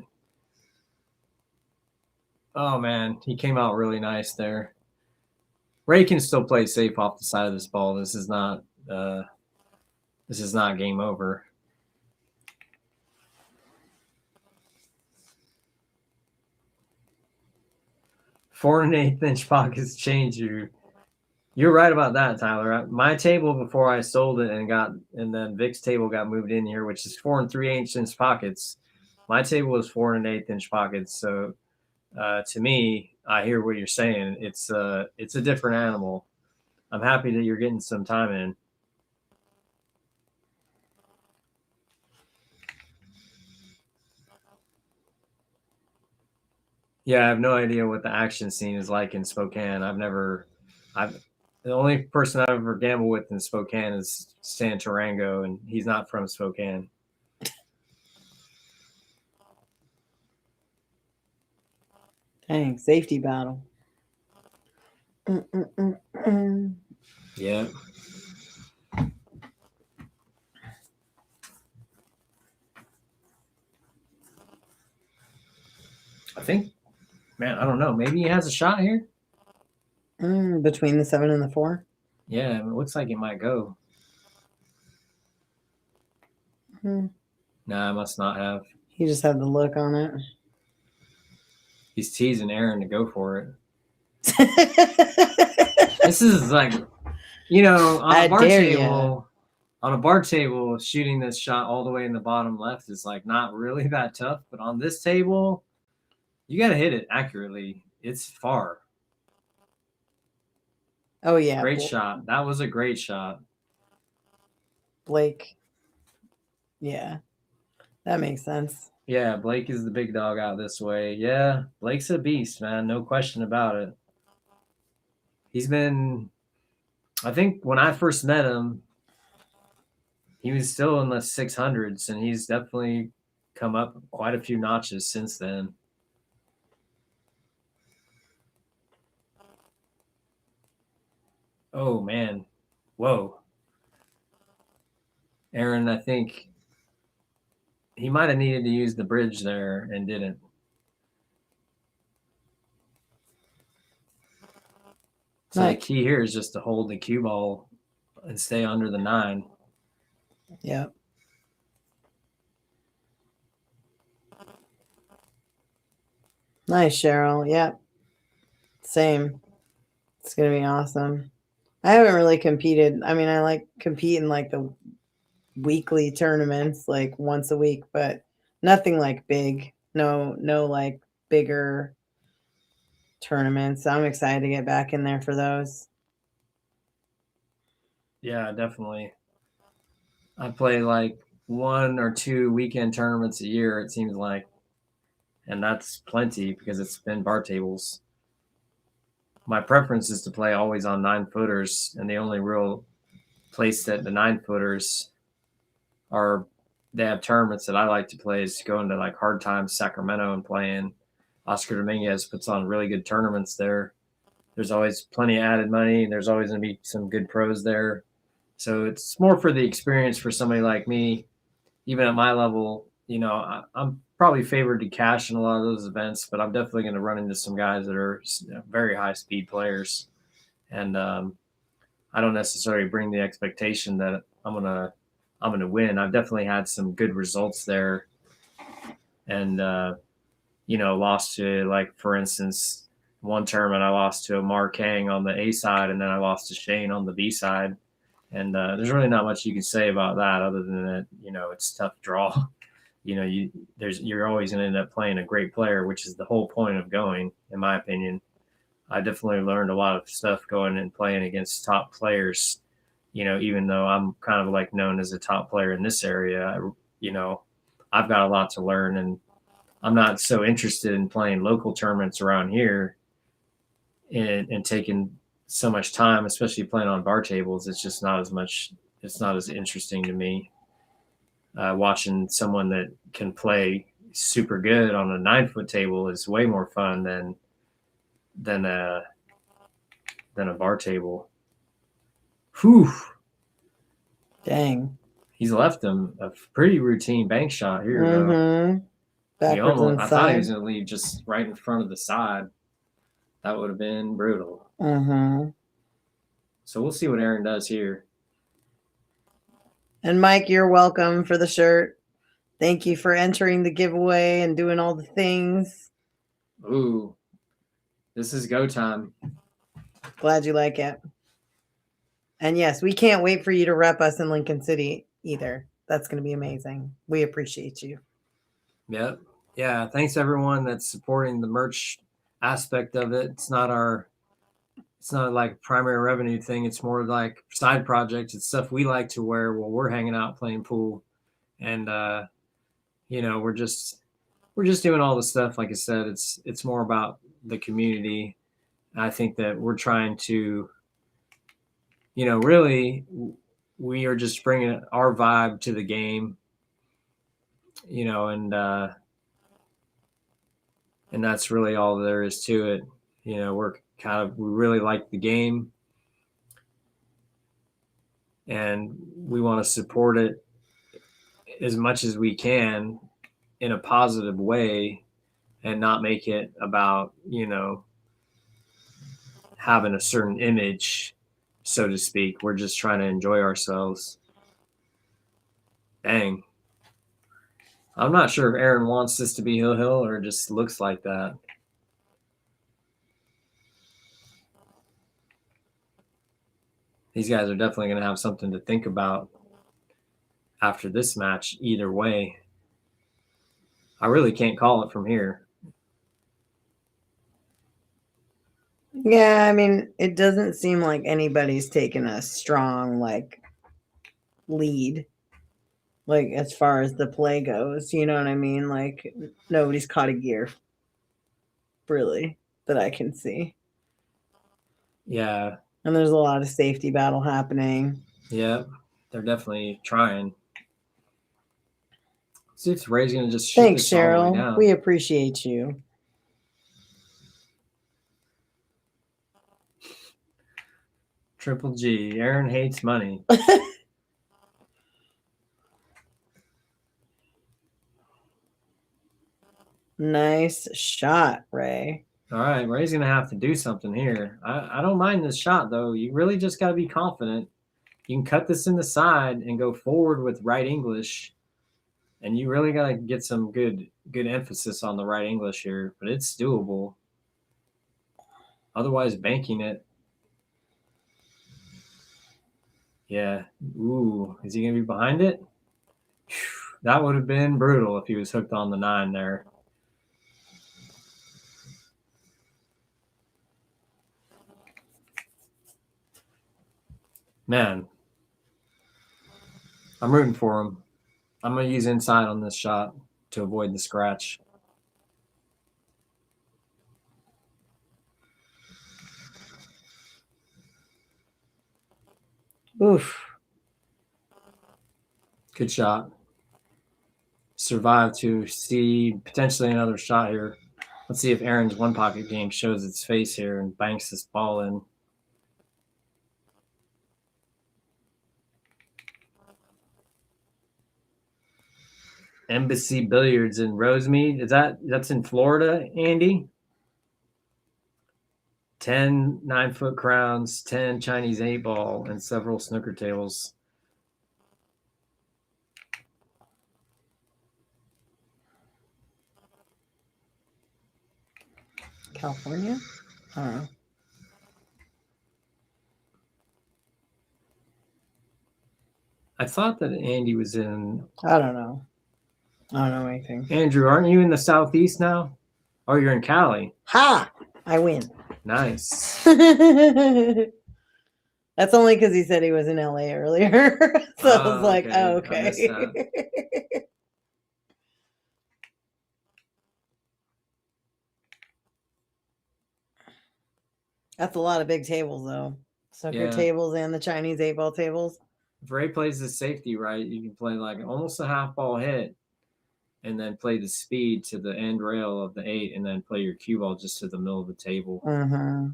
Oh man, he came out really nice there. Ray can still play safe off the side of this ball. This is not game over. Four and 1/8 inch pockets change you. You're right about that, Tyler. My table before I sold it and then Vic's table got moved in here, which is 4 3/8 inch pockets. My table is 4 1/8 inch pockets. So to me, I hear what you're saying. It's a different animal. I'm happy that you're getting some time in. Yeah, I have no idea what the action scene is like in Spokane. The only person I've ever gambled with in Spokane is Stan Tarango, and he's not from Spokane. Dang, safety battle. Yeah. I think, man, I don't know. Maybe he has a shot here. Between the 7 and the 4. Yeah, it looks like it might go. Nah, I must not have. He just had the look on it. He's teasing Aaron to go for it. This is like, on a bar table, shooting this shot all the way in the bottom left is like not really that tough. But on this table, you got to hit it accurately. It's far. Oh, yeah. Great shot. That was a great shot. Blake. Yeah. That makes sense. Yeah, Blake is the big dog out this way. Yeah, Blake's a beast, man. No question about it. I think when I first met him, he was still in the 600s, and he's definitely come up quite a few notches since then. Oh, man. Whoa. Aaron, I think he might have needed to use the bridge there and didn't. So the key here is just to hold the cue ball and stay under the 9. Yep. Nice, Cheryl. Yep. Same. It's going to be awesome. I haven't really competed. I mean, I like compete in like the weekly tournaments, like once a week, but nothing like big. No like bigger tournaments. I'm excited to get back in there for those. Yeah, definitely. I play like 1 or 2 weekend tournaments a year, it seems like. And that's plenty because it's been bar tables. My preference is to play always on 9-footers, and the only real place that the 9-footers they have tournaments that I like to play is going to like Hard Times Sacramento and playing. Oscar Dominguez puts on really good tournaments there. There's always plenty of added money. There's always going to be some good pros there. So it's more for the experience for somebody like me. Even at my level, I'm probably favored to cash in a lot of those events, but I'm definitely going to run into some guys that are very high speed players. And I don't necessarily bring the expectation that I'm going to win. I've definitely had some good results there. And, lost to, like, for instance, one tournament I lost to a Mark Hang on the A side, and then I lost to Shane on the B side. And there's really not much you can say about that other than that, it's a tough draw. You're always going to end up playing a great player, which is the whole point of going, in my opinion. I definitely learned a lot of stuff going and playing against top players. Even though I'm kind of like known as a top player in this area, I've got a lot to learn, and I'm not so interested in playing local tournaments around here and taking so much time, especially playing on bar tables. It's just not as much. It's not as interesting to me. Watching someone that can play super good on a 9-foot table is way more fun than a bar table. Whew. Dang. He's left him a pretty routine bank shot here, though. Backwards I thought he was going to leave just right in front of the side. That would have been brutal. So we'll see what Aaron does here. And Mike, you're welcome for the shirt. Thank you for entering the giveaway and doing all the things. Ooh, this is go time. Glad you like it. And yes, we can't wait for you to rep us in Lincoln City either. That's going to be amazing. We appreciate you. Yep. Yeah. Thanks everyone that's supporting the merch aspect of it. It's not like a primary revenue thing. It's more like side project. It's stuff we like to wear while we're hanging out playing pool. And we're just doing all the stuff. Like I said, it's more about the community. I think that we're trying to, really, we are just bringing our vibe to the game, and that's really all there is to it. We really like the game, and we want to support it as much as we can in a positive way, and not make it about, having a certain image, so to speak. We're just trying to enjoy ourselves. Dang. I'm not sure if Aaron wants this to be Hill Hill or just looks like that. These guys are definitely going to have something to think about after this match either way. I really can't call it from here. Yeah, I mean, it doesn't seem like anybody's taken a strong lead, as far as the play goes. You know what I mean? Like, nobody's caught a gear, really, that I can see. Yeah. And there's a lot of safety battle happening. Yeah, they're definitely trying. See if Ray's going to just shoot Thanks, this all the way Cheryl. down. We appreciate you. Triple G. Aaron hates money. Nice shot, Ray. All right, Ray's going to have to do something here. I don't mind this shot, though. You really just got to be confident. You can cut this in the side and go forward with right English. And you really got to get some good emphasis on the right English here. But it's doable. Otherwise, banking it. Yeah. Ooh, is he going to be behind it? That would have been brutal if he was hooked on the 9 there. Man, I'm rooting for him. I'm going to use inside on this shot to avoid the scratch. Oof. Good shot. Survive to see potentially another shot here. Let's see if Aaron's one pocket game shows its face here and banks this ball in. Embassy Billiards in Rosemead. That's in Florida, Andy? 10 9-foot crowns, 10 Chinese 8-ball, and several snooker tables. California? I don't know. I thought that Andy was in. I don't know. I don't know anything. Andrew, aren't you in the Southeast now? Oh, you're in Cali. Ha! I win. Nice. That's only because he said he was in LA earlier. So I was like, okay. oh, okay. That's a lot of big tables, though. Snooker tables and the Chinese 8-ball tables. If Ray plays the safety right, you can play like almost a half ball hit and then play the speed to the end rail of the 8 and then play your cue ball just to the middle of the table. Mm-hmm.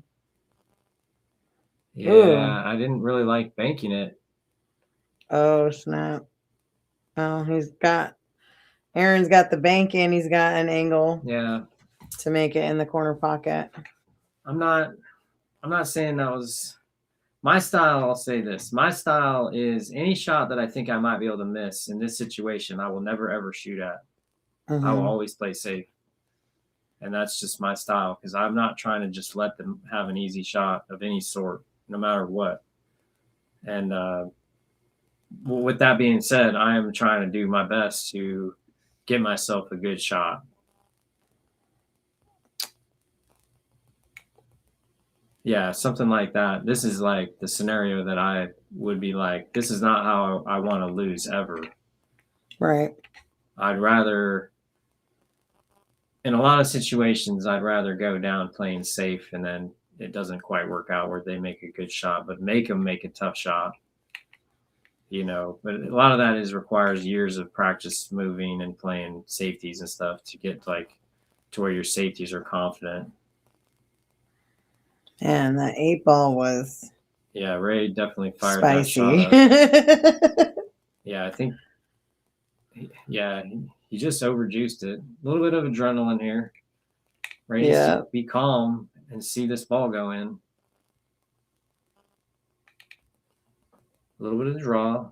Yeah, ooh. I didn't really like banking it. Oh, snap. Oh, Aaron's got the bank and he's got an angle. Yeah. To make it in the corner pocket. I'm not saying that was my style. I'll say this. My style is any shot that I think I might be able to miss in this situation, I will never, ever shoot at. Mm-hmm. I will always play safe. And that's just my style because I'm not trying to just let them have an easy shot of any sort, no matter what. And with that being said, I am trying to do my best to get myself a good shot. Yeah, something like that. This is like the scenario that I would be like, this is not how I want to lose ever. Right. I'd rather, in a lot of situations, I'd rather go down playing safe and then it doesn't quite work out where they make a good shot, but make them make a tough shot. You know, but a lot of that requires years of practice moving and playing safeties and stuff to get like to where your safeties are confident. And that 8-ball was Yeah, Ray definitely fired spicy. that shot up. Yeah, I think. Yeah, he just overjuiced it. A little bit of adrenaline here. Ray needs to be calm and see this ball go in. A little bit of draw,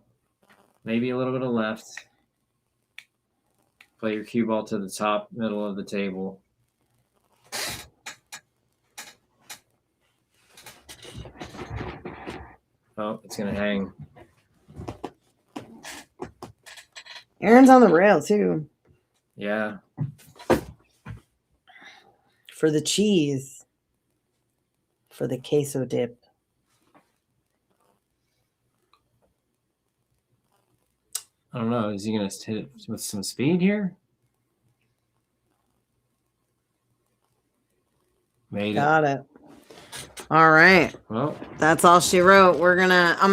maybe a little bit of left. Play your cue ball to the top middle of the table. Oh, it's gonna hang. Aaron's on the rail too. Yeah. For the cheese. For the queso dip. I don't know. Is he gonna hit it with some speed here? Made it. Got it. All right. Well, that's all she wrote. I'm